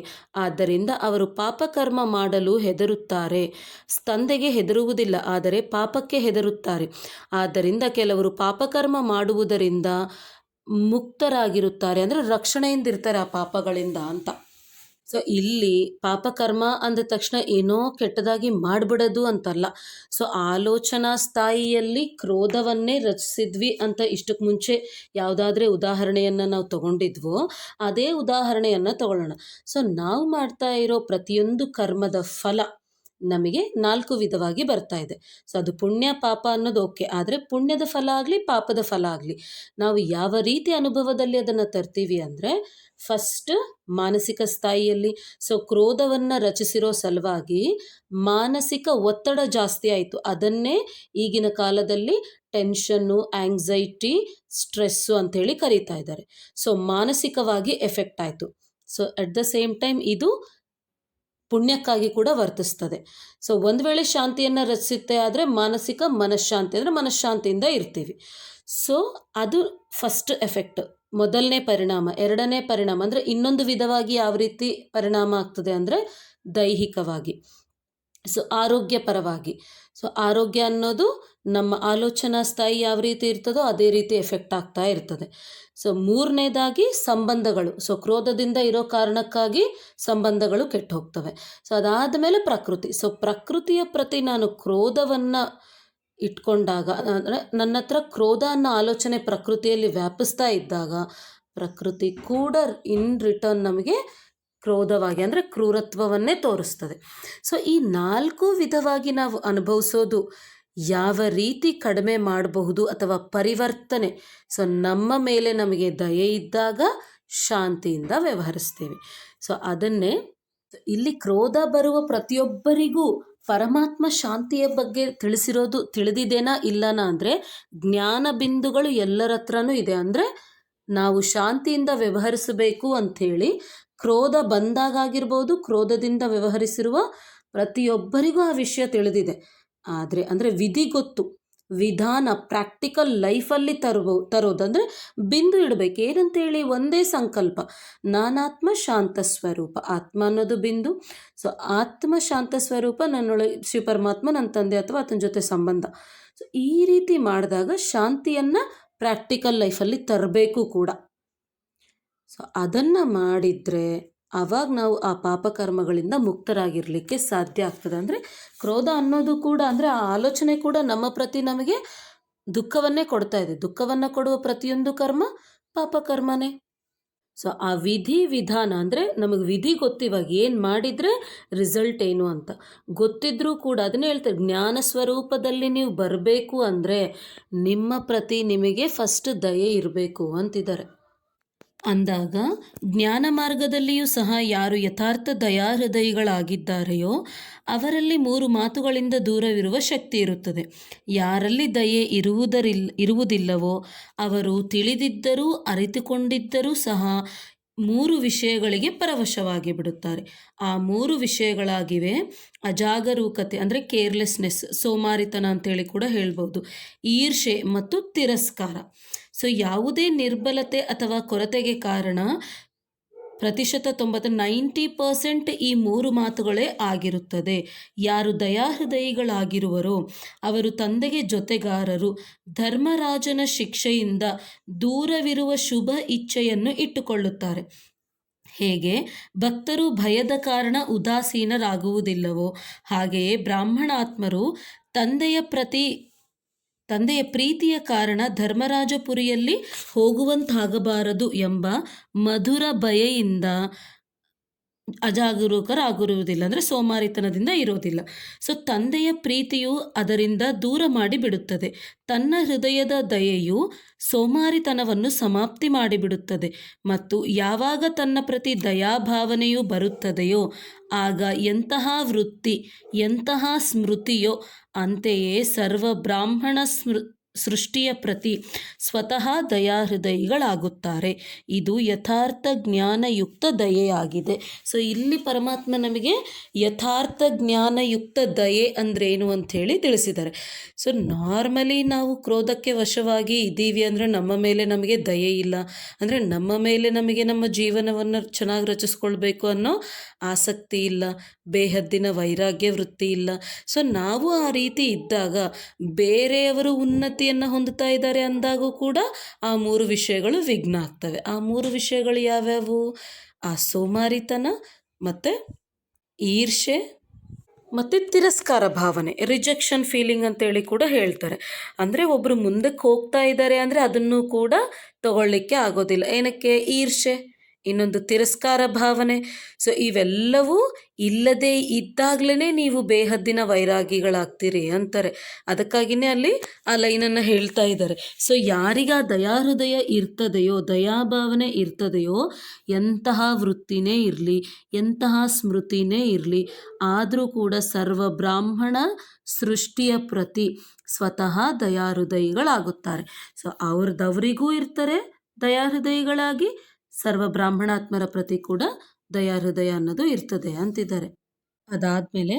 ಆದ್ದರಿಂದ ಅವರು ಪಾಪಕರ್ಮ ಮಾಡಲು ಹೆದರುತ್ತಾರೆ. ತಂದೆಗೆ ಹೆದರುವುದಿಲ್ಲ, ಆದರೆ ಪಾಪಕ್ಕೆ ಹೆದರುತ್ತಾರೆ. ಆದ್ದರಿಂದ ಕೆಲವರು ಪಾಪಕರ್ಮ ಮಾಡುವುದರಿಂದ ಮುಕ್ತರಾಗಿರುತ್ತಾರೆ, ಅಂದರೆ ರಕ್ಷಣೆಯಿಂದಿರ್ತಾರೆ ಆ ಪಾಪಗಳಿಂದ ಅಂತ. ಸೊ ಇಲ್ಲಿ ಪಾಪಕರ್ಮ ಅಂದ ತಕ್ಷಣ ಏನೋ ಕೆಟ್ಟದಾಗಿ ಮಾಡಿಬಿಡೋದು ಅಂತಲ್ಲ. ಸೊ ಆಲೋಚನಾ ಸ್ಥಾಯಿಯಲ್ಲಿ ಕ್ರೋಧವನ್ನೇ ರಚಿಸಿದ್ವಿ ಅಂತ ಇಷ್ಟಕ್ಕೆ ಮುಂಚೆ ಯಾವುದಾದ್ರೂ ಉದಾಹರಣೆಯನ್ನು ನಾವು ತಗೊಂಡಿದ್ವೋ ಅದೇ ಉದಾಹರಣೆಯನ್ನು ತಗೊಳ್ಳೋಣ. ಸೊ ನಾವು ಮಾಡ್ತಾ ಇರೋ ಪ್ರತಿಯೊಂದು ಕರ್ಮದ ಫಲ ನಮಗೆ 4 ವಿಧವಾಗಿ ಬರ್ತಾ ಇದೆ. ಸೊ ಅದು ಪುಣ್ಯ ಪಾಪ ಅನ್ನೋದು ಓಕೆ, ಆದರೆ ಪುಣ್ಯದ ಫಲ ಆಗಲಿ ಪಾಪದ ಫಲ ಆಗಲಿ ನಾವು ಯಾವ ರೀತಿ ಅನುಭವದಲ್ಲಿ ಅದನ್ನು ತರ್ತೀವಿ ಅಂದರೆ ಫಸ್ಟ್ ಮಾನಸಿಕ ಸ್ಥಾಯಿಯಲ್ಲಿ. ಸೊ ಕ್ರೋಧವನ್ನು ರಚಿಸಿರೋ ಸಲುವಾಗಿ ಮಾನಸಿಕ ಒತ್ತಡ ಜಾಸ್ತಿ ಆಯಿತು. ಅದನ್ನೇ ಈಗಿನ ಕಾಲದಲ್ಲಿ ಟೆನ್ಷನ್ನು, ಆಂಗ್ಸೈಟಿ, ಸ್ಟ್ರೆಸ್ಸು ಅಂಥೇಳಿ ಕರೀತಾ ಇದ್ದಾರೆ. ಸೊ ಮಾನಸಿಕವಾಗಿ ಎಫೆಕ್ಟ್ ಆಯಿತು. So at the same time ಇದು ಪುಣ್ಯಕ್ಕಾಗಿ ಕೂಡ ವರ್ತಿಸ್ತದೆ. ಸೊ ಒಂದು ವೇಳೆ ಶಾಂತಿಯನ್ನು ರಚಿಸುತ್ತೆ ಆದರೆ ಮಾನಸಿಕ ಮನಃಶಾಂತಿ ಅಂದರೆ ಮನಃಶಾಂತಿಯಿಂದ ಇರ್ತೀವಿ. ಸೊ ಅದು ಫಸ್ಟ್ ಎಫೆಕ್ಟ್, ಮೊದಲನೇ ಪರಿಣಾಮ. ಎರಡನೇ ಪರಿಣಾಮ ಅಂದರೆ ಇನ್ನೊಂದು ವಿಧವಾಗಿ ಯಾವ ರೀತಿ ಪರಿಣಾಮ ಆಗ್ತದೆ ಅಂದರೆ ದೈಹಿಕವಾಗಿ. ಸೊ ಆರೋಗ್ಯಪರವಾಗಿ. ಸೊ ಆರೋಗ್ಯ ಅನ್ನೋದು ನಮ್ಮ ಆಲೋಚನಾ ಸ್ಥಾಯಿ ಯಾವ ರೀತಿ ಇರ್ತದೋ ಅದೇ ರೀತಿ ಎಫೆಕ್ಟ್ ಆಗ್ತಾ ಇರ್ತದೆ. ಸೊ ಮೂರನೇದಾಗಿ ಸಂಬಂಧಗಳು. ಸೊ ಕ್ರೋಧದಿಂದ ಇರೋ ಕಾರಣಕ್ಕಾಗಿ ಸಂಬಂಧಗಳು ಕೆಟ್ಟು ಹೋಗ್ತವೆ. ಸೊ ಅದಾದ ಮೇಲೆ ಪ್ರಕೃತಿ. ಸೊ ಪ್ರಕೃತಿಯ ಪ್ರತಿ ನಾನು ಕ್ರೋಧವನ್ನು ಇಟ್ಕೊಂಡಾಗ, ಅಂದರೆ ನನ್ನ ಹತ್ರ ಕ್ರೋಧ ಅನ್ನೋ ಆಲೋಚನೆ ಪ್ರಕೃತಿಯಲ್ಲಿ ವ್ಯಾಪಿಸ್ತಾ ಇದ್ದಾಗ, ಪ್ರಕೃತಿ ಕೂಡ ಇನ್ ರಿಟರ್ನ್ ನಮಗೆ ಕ್ರೋಧವಾಗಿ ಅಂದರೆ ಕ್ರೂರತ್ವವನ್ನೇ ತೋರಿಸ್ತದೆ. ಸೊ ಈ 4 ವಿಧವಾಗಿ ನಾವು ಅನುಭವಿಸೋದು ಯಾವ ರೀತಿ ಕಡಿಮೆ ಮಾಡಬಹುದು ಅಥವಾ ಪರಿವರ್ತನೆ. ಸೊ ನಮ್ಮ ಮೇಲೆ ನಮಗೆ ದಯೆ ಇದ್ದಾಗ ಶಾಂತಿಯಿಂದ ವ್ಯವಹರಿಸ್ತೀವಿ. ಸೊ ಅದನ್ನೇ ಇಲ್ಲಿ ಕ್ರೋಧ ಬರುವ ಪ್ರತಿಯೊಬ್ಬರಿಗೂ ಪರಮಾತ್ಮ ಶಾಂತಿಯ ಬಗ್ಗೆ ತಿಳಿದಿದೆನಾ ಇಲ್ಲನಾ ಅಂದರೆ ಜ್ಞಾನ ಬಿಂದುಗಳು ಎಲ್ಲರ ಹತ್ರನೂ ಇದೆ. ಅಂದರೆ ನಾವು ಶಾಂತಿಯಿಂದ ವ್ಯವಹರಿಸಬೇಕು ಅಂಥೇಳಿ ಕ್ರೋಧ ಬಂದಾಗಿರ್ಬೋದು, ಕ್ರೋಧದಿಂದ ವ್ಯವಹರಿಸಿರುವ ಪ್ರತಿಯೊಬ್ಬರಿಗೂ ಆ ವಿಷಯ ತಿಳಿದಿದೆ. ಆದರೆ ಅಂದರೆ ವಿಧಿ ಗೊತ್ತು, ವಿಧಾನ ಪ್ರಾಕ್ಟಿಕಲ್ ಲೈಫಲ್ಲಿ ತರೋದಂದರೆ ಬಿಂದು ಇಡಬೇಕು. ಏನಂತೇಳಿ ಒಂದೇ ಸಂಕಲ್ಪ, ನಾನಾತ್ಮ ಶಾಂತ ಸ್ವರೂಪ. ಆತ್ಮ ಅನ್ನೋದು ಬಿಂದು. ಸೊ ಆತ್ಮ ಶಾಂತ ಸ್ವರೂಪ, ನನ್ನೊಳಗೆ ಶಿವ ಪರಮಾತ್ಮ, ನನ್ನ ತಂದೆ ಅಥವಾ ಆತನ ಜೊತೆ ಸಂಬಂಧ. ಸೊ ಈ ರೀತಿ ಮಾಡಿದಾಗ ಶಾಂತಿಯನ್ನು ಪ್ರಾಕ್ಟಿಕಲ್ ಲೈಫಲ್ಲಿ ತರಬೇಕು ಕೂಡ. ಸೊ ಅದನ್ನು ಮಾಡಿದರೆ ಆವಾಗ ನಾವು ಆ ಪಾಪಕರ್ಮಗಳಿಂದ ಮುಕ್ತರಾಗಿರಲಿಕ್ಕೆ ಸಾಧ್ಯ ಆಗ್ತದೆ. ಅಂದರೆ ಕ್ರೋಧ ಅನ್ನೋದು ಕೂಡ, ಅಂದರೆ ಆ ಆಲೋಚನೆ ಕೂಡ ನಮ್ಮ ಪ್ರತಿ ನಮಗೆ ದುಃಖವನ್ನೇ ಕೊಡ್ತಾ ಇದೆ. ದುಃಖವನ್ನು ಕೊಡುವ ಪ್ರತಿಯೊಂದು ಕರ್ಮ ಪಾಪಕರ್ಮನೇ. ಸೊ ಆ ವಿಧಿ ವಿಧಾನ ಅಂದರೆ ನಮಗೆ ವಿಧಿ ಗೊತ್ತಿವಾಗ ಏನು ಮಾಡಿದರೆ ರಿಸಲ್ಟ್ ಏನು ಅಂತ ಗೊತ್ತಿದ್ರೂ ಕೂಡ ಅದನ್ನೇ ಹೇಳ್ತಾರೆ, ಜ್ಞಾನ ಸ್ವರೂಪದಲ್ಲಿ ನೀವು ಬರಬೇಕು ಅಂದರೆ ನಿಮ್ಮ ಪ್ರತಿ ನಿಮಗೆ ಫಸ್ಟ್ ದಯೆ ಇರಬೇಕು ಅಂತಿದ್ದಾರೆ. ಅಂದಾಗ ಜ್ಞಾನ ಮಾರ್ಗದಲ್ಲಿಯೂ ಸಹ ಯಾರು ಯಥಾರ್ಥ ದಯಾಹೃದಯಿಗಳಾಗಿದ್ದಾರೆಯೋ ಅವರಲ್ಲಿ 3 ಮಾತುಗಳಿಂದ ದೂರವಿರುವ ಶಕ್ತಿ ಇರುತ್ತದೆ. ಯಾರಲ್ಲಿ ದಯೆ ಇರುವುದಿಲ್ಲವೋ ಅವರು ತಿಳಿದಿದ್ದರೂ ಅರಿತುಕೊಂಡಿದ್ದರೂ ಸಹ 3 ವಿಷಯಗಳಿಗೆ ಪರವಶವಾಗಿ ಬಿಡುತ್ತಾರೆ. ಆ 3 ವಿಷಯಗಳಾಗಿವೆ ಅಜಾಗರೂಕತೆ ಅಂದರೆ ಕೇರ್ಲೆಸ್ನೆಸ್, ಸೋಮಾರಿತನ ಅಂತೇಳಿ ಕೂಡ ಹೇಳ್ಬೋದು, ಈರ್ಷೆ ಮತ್ತು ತಿರಸ್ಕಾರ. ಸೊ ಯಾವುದೇ ನಿರ್ಬಲತೆ ಅಥವಾ ಕೊರತೆಗೆ ಕಾರಣ ಪ್ರತಿಶತ 90% ಈ 3 ಮಾತುಗಳೇ ಆಗಿರುತ್ತದೆ. ಯಾರು ದಯಾಹೃದಯಿಗಳಾಗಿರುವರೋ ಅವರು ತಂದೆಗೆ ಜೊತೆಗಾರರು, ಧರ್ಮರಾಜನ ಶಿಕ್ಷೆಯಿಂದ ದೂರವಿರುವ ಶುಭ ಇಚ್ಛೆಯನ್ನು ಇಟ್ಟುಕೊಳ್ಳುತ್ತಾರೆ. ಹೇಗೆ ಭಕ್ತರು ಭಯದ ಕಾರಣ ಉದಾಸೀನರಾಗುವುದಿಲ್ಲವೋ ಹಾಗೆಯೇ ಬ್ರಾಹ್ಮಣಾತ್ಮರು ತಂದೆಯ ಪ್ರೀತಿಯ ಕಾರಣ ಧರ್ಮರಾಜಪುರಿಯಲ್ಲಿ ಹೋಗುವಂತಾಗಬಾರದು ಎಂಬ ಮಧುರ ಭಯದಿಂದ ಅಜಾಗರೂಕರಾಗಿರುವುದಿಲ್ಲ, ಅಂದರೆ ಸೋಮಾರಿತನದಿಂದ ಇರೋದಿಲ್ಲ. ಸೊ ತಂದೆಯ ಪ್ರೀತಿಯು ಅದರಿಂದ ದೂರ ಮಾಡಿಬಿಡುತ್ತದೆ. ತನ್ನ ಹೃದಯದ ದಯೆಯು ಸೋಮಾರಿತನವನ್ನು ಸಮಾಪ್ತಿ ಮಾಡಿಬಿಡುತ್ತದೆ. ಮತ್ತು ಯಾವಾಗ ತನ್ನ ಪ್ರತಿ ದಯಾಭಾವನೆಯು ಬರುತ್ತದೆಯೋ ಆಗ ಎಂತಹ ವೃತ್ತಿ, ಎಂತಹ ಸ್ಮೃತಿಯೋ ಅಂತೆಯೇ ಸರ್ವ ಬ್ರಾಹ್ಮಣ ಸೃಷ್ಟಿಯ ಪ್ರತಿ ಸ್ವತಃ ದಯಾಹೃದಯಿಗಳಾಗುತ್ತಾರೆ. ಇದು ಯಥಾರ್ಥ ಜ್ಞಾನಯುಕ್ತ ದಯೆಯಾಗಿದೆ. ಸೊ ಇಲ್ಲಿ ಪರಮಾತ್ಮ ನಮಗೆ ಯಥಾರ್ಥ ಜ್ಞಾನಯುಕ್ತ ದಯೆ ಅಂದ್ರೇನು ಅಂಥೇಳಿ ತಿಳಿಸಿದ್ದಾರೆ. ಸೊ ನಾರ್ಮಲಿ ನಾವು ಕ್ರೋಧಕ್ಕೆ ವಶವಾಗಿ ಇದ್ದೀವಿ ಅಂದರೆ ನಮ್ಮ ಮೇಲೆ ನಮಗೆ ದಯೆ ಇಲ್ಲ, ಅಂದರೆ ನಮ್ಮ ಮೇಲೆ ನಮಗೆ ನಮ್ಮ ಜೀವನವನ್ನು ಚೆನ್ನಾಗಿ ರಚಿಸ್ಕೊಳ್ಬೇಕು ಅನ್ನೋ ಆಸಕ್ತಿ ಇಲ್ಲ, ಬೇಹದ್ದಿನ ವೈರಾಗ್ಯ ವೃತ್ತಿ ಇಲ್ಲ. ಸೊ ನಾವು ಆ ರೀತಿ ಇದ್ದಾಗ ಬೇರೆಯವರು ಉನ್ನತಿಯನ್ನು ಹೊಂದುತ್ತಾ ಇದ್ದಾರೆ ಅಂದಾಗೂ ಕೂಡ ಆ 3 ವಿಷಯಗಳು ವಿಘ್ನ ಆಗ್ತವೆ. ಆ 3 ವಿಷಯಗಳು ಯಾವ್ಯಾವು? ಆ ಸೋಮಾರಿತನ ಮತ್ತು ಈರ್ಷೆ ಮತ್ತು ತಿರಸ್ಕಾರ ಭಾವನೆ, ರಿಜೆಕ್ಷನ್ ಫೀಲಿಂಗ್ ಅಂತೇಳಿ ಕೂಡ ಹೇಳ್ತಾರೆ. ಅಂದರೆ ಒಬ್ಬರು ಮುಂದಕ್ಕೆ ಹೋಗ್ತಾ ಇದ್ದಾರೆ ಅಂದರೆ ಅದನ್ನು ಕೂಡ ತಗೊಳ್ಳಿಕ್ಕೆ ಆಗೋದಿಲ್ಲ. ಏನಕ್ಕೆ? ಈರ್ಷೆ, ಇನ್ನೊಂದು ತಿರಸ್ಕಾರ ಭಾವನೆ. ಸೊ ಇವೆಲ್ಲವೂ ಇಲ್ಲದೇ ಇದ್ದಾಗಲೇ ನೀವು ಬೇಹದ್ದಿನ ವೈರಾಗಿಗಳಾಗ್ತೀರಿ ಅಂತಾರೆ. ಅದಕ್ಕಾಗಿಯೇ ಅಲ್ಲಿ ಆ ಲೈನನ್ನು ಹೇಳ್ತಾ ಇದ್ದಾರೆ. ಸೊ ಯಾರಿಗ ದಯಾಹೃದಯ ಇರ್ತದೆಯೋ, ದಯಾಭಾವನೆ ಇರ್ತದೆಯೋ, ಎಂತಹ ವೃತ್ತಿನೇ ಇರಲಿ, ಎಂತಹ ಸ್ಮೃತಿನೇ ಇರಲಿ, ಆದರೂ ಕೂಡ ಸರ್ವ ಬ್ರಾಹ್ಮಣ ಸೃಷ್ಟಿಯ ಪ್ರತಿ ಸ್ವತಃ ದಯಾಹೃದಯಿಗಳಾಗುತ್ತಾರೆ. ಸೊ ಅವ್ರದವರಿಗೂ ಇರ್ತಾರೆ ದಯಾಹೃದಯಿಗಳಾಗಿ, ಸರ್ವ ಬ್ರಾಹ್ಮಣಾತ್ಮರ ಪ್ರತಿ ಕೂಡ ದಯಾಹೃದಯ ಅನ್ನೋದು ಇರ್ತದೆ ಅಂತಿದ್ದಾರೆ. ಅದಾದಮೇಲೆ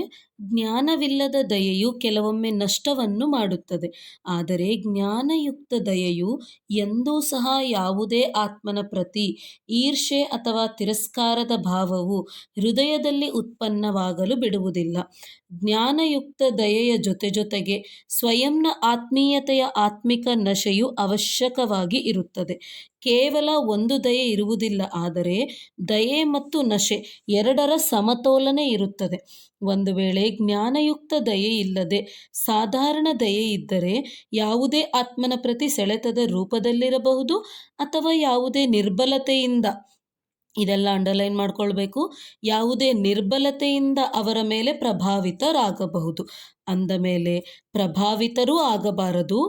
ಜ್ಞಾನವಿಲ್ಲದ ದಯೆಯು ಕೆಲವೊಮ್ಮೆ ನಷ್ಟವನ್ನು ಮಾಡುತ್ತದೆ. ಆದರೆ ಜ್ಞಾನಯುಕ್ತ ದಯೆಯು ಎಂದೂ ಸಹ ಯಾವುದೇ ಆತ್ಮನ ಪ್ರತಿ ಈರ್ಷೆ ಅಥವಾ ತಿರಸ್ಕಾರದ ಭಾವವು ಹೃದಯದಲ್ಲಿ ಉತ್ಪನ್ನವಾಗಲು ಬಿಡುವುದಿಲ್ಲ. ಜ್ಞಾನಯುಕ್ತ ದಯೆಯ ಜೊತೆಗೆ ಸ್ವಯಂನ ಆತ್ಮೀಯತೆಯ ಆತ್ಮಿಕ ನಶೆಯು ಅವಶ್ಯಕವಾಗಿ ಇರುತ್ತದೆ. ಕೇವಲ ಒಂದು ದಯೆ ಇರುವುದಿಲ್ಲ, ಆದರೆ ದಯೆ ಮತ್ತು ನಶೆ ಎರಡರ ಸಮತೋಲನೆ ಇರುತ್ತದೆ. ಒಂದು ವೇಳೆ ಜ್ಞಾನಯುಕ್ತ ದಯೆ ಇಲ್ಲದೆ ಸಾಧಾರಣ ದಯೆ ಇದ್ದರೆ ಯಾವುದೇ ಆತ್ಮನ ಪ್ರತಿ ಸೆಳೆತದ ರೂಪದಲ್ಲಿರಬಹುದು, ಅಥವಾ ಯಾವುದೇ ನಿರ್ಬಲತೆಯಿಂದ, ಇದೆಲ್ಲ ಅಂಡರ್ಲೈನ್ ಮಾಡ್ಕೊಳ್ಬೇಕು, ಯಾವುದೇ ನಿರ್ಬಲತೆಯಿಂದ ಅವರ ಮೇಲೆ ಪ್ರಭಾವಿತರಾಗಬಹುದು. ಅಂದ ಮೇಲೆ ಪ್ರಭಾವಿತರೂ ಆಗಬಾರದು,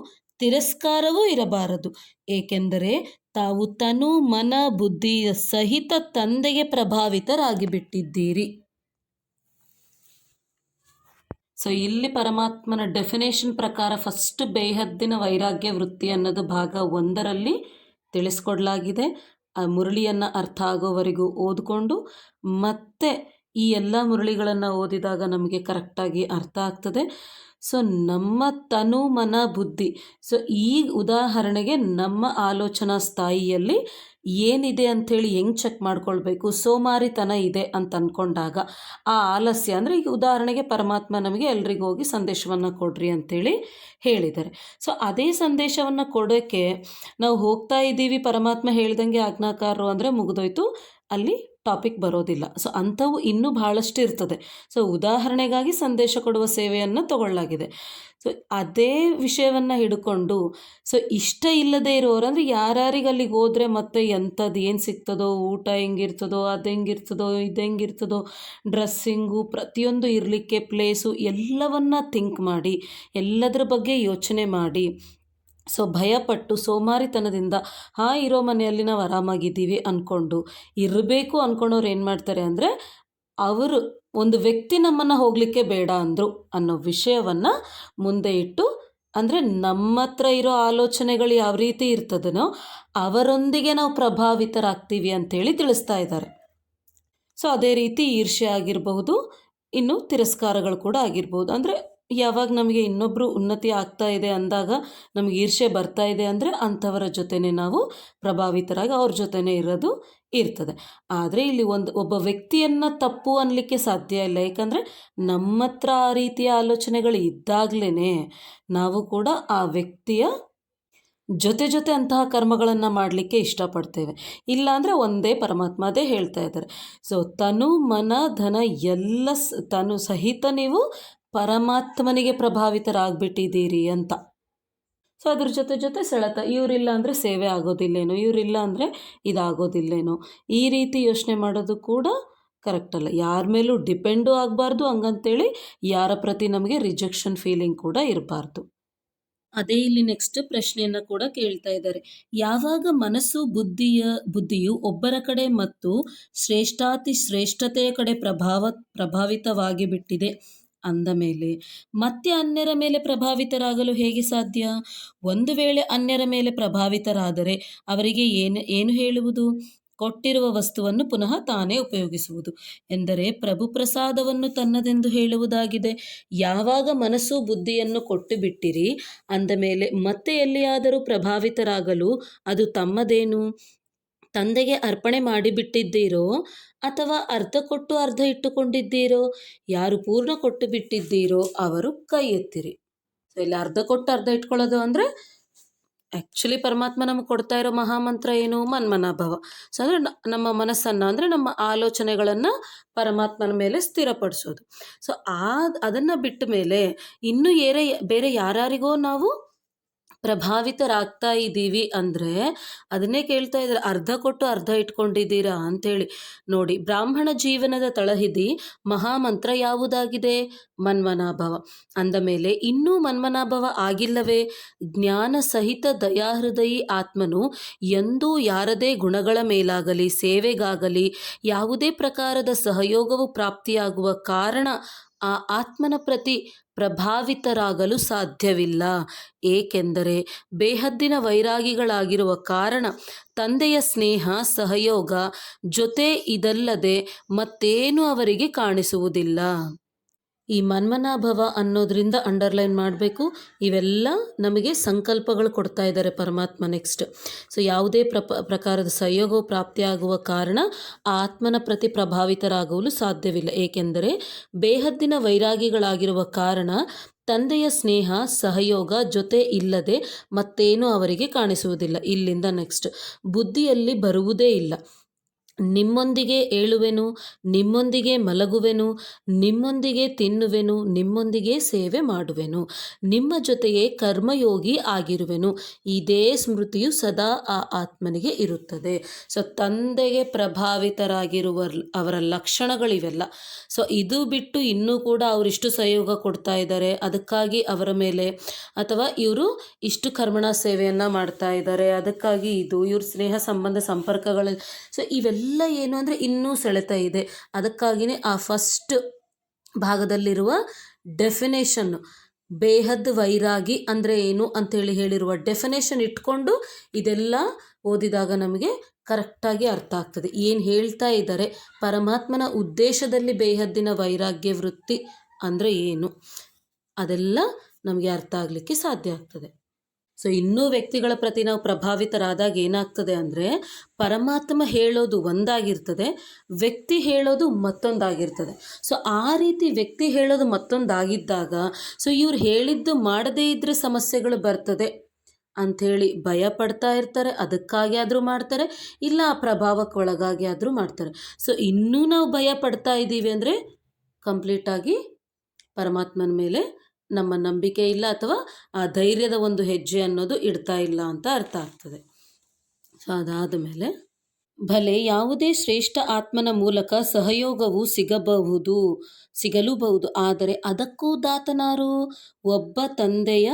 ತಿರಸ್ಕಾರವೂ ಇರಬಾರದು. ಏಕೆಂದರೆ ತಾವು ತನು ಮನ ಬುದ್ಧಿಯ ಸಹಿತ ತಂದೆಗೆ ಪ್ರಭಾವಿತರಾಗಿಬಿಟ್ಟಿದ್ದೀರಿ. ಸೊ ಇಲ್ಲಿ ಪರಮಾತ್ಮನ ಡೆಫಿನೇಷನ್ ಪ್ರಕಾರ ಫಸ್ಟ್ ಬೇಹದ್ದಿನ ವೈರಾಗ್ಯ ವೃತ್ತಿ ಅನ್ನೋದು ಭಾಗ 1ರಲ್ಲಿ ತಿಳಿಸ್ಕೊಡ್ಲಾಗಿದೆ. ಆ ಮುರಳಿಯನ್ನು ಅರ್ಥ ಆಗೋವರೆಗೂ ಓದಿಕೊಂಡು ಮತ್ತೆ ಈ ಎಲ್ಲ ಮುರಳಿಗಳನ್ನು ಓದಿದಾಗ ನಮಗೆ ಕರೆಕ್ಟಾಗಿ ಅರ್ಥ ಆಗ್ತದೆ. ಸೊ ನಮ್ಮ ತನು ಮನ ಬುದ್ಧಿ, ಸೊ ಈ ಉದಾಹರಣೆಗೆ ನಮ್ಮ ಆಲೋಚನಾ ಸ್ಥಾಯಿಯಲ್ಲಿ ಏನಿದೆ ಅಂಥೇಳಿ ಹೆಂಗೆ ಚೆಕ್ ಮಾಡ್ಕೊಳ್ಬೇಕು. ಸೋಮಾರಿತನ ಇದೆ ಅಂತ ಅಂದ್ಕೊಂಡಾಗ ಆ ಆಲಸ್ಯ ಅಂದರೆ, ಈಗ ಉದಾಹರಣೆಗೆ ಪರಮಾತ್ಮ ನಮಗೆ ಎಲ್ರಿಗೂ ಹೋಗಿ ಸಂದೇಶವನ್ನು ಕೊಡ್ರಿ ಅಂಥೇಳಿ ಹೇಳಿದ್ದಾರೆ. ಸೊ ಅದೇ ಸಂದೇಶವನ್ನು ಕೊಡೋಕ್ಕೆ ನಾವು ಹೋಗ್ತಾ ಇದ್ದೀವಿ, ಪರಮಾತ್ಮ ಹೇಳ್ದಂಗೆ ಆಜ್ಞಾಕಾರರು ಅಂದರೆ ಮುಗಿದೋಯ್ತು, ಅಲ್ಲಿ ಟಾಪಿಕ್ ಬರೋದಿಲ್ಲ. ಸೊ ಅಂಥವು ಇನ್ನೂ ಬಹಳಷ್ಟು ಇರ್ತದೆ. ಸೊ ಉದಾಹರಣೆಗಾಗಿ ಸಂದೇಶ ಕೊಡುವ ಸೇವೆಯನ್ನು ತಗೊಳ್ಳಾಗಿದೆ. ಸೊ ಅದೇ ವಿಷಯವನ್ನು ಹಿಡ್ಕೊಂಡು, ಸೊ ಇಷ್ಟ ಇಲ್ಲದೆ ಇರೋರು ಅಂದರೆ ಯಾರ್ಯಾರಿಗೆ ಅಲ್ಲಿಗೆ ಹೋದರೆ ಮತ್ತೆ ಎಂಥದ್ದು ಏನು ಸಿಗ್ತದೋ, ಊಟ ಹೆಂಗಿರ್ತದೋ, ಅದು ಹೆಂಗಿರ್ತದೋ, ಇದು ಹೆಂಗಿರ್ತದೋ, ಡ್ರೆಸ್ಸಿಂಗು, ಪ್ರತಿಯೊಂದು ಇರಲಿಕ್ಕೆ ಪ್ಲೇಸು ಎಲ್ಲವನ್ನ ಥಿಂಕ್ ಮಾಡಿ, ಎಲ್ಲದರ ಬಗ್ಗೆ ಯೋಚನೆ ಮಾಡಿ, ಸೊ ಭಯಪಟ್ಟು ಸೋಮಾರಿತನದಿಂದ ಇರೋ ಮನೆಯಲ್ಲಿ ನಾವು ಆರಾಮಾಗಿದ್ದೀವಿ ಅಂದ್ಕೊಂಡು ಇರಬೇಕು ಅಂದ್ಕೊಂಡವ್ರು ಏನು ಮಾಡ್ತಾರೆ ಅಂದರೆ, ಅವರು ಒಂದು ವ್ಯಕ್ತಿ ನಮ್ಮನ್ನು ಹೋಗಲಿಕ್ಕೆ ಬೇಡ ಅಂದರು ಅನ್ನೋ ವಿಷಯವನ್ನು ಮುಂದೆ ಇಟ್ಟು, ಅಂದರೆ ನಮ್ಮ ಹತ್ರ ಇರೋ ಆಲೋಚನೆಗಳು ಯಾವ ರೀತಿ ಇರ್ತದನೋ ಅವರೊಂದಿಗೆ ನಾವು ಪ್ರಭಾವಿತರಾಗ್ತೀವಿ ಅಂಥೇಳಿ ತಿಳಿಸ್ತಾ ಇದ್ದಾರೆ. ಸೊ ಅದೇ ರೀತಿ ಈರ್ಷ್ಯೆ ಆಗಿರಬಹುದು, ಇನ್ನು ತಿರಸ್ಕಾರಗಳು ಕೂಡ ಆಗಿರ್ಬೋದು. ಅಂದರೆ ಯಾವಾಗ ನಮಗೆ ಇನ್ನೊಬ್ಬರು ಉನ್ನತಿ ಆಗ್ತಾ ಇದೆ ಅಂದಾಗ ನಮಗೆ ಈರ್ಷ್ಯೆ ಬರ್ತಾ ಇದೆ ಅಂದರೆ ಅಂಥವರ ಜೊತೆನೇ ನಾವು ಪ್ರಭಾವಿತರಾಗಿ ಅವ್ರ ಜೊತೆನೇ ಇರೋದು ಇರ್ತದೆ. ಆದರೆ ಇಲ್ಲಿ ಒಬ್ಬ ವ್ಯಕ್ತಿಯನ್ನು ತಪ್ಪು ಅನ್ನಲಿಕ್ಕೆ ಸಾಧ್ಯ ಇಲ್ಲ. ಯಾಕಂದರೆ ನಮ್ಮ ಹತ್ರ ಆ ರೀತಿಯ ಆಲೋಚನೆಗಳು ಇದ್ದಾಗಲೇ ನಾವು ಕೂಡ ಆ ವ್ಯಕ್ತಿಯ ಜೊತೆ ಅಂತಹ ಕರ್ಮಗಳನ್ನು ಮಾಡಲಿಕ್ಕೆ ಇಷ್ಟಪಡ್ತೇವೆ. ಇಲ್ಲಾಂದರೆ ಒಂದೇ ಪರಮಾತ್ಮ ಅದೇ ಹೇಳ್ತಾ ಇದ್ದಾರೆ. ಸೊ ತನು ಮನ ಧನ ಎಲ್ಲ ತನು ಸಹಿತ ನೀವು ಪರಮಾತ್ಮನಿಗೆ ಪ್ರಭಾವಿತರಾಗ್ಬಿಟ್ಟಿದ್ದೀರಿ ಅಂತ. ಸೊ ಅದ್ರ ಜೊತೆ ಸೆಳೆತ, ಇವರಿಲ್ಲ ಅಂದರೆ ಸೇವೆ ಆಗೋದಿಲ್ಲೇನೋ, ಇವರಿಲ್ಲ ಅಂದರೆ ಇದಾಗೋದಿಲ್ಲೇನೋ, ಈ ರೀತಿ ಯೋಚನೆ ಮಾಡೋದು ಕೂಡ ಕರೆಕ್ಟ್ ಅಲ್ಲ. ಯಾರ ಮೇಲೂ ಡಿಪೆಂಡು ಆಗಬಾರ್ದು, ಹಂಗಂತೇಳಿ ಯಾರ ಪ್ರತಿ ನಮಗೆ ರಿಜೆಕ್ಷನ್ ಫೀಲಿಂಗ್ ಕೂಡ ಇರಬಾರ್ದು. ಅದೇ ಇಲ್ಲಿ ನೆಕ್ಸ್ಟ್ ಪ್ರಶ್ನೆಯನ್ನು ಕೂಡ ಕೇಳ್ತಾ ಇದ್ದಾರೆ. ಯಾವಾಗ ಮನಸ್ಸು ಬುದ್ಧಿಯು ಒಬ್ಬರ ಕಡೆ ಮತ್ತು ಶ್ರೇಷ್ಠತೆಯ ಕಡೆ ಪ್ರಭಾವಿತವಾಗಿ ಬಿಟ್ಟಿದೆ ಅಂದ ಮೇಲೆ ಮತ್ತೆ ಅನ್ಯರ ಮೇಲೆ ಪ್ರಭಾವಿತರಾಗಲು ಹೇಗೆ ಸಾಧ್ಯ? ಒಂದು ವೇಳೆ ಅನ್ಯರ ಮೇಲೆ ಪ್ರಭಾವಿತರಾದರೆ ಅವರಿಗೆ ಏನು ಹೇಳುವುದು? ಕೊಟ್ಟಿರುವ ವಸ್ತುವನ್ನು ಪುನಃ ತಾನೇ ಉಪಯೋಗಿಸುವುದು ಎಂದರೆ ಪ್ರಭು ಪ್ರಸಾದವನ್ನು ತನ್ನದೆಂದು ಹೇಳುವುದಾಗಿದೆ. ಯಾವಾಗ ಮನಸ್ಸು ಬುದ್ಧಿಯನ್ನು ಕೊಟ್ಟು ಬಿಟ್ಟಿರಿ ಅಂದ ಮೇಲೆ ಮತ್ತೆ ಎಲ್ಲಿಯಾದರೂ ಪ್ರಭಾವಿತರಾಗಲು ಅದು ತಮ್ಮದೇನು? ತಂದೆಗೆ ಅರ್ಪಣೆ ಮಾಡಿಬಿಟ್ಟಿದ್ದೀರೋ ಅಥವಾ ಅರ್ಧ ಕೊಟ್ಟು ಅರ್ಧ ಇಟ್ಟುಕೊಂಡಿದ್ದೀರೋ? ಯಾರು ಪೂರ್ಣ ಕೊಟ್ಟು ಬಿಟ್ಟಿದ್ದೀರೋ ಅವರು ಕೈ ಎತ್ತಿರಿ. ಸೊ ಇಲ್ಲಿ ಅರ್ಧ ಕೊಟ್ಟು ಅರ್ಧ ಇಟ್ಕೊಳ್ಳೋದು ಅಂದರೆ ಆ್ಯಕ್ಚುಲಿ ಪರಮಾತ್ಮ ನಮಗೆ ಕೊಡ್ತಾ ಇರೋ ಮಹಾಮಂತ್ರ ಏನು? ಮನ್ಮನಾಭವ. ಸೊ ಅಂದರೆ ನಮ್ಮ ಮನಸ್ಸನ್ನು, ಅಂದರೆ ನಮ್ಮ ಆಲೋಚನೆಗಳನ್ನು ಪರಮಾತ್ಮನ ಮೇಲೆ ಸ್ಥಿರಪಡಿಸೋದು. ಸೊ ಅದನ್ನು ಬಿಟ್ಟ ಮೇಲೆ ಇನ್ನು ಬೇರೆ ಯಾರ್ಯಾರಿಗೋ ನಾವು ಪ್ರಭಾವಿತರಾಗ್ತಾ ಇದ್ದೀವಿ ಅಂದರೆ ಅದನ್ನೇ ಕೇಳ್ತಾ ಇದ್ದಾರೆ, ಅರ್ಧ ಕೊಟ್ಟು ಅರ್ಧ ಇಟ್ಕೊಂಡಿದ್ದೀರಾ ಅಂಥೇಳಿ. ನೋಡಿ, ಬ್ರಾಹ್ಮಣ ಜೀವನದ ತಳಹಿದಿ ಮಹಾಮಂತ್ರ ಯಾವುದಾಗಿದೆ? ಮನ್ಮನಾಭವ. ಅಂದ ಮೇಲೆ ಇನ್ನೂ ಮನ್ಮನಾಭವ ಆಗಿಲ್ಲವೇ? ಜ್ಞಾನ ಸಹಿತ ದಯಾಹೃದಯಿ ಆತ್ಮನು ಎಂದೂ ಯಾರದೇ ಗುಣಗಳ ಮೇಲಾಗಲಿ ಸೇವೆಗಾಗಲಿ ಯಾವುದೇ ಪ್ರಕಾರದ ಸಹಯೋಗವು ಪ್ರಾಪ್ತಿಯಾಗುವ ಕಾರಣ ಆ ಆತ್ಮನ ಪ್ರತಿ ಪ್ರಭಾವಿತರಾಗಲು ಸಾಧ್ಯವಿಲ್ಲ. ಏಕೆಂದರೆ ಬೇಹದ್ದಿನ ವೈರಾಗಿಗಳಾಗಿರುವ ಕಾರಣ ತಂದೆಯ ಸ್ನೇಹ ಸಹಯೋಗ ಜೊತೆ ಇದಲ್ಲದೆ ಮತ್ತೇನು ಅವರಿಗೆ ಕಾಣಿಸುವುದಿಲ್ಲ. ಈ ಮನ್ಮನಾಭವ ಅನ್ನೋದರಿಂದ ಅಂಡರ್ಲೈನ್ ಮಾಡಬೇಕು. ಇವೆಲ್ಲ ನಮಗೆ ಸಂಕಲ್ಪಗಳು ಕೊಡ್ತಾ ಇದ್ದಾರೆ ಪರಮಾತ್ಮ. ನೆಕ್ಸ್ಟ್, ಸೊ ಯಾವುದೇ ಪ್ರಕಾರದ ಸಂಯೋಗವು ಪ್ರಾಪ್ತಿಯಾಗುವ ಕಾರಣ ಆ ಆತ್ಮನ ಪ್ರತಿ ಪ್ರಭಾವಿತರಾಗಲು ಸಾಧ್ಯವಿಲ್ಲ. ಏಕೆಂದರೆ ಬೇಹದ್ದಿನ ವೈರಾಗಿಗಳಾಗಿರುವ ಕಾರಣ ತಂದೆಯ ಸ್ನೇಹ ಸಹಯೋಗ ಜೊತೆ ಇಲ್ಲದೆ ಮತ್ತೇನೂ ಅವರಿಗೆ ಕಾಣಿಸುವುದಿಲ್ಲ. ಇಲ್ಲಿಂದ ನೆಕ್ಸ್ಟ್, ಬುದ್ಧಿಯಲ್ಲಿ ಬರುವುದೇ ಇಲ್ಲ. ನಿಮ್ಮೊಂದಿಗೆ ಏಳುವೆನು, ನಿಮ್ಮೊಂದಿಗೆ ಮಲಗುವೆನು, ನಿಮ್ಮೊಂದಿಗೆ ತಿನ್ನುವೆನು, ನಿಮ್ಮೊಂದಿಗೆ ಸೇವೆ ಮಾಡುವೆನು, ನಿಮ್ಮ ಜೊತೆಯೇ ಕರ್ಮಯೋಗಿ ಆಗಿರುವೆನು. ಇದೇ ಸ್ಮೃತಿಯು ಸದಾ ಆ ಆತ್ಮನಿಗೆ ಇರುತ್ತದೆ. ಸೊ ತಂದೆಗೆ ಪ್ರಭಾವಿತರಾಗಿರುವ ಅವರ ಲಕ್ಷಣಗಳಿವೆಲ್ಲ. ಸೊ ಇದು ಬಿಟ್ಟು ಇನ್ನೂ ಕೂಡ ಅವರಿಷ್ಟು ಸಹಯೋಗ ಕೊಡ್ತಾ ಇದ್ದಾರೆ, ಅದಕ್ಕಾಗಿ ಅವರ ಮೇಲೆ, ಅಥವಾ ಇವರು ಇಷ್ಟು ಕರ್ಮಣ ಸೇವೆಯನ್ನು ಮಾಡ್ತಾ ಇದ್ದಾರೆ, ಅದಕ್ಕಾಗಿ ಇದು ಇವ್ರ ಸ್ನೇಹ ಸಂಬಂಧ ಸಂಪರ್ಕಗಳ, ಸೊ ಇವೆಲ್ಲ ಏನು ಅಂದರೆ ಇನ್ನೂ ಸೆಳೆತ ಇದೆ. ಅದಕ್ಕಾಗಿಯೇ ಆ ಫಸ್ಟ್ ಭಾಗದಲ್ಲಿರುವ ಡೆಫಿನೇಷನ್ನು, ಬೇಹದ್ ವೈರಾಗಿ ಅಂದರೆ ಏನು ಅಂಥೇಳಿ ಹೇಳಿರುವ ಡೆಫಿನೇಷನ್ ಇಟ್ಕೊಂಡು ಇದೆಲ್ಲ ಓದಿದಾಗ ನಮಗೆ ಕರೆಕ್ಟಾಗಿ ಅರ್ಥ ಆಗ್ತದೆ. ಏನು ಹೇಳ್ತಾ ಇದ್ದಾರೆ, ಪರಮಾತ್ಮನ ಉದ್ದೇಶದಲ್ಲಿ ಬೇಹದ್ದಿನ ವೈರಾಗ್ಯ ವೃತ್ತಿ ಅಂದರೆ ಏನು, ಅದೆಲ್ಲ ನಮಗೆ ಅರ್ಥ ಆಗಲಿಕ್ಕೆ ಸಾಧ್ಯ ಆಗ್ತದೆ. ಸೊ ಇನ್ನೂ ವ್ಯಕ್ತಿಗಳ ಪ್ರತಿ ನಾವು ಪ್ರಭಾವಿತರಾದಾಗ ಏನಾಗ್ತದೆ ಅಂದರೆ, ಪರಮಾತ್ಮ ಹೇಳೋದು ಒಂದಾಗಿರ್ತದೆ, ವ್ಯಕ್ತಿ ಹೇಳೋದು ಮತ್ತೊಂದಾಗಿರ್ತದೆ. ಸೊ ಆ ರೀತಿ ವ್ಯಕ್ತಿ ಹೇಳೋದು ಮತ್ತೊಂದಾಗಿದ್ದಾಗ, ಸೊ ಇವ್ರು ಹೇಳಿದ್ದು ಮಾಡದೇ ಇದ್ದರೆ ಸಮಸ್ಯೆಗಳು ಬರ್ತದೆ ಅಂಥೇಳಿ ಭಯ ಪಡ್ತಾ ಇರ್ತಾರೆ. ಅದಕ್ಕಾಗಿ ಆದರೂ ಮಾಡ್ತಾರೆ, ಇಲ್ಲ ಆ ಪ್ರಭಾವಕ್ಕೆ ಒಳಗಾಗಿ ಆದರೂ ಮಾಡ್ತಾರೆ. ಸೊ ಇನ್ನೂ ನಾವು ಭಯ ಪಡ್ತಾ ಇದ್ದೀವಿ ಅಂದರೆ ಕಂಪ್ಲೀಟಾಗಿ ಪರಮಾತ್ಮನ ಮೇಲೆ ನಮ್ಮ ನಂಬಿಕೆ ಇಲ್ಲ, ಅಥವಾ ಆ ಧೈರ್ಯದ ಒಂದು ಹೆಜ್ಜೆ ಅನ್ನೋದು ಇಡ್ತಾ ಇಲ್ಲ ಅಂತ ಅರ್ಥ ಆಗ್ತದೆ. ಸೊ ಅದಾದ ಮೇಲೆ, ಭಲೆ ಯಾವುದೇ ಶ್ರೇಷ್ಠ ಆತ್ಮನ ಮೂಲಕ ಸಹಯೋಗವು ಸಿಗಲೂಬಹುದು, ಆದರೆ ಅದಕ್ಕೂ ದಾತನಾರು? ಒಬ್ಬ ತಂದೆಯ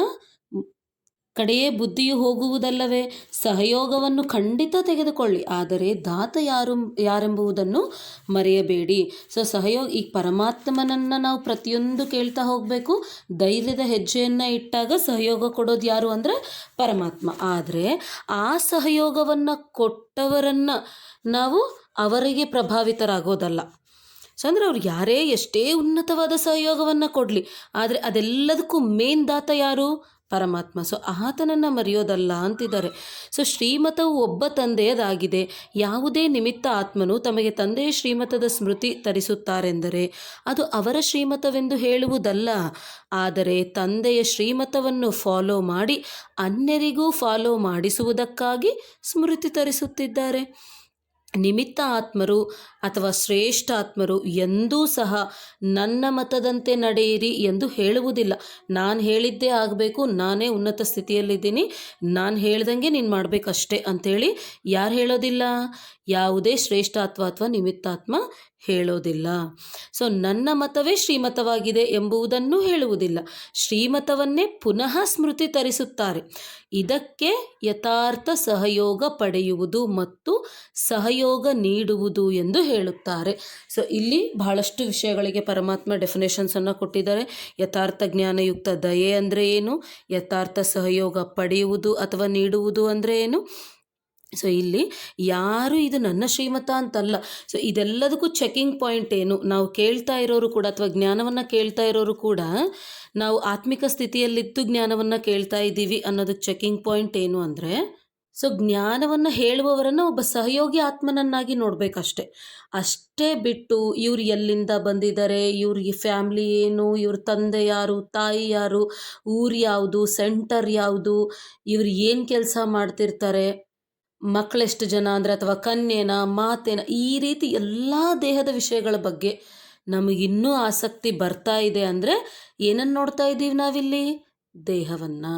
ಕಡೆಯೇ ಬುದ್ಧಿಯು ಹೋಗುವುದಲ್ಲವೇ? ಸಹಯೋಗವನ್ನು ಖಂಡಿತ ತೆಗೆದುಕೊಳ್ಳಿ, ಆದರೆ ದಾತ ಯಾರೆಂಬುದನ್ನು ಮರೆಯಬೇಡಿ. ಸೊ ಸಹಯೋಗ, ಈ ಪರಮಾತ್ಮನನ್ನು ನಾವು ಪ್ರತಿಯೊಂದು ಕೇಳ್ತಾ ಹೋಗಬೇಕು. ಧೈರ್ಯದ ಹೆಜ್ಜೆಯನ್ನು ಇಟ್ಟಾಗ ಸಹಯೋಗ ಕೊಡೋದು ಯಾರು ಅಂದರೆ ಪರಮಾತ್ಮ. ಆದರೆ ಆ ಸಹಯೋಗವನ್ನು ಕೊಟ್ಟವರನ್ನು ನಾವು ಅವರಿಗೆ ಪ್ರಭಾವಿತರಾಗೋದಲ್ಲ. ಸೊ ಅಂದರೆ ಅವ್ರು ಯಾರೇ ಎಷ್ಟೇ ಉನ್ನತವಾದ ಸಹಯೋಗವನ್ನು ಕೊಡಲಿ, ಆದರೆ ಅದೆಲ್ಲದಕ್ಕೂ ಮೇನ್ ದಾತ ಯಾರು? ಪರಮಾತ್ಮ. ಸೊ ಆತನನ್ನು ಮರೆಯೋದಲ್ಲ ಅಂತಿದ್ದಾರೆ. ಸೊ ಶ್ರೀಮತವು ಒಬ್ಬ ತಂದೆಯದಾಗಿದೆ. ಯಾವುದೇ ನಿಮಿತ್ತ ಆತ್ಮನು ತಮಗೆ ತಂದೆಯ ಶ್ರೀಮತದ ಸ್ಮೃತಿ ತರಿಸುತ್ತಾರೆಂದರೆ ಅದು ಅವರ ಶ್ರೀಮತವೆಂದು ಹೇಳುವುದಲ್ಲ, ಆದರೆ ತಂದೆಯ ಶ್ರೀಮತವನ್ನು ಫಾಲೋ ಮಾಡಿ ಅನ್ಯರಿಗೂ ಫಾಲೋ ಮಾಡಿಸುವುದಕ್ಕಾಗಿ ಸ್ಮೃತಿ ತರಿಸುತ್ತಿದ್ದಾರೆ. ನಿಮಿತ್ತ ಆತ್ಮರು ಅಥವಾ ಶ್ರೇಷ್ಠ ಆತ್ಮರು ಎಂದೂ ಸಹ ನನ್ನ ಮತದಂತೆ ನಡೆಯಿರಿ ಎಂದು ಹೇಳುವುದಿಲ್ಲ. ನಾನು ಹೇಳಿದ್ದೇ ಆಗಬೇಕು, ನಾನೇ ಉನ್ನತ ಸ್ಥಿತಿಯಲ್ಲಿದ್ದೀನಿ, ನಾನು ಹೇಳ್ದಂಗೆ ನೀನು ಮಾಡಬೇಕಷ್ಟೇ ಅಂಥೇಳಿ ಯಾರು ಹೇಳೋದಿಲ್ಲ? ಯಾವುದೇ ಶ್ರೇಷ್ಠಾತ್ಮ ಅಥವಾ ನಿಮಿತ್ತಾತ್ಮ ಹೇಳೋದಿಲ್ಲ. ಸೊ ನನ್ನ ಮತವೇ ಶ್ರೀಮತವಾಗಿದೆ ಎಂಬುದನ್ನು ಹೇಳುವುದಿಲ್ಲ. ಶ್ರೀಮತವನ್ನೇ ಪುನಃ ಸ್ಮೃತಿ ತರಿಸುತ್ತಾರೆ. ಇದಕ್ಕೆ ಯಥಾರ್ಥ ಸಹಯೋಗ ಪಡೆಯುವುದು ಮತ್ತು ಸಹಯೋಗ ನೀಡುವುದು ಎಂದು ಹೇಳುತ್ತಾರೆ. ಸೊ ಇಲ್ಲಿ ಬಹಳಷ್ಟು ವಿಷಯಗಳಿಗೆ ಪರಮಾತ್ಮ ಡೆಫಿನೇಷನ್ಸನ್ನು ಕೊಟ್ಟಿದ್ದಾರೆ. ಯಥಾರ್ಥ ಜ್ಞಾನಯುಕ್ತ ದಯೆ ಅಂದರೆ ಏನು, ಯಥಾರ್ಥ ಸಹಯೋಗ ಪಡೆಯುವುದು ಅಥವಾ ನೀಡುವುದು ಅಂದರೆ ಏನು. ಸೊ ಇಲ್ಲಿ ಯಾರು ಇದು ನನ್ನ ಶ್ರೀಮತ ಅಂತಲ್ಲ. ಸೊ ಇದೆಲ್ಲದಕ್ಕೂ ಚೆಕಿಂಗ್ ಪಾಯಿಂಟ್ ಏನು, ನಾವು ಕೇಳ್ತಾ ಇರೋರು ಕೂಡ ಅಥವಾ ಜ್ಞಾನವನ್ನು ಕೇಳ್ತಾ ಇರೋರು ಕೂಡ ನಾವು ಆತ್ಮಿಕ ಸ್ಥಿತಿಯಲ್ಲಿದ್ದು ಜ್ಞಾನವನ್ನು ಕೇಳ್ತಾ ಇದ್ದೀವಿ ಅನ್ನೋದಕ್ಕೆ ಚೆಕಿಂಗ್ ಪಾಯಿಂಟ್ ಏನು ಅಂದರೆ, ಸೊ ಜ್ಞಾನವನ್ನು ಹೇಳುವವರನ್ನು ಒಬ್ಬ ಸಹಯೋಗಿ ಆತ್ಮನನ್ನಾಗಿ ನೋಡಬೇಕಷ್ಟೆ. ಅಷ್ಟೇ ಬಿಟ್ಟು ಇವ್ರು ಎಲ್ಲಿಂದ ಬಂದಿದ್ದಾರೆ, ಇವ್ರಿಗೆ ಫ್ಯಾಮ್ಲಿ ಏನು, ಇವ್ರ ತಂದೆ ಯಾರು, ತಾಯಿ ಯಾರು, ಊರು ಯಾವುದು, ಸೆಂಟರ್ ಯಾವುದು, ಇವ್ರು ಏನು ಕೆಲಸ ಮಾಡ್ತಿರ್ತಾರೆ, ಮಕ್ಕಳೆಷ್ಟು ಜನ ಅಂದರೆ, ಅಥವಾ ಕನ್ಯೆನ ಮಾತೇನ, ಈ ರೀತಿ ಎಲ್ಲ ದೇಹದ ವಿಷಯಗಳ ಬಗ್ಗೆ ನಮಗಿನ್ನೂ ಆಸಕ್ತಿ ಬರ್ತಾ ಇದೆ ಅಂದರೆ ಏನನ್ನು ನೋಡ್ತಾ ಇದ್ದೀವಿ ನಾವಿಲ್ಲಿ? ದೇಹವನ್ನು.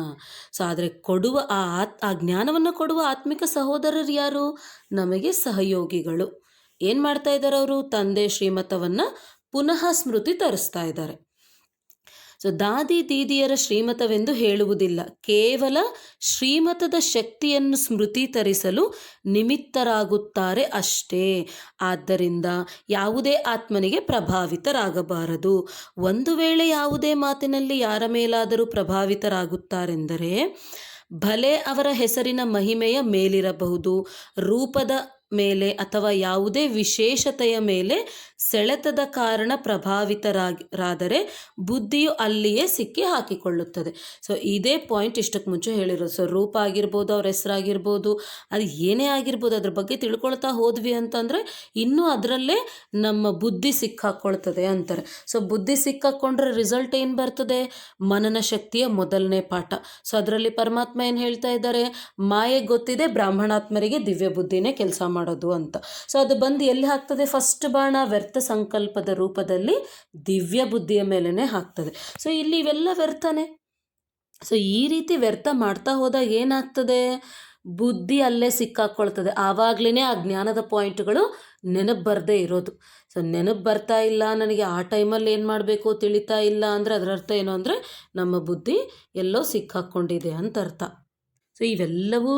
ಸೊ ಆದರೆ ಕೊಡುವ ಆ ಜ್ಞಾನವನ್ನು ಕೊಡುವ ಆತ್ಮಿಕ ಸಹೋದರರು ಯಾರು? ನಮಗೆ ಸಹಯೋಗಿಗಳು. ಏನು ಮಾಡ್ತಾ ಇದ್ದಾರೆ ಅವರು? ತಂದೆ ಶ್ರೀಮತವನ್ನು ಪುನಃ ಸ್ಮೃತಿ ತರಿಸ್ತಾ ಇದ್ದಾರೆ. ಸೊ ದಾದಿ ದೀದಿಯರ ಶ್ರೀಮತವೆಂದು ಹೇಳುವುದಿಲ್ಲ, ಕೇವಲ ಶ್ರೀಮತದ ಶಕ್ತಿಯನ್ನು ಸ್ಮೃತಿ ತರಿಸಲು ನಿಮಿತ್ತರಾಗುತ್ತಾರೆ ಅಷ್ಟೇ. ಆದ್ದರಿಂದ ಯಾವುದೇ ಆತ್ಮನಿಗೆ ಪ್ರಭಾವಿತರಾಗಬಾರದು. ಒಂದು ವೇಳೆ ಯಾವುದೇ ಮಾತಿನಲ್ಲಿ ಯಾರ ಮೇಲಾದರೂ ಪ್ರಭಾವಿತರಾಗುತ್ತಾರೆಂದರೆ ಭಲೆ ಅವರ ಹೆಸರಿನ ಮಹಿಮೆಯ ಮೇಲಿರಬಹುದು, ರೂಪದ ಮೇಲೆ ಅಥವಾ ಯಾವುದೇ ವಿಶೇಷತೆಯ ಮೇಲೆ ಸೆಳೆತದ ಕಾರಣ ಪ್ರಭಾವಿತರಾದರೆ ಬುದ್ಧಿಯು ಅಲ್ಲಿಯೇ ಸಿಕ್ಕಿ ಹಾಕಿಕೊಳ್ಳುತ್ತದೆ. ಸೊ ಇದೇ ಪಾಯಿಂಟ್ ಇಷ್ಟಕ್ಕೆ ಮುಂಚೆ ಹೇಳಿರೋದು. ಸೊ ರೂಪ ಆಗಿರ್ಬೋದು, ಅವ್ರ ಹೆಸರಾಗಿರ್ಬೋದು, ಅದು ಏನೇ ಆಗಿರ್ಬೋದು, ಅದ್ರ ಬಗ್ಗೆ ತಿಳ್ಕೊಳ್ತಾ ಹೋದ್ವಿ ಅಂತಂದರೆ ಇನ್ನೂ ಅದರಲ್ಲೇ ನಮ್ಮ ಬುದ್ಧಿ ಸಿಕ್ಕಾಕೊಳ್ತದೆ ಅಂತಾರೆ. ಸೊ ಬುದ್ಧಿ ಸಿಕ್ಕಾಕೊಂಡ್ರೆ ರಿಸಲ್ಟ್ ಏನು ಬರ್ತದೆ? ಮನನ ಶಕ್ತಿಯ ಮೊದಲನೇ ಪಾಠ. ಸೊ ಅದರಲ್ಲಿ ಪರಮಾತ್ಮ ಏನು ಹೇಳ್ತಾ ಇದ್ದಾರೆ? ಮಾಯೆ ಗೊತ್ತಿದೆ, ಬ್ರಾಹ್ಮಣಾತ್ಮರಿಗೆ ದಿವ್ಯ ಬುದ್ಧಿನೇ ಕೆಲಸ ಮಾಡೋದು ಅಂತ. ಸೊ ಅದು ಬಂದು ಎಲ್ಲಿ ಹಾಕ್ತದೆ? ಫಸ್ಟ್ ಬಾಣ ವ್ಯರ್ಥ ಸಂಕಲ್ಪದ ರೂಪದಲ್ಲಿ ದಿವ್ಯ ಬುದ್ಧಿಯ ಮೇಲೇ ಹಾಕ್ತದೆ. ಸೊ ಇಲ್ಲಿ ಇವೆಲ್ಲ ವ್ಯರ್ಥನೇ. ಸೊ ಈ ರೀತಿ ವ್ಯರ್ಥ ಮಾಡ್ತಾ ಹೋದಾಗ ಏನಾಗ್ತದೆ? ಬುದ್ಧಿ ಅಲ್ಲೇ ಸಿಕ್ಕಾಕೊಳ್ತದೆ. ಆವಾಗಲೇ ಆ ಜ್ಞಾನದ ಪಾಯಿಂಟ್ಗಳು ನೆನಪು ಬರದೇ ಇರೋದು. ಸೊ ನೆನಪು ಬರ್ತಾ ಇಲ್ಲ, ನನಗೆ ಆ ಟೈಮಲ್ಲಿ ಏನು ಮಾಡಬೇಕು ತಿಳಿತಾ ಇಲ್ಲ ಅಂದರೆ ಅದರ ಅರ್ಥ ಏನು ಅಂದರೆ ನಮ್ಮ ಬುದ್ಧಿ ಎಲ್ಲೋ ಸಿಕ್ಕಾಕ್ಕೊಂಡಿದೆ ಅಂತ ಅರ್ಥ. ಸೊ ಇವೆಲ್ಲವೂ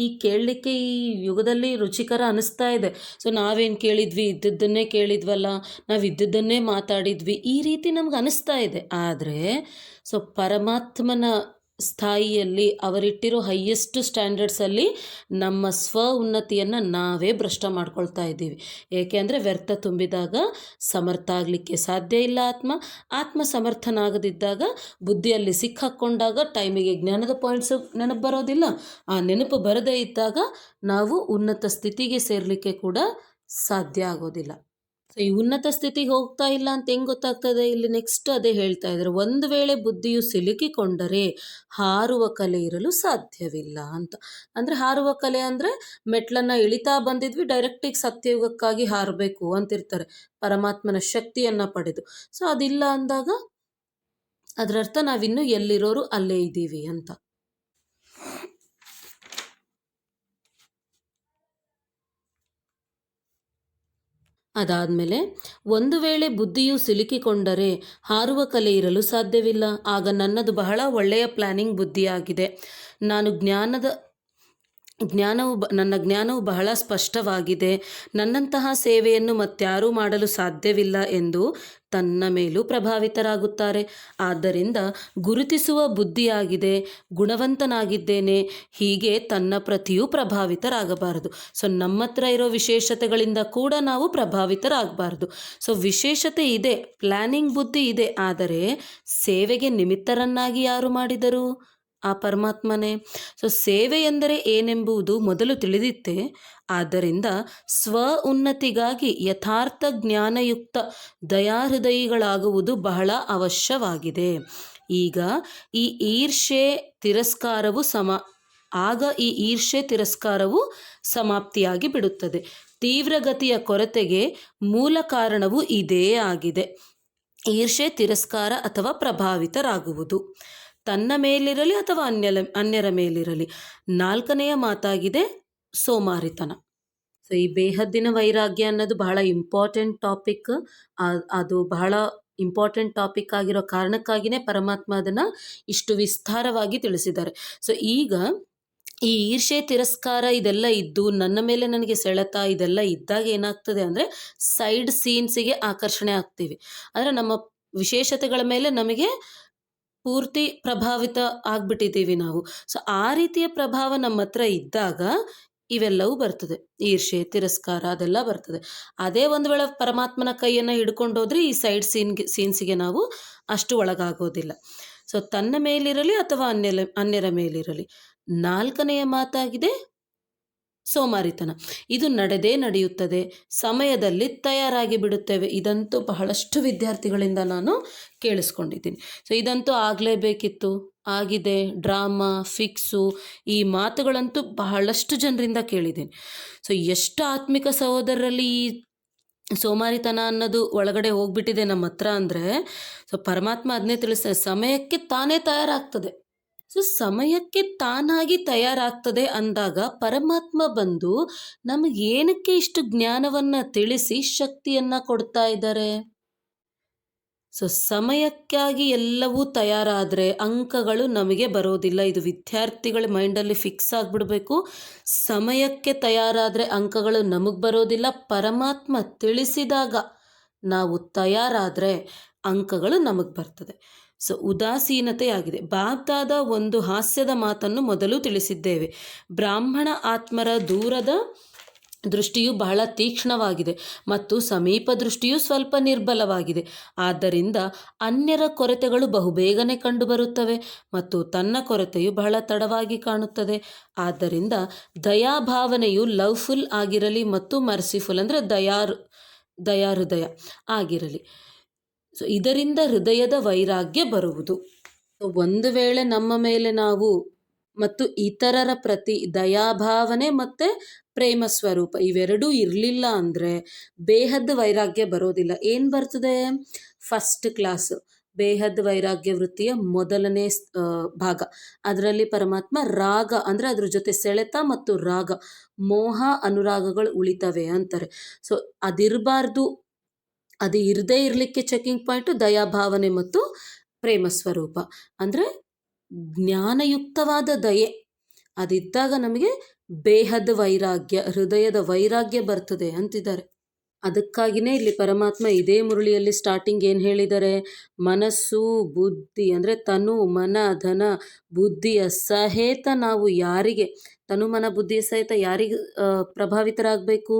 ಈ ಕೇಳಲಿಕ್ಕೆ ಈ ಯುಗದಲ್ಲಿ ರುಚಿಕರ ಅನ್ನಿಸ್ತಾ ಇದೆ. ಸೊ ನಾವೇನು ಕೇಳಿದ್ವಿ? ಇದ್ದದ್ದನ್ನೇ ಕೇಳಿದ್ವಲ್ಲ, ನಾವು ಇದ್ದದ್ದನ್ನೇ ಮಾತಾಡಿದ್ವಿ, ಈ ರೀತಿ ನಮ್ಗೆ ಅನ್ನಿಸ್ತಾ ಇದೆ. ಆದರೆ ಸೊ ಪರಮಾತ್ಮನ ಸ್ಥಾಯಿಯಲ್ಲಿ ಅವರಿಟ್ಟಿರೋ ಹೈಯೆಸ್ಟ್ ಸ್ಟ್ಯಾಂಡರ್ಡ್ಸಲ್ಲಿ ನಮ್ಮ ಸ್ವ ಉನ್ನತಿಯನ್ನು ನಾವೇ ಭ್ರಷ್ಟ ಮಾಡ್ಕೊಳ್ತಾ ಇದ್ದೀವಿ. ಏಕೆ ಅಂದರೆ ವ್ಯರ್ಥ ತುಂಬಿದಾಗ ಸಮರ್ಥ ಆಗಲಿಕ್ಕೆ ಸಾಧ್ಯ ಇಲ್ಲ ಆತ್ಮ ಸಮರ್ಥನಾಗದಿದ್ದಾಗ ಬುದ್ಧಿಯಲ್ಲಿ ಸಿಕ್ಕಾಕ್ಕೊಂಡಾಗ ಟೈಮಿಗೆ ಜ್ಞಾನದ ಪಾಯಿಂಟ್ಸು ನೆನಪು ಬರೋದಿಲ್ಲ. ಆ ನೆನಪು ಬರದೇ ಇದ್ದಾಗ ನಾವು ಉನ್ನತ ಸ್ಥಿತಿಗೆ ಸೇರಲಿಕ್ಕೆ ಕೂಡ ಸಾಧ್ಯ ಆಗೋದಿಲ್ಲ. ಸೊ ಈ ಉನ್ನತ ಸ್ಥಿತಿಗೆ ಹೋಗ್ತಾ ಇಲ್ಲ ಅಂತ ಹೆಂಗೆ ಗೊತ್ತಾಗ್ತದೆ? ಇಲ್ಲಿ ನೆಕ್ಸ್ಟ್ ಅದೇ ಹೇಳ್ತಾ ಇದ್ದಾರೆ, ಒಂದು ವೇಳೆ ಬುದ್ಧಿಯು ಸಿಲುಕಿಕೊಂಡರೆ ಹಾರುವ ಕಲೆ ಇರಲು ಸಾಧ್ಯವಿಲ್ಲ ಅಂತ. ಅಂದರೆ ಹಾರುವ ಕಲೆ ಅಂದರೆ ಮೆಟ್ಲನ್ನು ಇಳಿತಾ ಬಂದಿದ್ವಿ, ಡೈರೆಕ್ಟಿಗೆ ಸತ್ಯಯುಗಕ್ಕಾಗಿ ಹಾರಬೇಕು ಅಂತಿರ್ತಾರೆ ಪರಮಾತ್ಮನ ಶಕ್ತಿಯನ್ನು ಪಡೆದು. ಸೊ ಅದಿಲ್ಲ ಅಂದಾಗ ಅದರರ್ಥ ನಾವಿನ್ನೂ ಎಲ್ಲಿರೋರು ಅಲ್ಲೇ ಇದ್ದೀವಿ ಅಂತ. ಅದಾದಮೇಲೆ ಒಂದು ವೇಳೆ ಬುದ್ಧಿಯು ಸಿಲುಕಿಕೊಂಡರೆ ಹಾರುವ ಕಲೆ ಇರಲು ಸಾಧ್ಯವಿಲ್ಲ. ಆಗ ನನ್ನದು ಬಹಳ ಒಳ್ಳೆಯ ಪ್ಲ್ಯಾನಿಂಗ್ ಬುದ್ಧಿಯಾಗಿದೆ. ನನ್ನ ಜ್ಞಾನವು ಬಹಳ ಸ್ಪಷ್ಟವಾಗಿದೆ. ನನ್ನಂತಹ ಸೇವೆಯನ್ನು ಮತ್ಯಾರೂ ಮಾಡಲು ಸಾಧ್ಯವಿಲ್ಲ ಎಂದು ತನ್ನ ಮೇಲೂ ಪ್ರಭಾವಿತರಾಗುತ್ತಾರೆ. ಆದ್ದರಿಂದ ಗುರುತಿಸುವ ಬುದ್ಧಿಯಾಗಿದೆ, ಗುಣವಂತನಾಗಿದ್ದೇನೆ, ಹೀಗೆ ತನ್ನ ಪ್ರತಿಯೂ ಪ್ರಭಾವಿತರಾಗಬಾರದು. ಸೊ ನಮ್ಮ ಹತ್ರ ಇರೋ ವಿಶೇಷತೆಗಳಿಂದ ಕೂಡ ನಾವು ಪ್ರಭಾವಿತರಾಗಬಾರ್ದು. ಸೊ ವಿಶೇಷತೆ ಇದೆ, ಪ್ಲ್ಯಾನಿಂಗ್ ಬುದ್ಧಿ ಇದೆ, ಆದರೆ ಸೇವೆಗೆ ನಿಮಿತ್ತರನ್ನಾಗಿ ಯಾರು ಮಾಡಿದರು? ಆ ಪರಮಾತ್ಮನೇ. ಸೊ ಸೇವೆ ಎಂದರೆ ಏನೆಂಬುದು ಮೊದಲು ತಿಳಿದಿತ್ತೆ. ಆದ್ದರಿಂದ ಸ್ವ ಉನ್ನತಿಗಾಗಿ ಯಥಾರ್ಥ ಜ್ಞಾನಯುಕ್ತ ದಯಾಹೃದಯಿಗಳಾಗುವುದು ಬಹಳ ಅವಶ್ಯವಾಗಿದೆ. ಈಗ ಈ ಈರ್ಷೆ ತಿರಸ್ಕಾರವು ಸಮಾಪ್ತಿಯಾಗಿ ಬಿಡುತ್ತದೆ. ತೀವ್ರಗತಿಯ ಕೊರತೆಗೆ ಮೂಲ ಕಾರಣವು ಇದೇ ಆಗಿದೆ. ಈರ್ಷೆ, ತಿರಸ್ಕಾರ ಅಥವಾ ಪ್ರಭಾವಿತರಾಗುವುದು ತನ್ನ ಮೇಲಿರಲಿ ಅಥವಾ ಅನ್ಯರ ಮೇಲಿರಲಿ. ನಾಲ್ಕನೆಯ ಮಾತಾಗಿದೆ ಸೋಮಾರಿತನ. ಸೊ ಈ ಬೇಹದ್ದಿನ ವೈರಾಗ್ಯ ಅನ್ನೋದು ಬಹಳ ಇಂಪಾರ್ಟೆಂಟ್ ಟಾಪಿಕ್. ಅದು ಬಹಳ ಇಂಪಾರ್ಟೆಂಟ್ ಟಾಪಿಕ್ ಆಗಿರೋ ಕಾರಣಕ್ಕಾಗಿಯೇ ಪರಮಾತ್ಮ ಅದನ್ನು ಇಷ್ಟು ವಿಸ್ತಾರವಾಗಿ ತಿಳಿಸಿದ್ದಾರೆ. ಸೊ ಈಗ ಈ ಈರ್ಷೆ, ತಿರಸ್ಕಾರ ಇದೆಲ್ಲ ಇದ್ದು ನನ್ನ ಮೇಲೆ ನನಗೆ ಸೆಳೆತ ಇದೆಲ್ಲ ಇದ್ದಾಗ ಏನಾಗ್ತದೆ ಅಂದರೆ ಸೈಡ್ ಸೀನ್ಸಿಗೆ ಆಕರ್ಷಣೆ ಆಗ್ತೀವಿ. ಅಂದರೆ ನಮ್ಮ ವಿಶೇಷತೆಗಳ ಮೇಲೆ ನಮಗೆ ಪೂರ್ತಿ ಪ್ರಭಾವಿತ ಆಗಿಬಿಟ್ಟಿದ್ದೀವಿ ನಾವು. ಸೊ ಆ ರೀತಿಯ ಪ್ರಭಾವ ನಮ್ಮ ಹತ್ರ ಇದ್ದಾಗ ಇವೆಲ್ಲವೂ ಬರ್ತದೆ. ಈರ್ಷೆ, ತಿರಸ್ಕಾರ ಅದೆಲ್ಲ ಬರ್ತದೆ. ಅದೇ ಒಂದು ವೇಳೆ ಪರಮಾತ್ಮನ ಕೈಯನ್ನು ಹಿಡ್ಕೊಂಡೋದ್ರೆ ಈ ಸೈಡ್ ಸೀನ್ಸಿಗೆ ನಾವು ಅಷ್ಟು ಒಳಗಾಗೋದಿಲ್ಲ. ಸೊ ತನ್ನ ಮೇಲಿರಲಿ ಅಥವಾ ಅನ್ಯರ ಮೇಲಿರಲಿ. ನಾಲ್ಕನೆಯ ಮಾತಾಗಿದೆ ಸೋಮಾರಿತನ. ಇದು ನಡೆಯುತ್ತದೆ, ಸಮಯದಲ್ಲಿ ತಯಾರಾಗಿ ಬಿಡುತ್ತೇವೆ. ಇದಂತೂ ಬಹಳಷ್ಟು ವಿದ್ಯಾರ್ಥಿಗಳಿಂದ ನಾನು ಕೇಳಿಸ್ಕೊಂಡಿದ್ದೀನಿ. ಸೊ ಇದಂತೂ ಆಗಲೇಬೇಕಿತ್ತು, ಆಗಿದೆ, ಡ್ರಾಮಾ, ಫಿಕ್ಸು, ಈ ಮಾತುಗಳಂತೂ ಬಹಳಷ್ಟು ಜನರಿಂದ ಕೇಳಿದ್ದೀನಿ. ಸೊ ಎಷ್ಟು ಆತ್ಮಿಕ ಸಹೋದರರಲ್ಲಿ ಈ ಸೋಮಾರಿತನ ಅನ್ನೋದು ಒಳಗಡೆ ಹೋಗ್ಬಿಟ್ಟಿದೆ ನಮ್ಮ ಹತ್ರ ಅಂದರೆ, ಸೊ ಪರಮಾತ್ಮ ಅದನ್ನೇ ತಿಳಿಸ್ತಾರೆ, ಸಮಯಕ್ಕೆ ತಾನೇ ತಯಾರಾಗ್ತದೆ. ಸೊ ಸಮಯಕ್ಕೆ ತಾನಾಗಿ ತಯಾರಾಗ್ತದೆ ಅಂದಾಗ ಪರಮಾತ್ಮ ಬಂದು ನಮಗೆ ಏನಕ್ಕೆ ಇಷ್ಟು ಜ್ಞಾನವನ್ನು ತಿಳಿಸಿ ಶಕ್ತಿಯನ್ನು ಕೊಡ್ತಾ ಇದ್ದಾರೆ? ಸೊ ಸಮಯಕ್ಕಾಗಿ ಎಲ್ಲವೂ ತಯಾರಾದರೆ ಅಂಕಗಳು ನಮಗೆ ಬರೋದಿಲ್ಲ. ಇದು ವಿದ್ಯಾರ್ಥಿಗಳ ಮೈಂಡಲ್ಲಿ ಫಿಕ್ಸ್ ಆಗಿಬಿಡಬೇಕು. ಸಮಯಕ್ಕೆ ತಯಾರಾದರೆ ಅಂಕಗಳು ನಮಗೆ ಬರೋದಿಲ್ಲ. ಪರಮಾತ್ಮ ತಿಳಿಸಿದಾಗ ನಾವು ತಯಾರಾದರೆ ಅಂಕಗಳು ನಮಗೆ ಬರ್ತದೆ. ಸೊ ಉದಾಸೀನತೆಯಾಗಿದೆ. ಬಾಗ್ದಾದ ಒಂದು ಹಾಸ್ಯದ ಮಾತನ್ನು ಮೊದಲು ತಿಳಿಸಿದ್ದೇವೆ. ಬ್ರಾಹ್ಮಣ ಆತ್ಮರ ದೂರದ ದೃಷ್ಟಿಯು ಬಹಳ ತೀಕ್ಷ್ಣವಾಗಿದೆ ಮತ್ತು ಸಮೀಪ ದೃಷ್ಟಿಯು ಸ್ವಲ್ಪ ನಿರ್ಬಲವಾಗಿದೆ. ಆದ್ದರಿಂದ ಅನ್ಯರ ಕೊರತೆಗಳು ಬಹುಬೇಗನೆ ಕಂಡುಬರುತ್ತವೆ ಮತ್ತು ತನ್ನ ಕೊರತೆಯು ಬಹಳ ತಡವಾಗಿ ಕಾಣುತ್ತದೆ. ಆದ್ದರಿಂದ ದಯಾಭಾವನೆಯು ಲವ್ಫುಲ್ ಆಗಿರಲಿ ಮತ್ತು ಮರ್ಸಿಫುಲ್ ಅಂದರೆ ದಯಾಹೃದಯ ಆಗಿರಲಿ. ಸೊ ಇದರಿಂದ ಹೃದಯದ ವೈರಾಗ್ಯ ಬರುವುದು. ಒಂದು ವೇಳೆ ನಮ್ಮ ಮೇಲೆ ನಾವು ಮತ್ತು ಇತರರ ಪ್ರತಿ ದಯಾಭಾವನೆ ಮತ್ತು ಪ್ರೇಮ ಸ್ವರೂಪ ಇವೆರಡೂ ಇರಲಿಲ್ಲ ಅಂದರೆ ಬೇಹದ್ ವೈರಾಗ್ಯ ಬರೋದಿಲ್ಲ. ಏನು ಬರ್ತದೆ? ಫಸ್ಟ್ ಕ್ಲಾಸ್ ಬೇಹದ್ ವೈರಾಗ್ಯ ವೃತ್ತಿಯ ಮೊದಲನೇ ಭಾಗ. ಅದರಲ್ಲಿ ಪರಮಾತ್ಮ ರಾಗ ಅಂದರೆ ಅದ್ರ ಜೊತೆ ಸೆಳೆತ ಮತ್ತು ರಾಗ, ಮೋಹ ಅನುರಾಗಗಳು ಉಳಿತವೆ ಅಂತಾರೆ. ಸೊ ಅದಿರಬಾರ್ದು, ಅದು ಇರದೇ ಇರಲಿಕ್ಕೆ ಚೆಕಿಂಗ್ ಪಾಯಿಂಟು ದಯಾಭಾವನೆ ಮತ್ತು ಪ್ರೇಮ ಸ್ವರೂಪ ಅಂದರೆ ಜ್ಞಾನಯುಕ್ತವಾದ ದಯೆ. ಅದಿದ್ದಾಗ ನಮಗೆ ಬೇಹದ ವೈರಾಗ್ಯ, ಹೃದಯದ ವೈರಾಗ್ಯ ಬರ್ತದೆ ಅಂತಿದ್ದಾರೆ. ಅದಕ್ಕಾಗಿಯೇ ಇಲ್ಲಿ ಪರಮಾತ್ಮ ಇದೇ ಮುರಳಿಯಲ್ಲಿ ಸ್ಟಾರ್ಟಿಂಗ್ ಏನು ಹೇಳಿದ್ದಾರೆ? ಮನಸ್ಸು ಬುದ್ಧಿ ಅಂದರೆ ತನು ಮನ ಧನ ಬುದ್ಧಿಯ ಸಹಿತ ನಾವು ಯಾರಿಗೆ, ತನು ಮನ ಬುದ್ಧಿಯ ಸಹಿತ ಯಾರಿಗೆ ಪ್ರಭಾವಿತರಾಗಬೇಕು?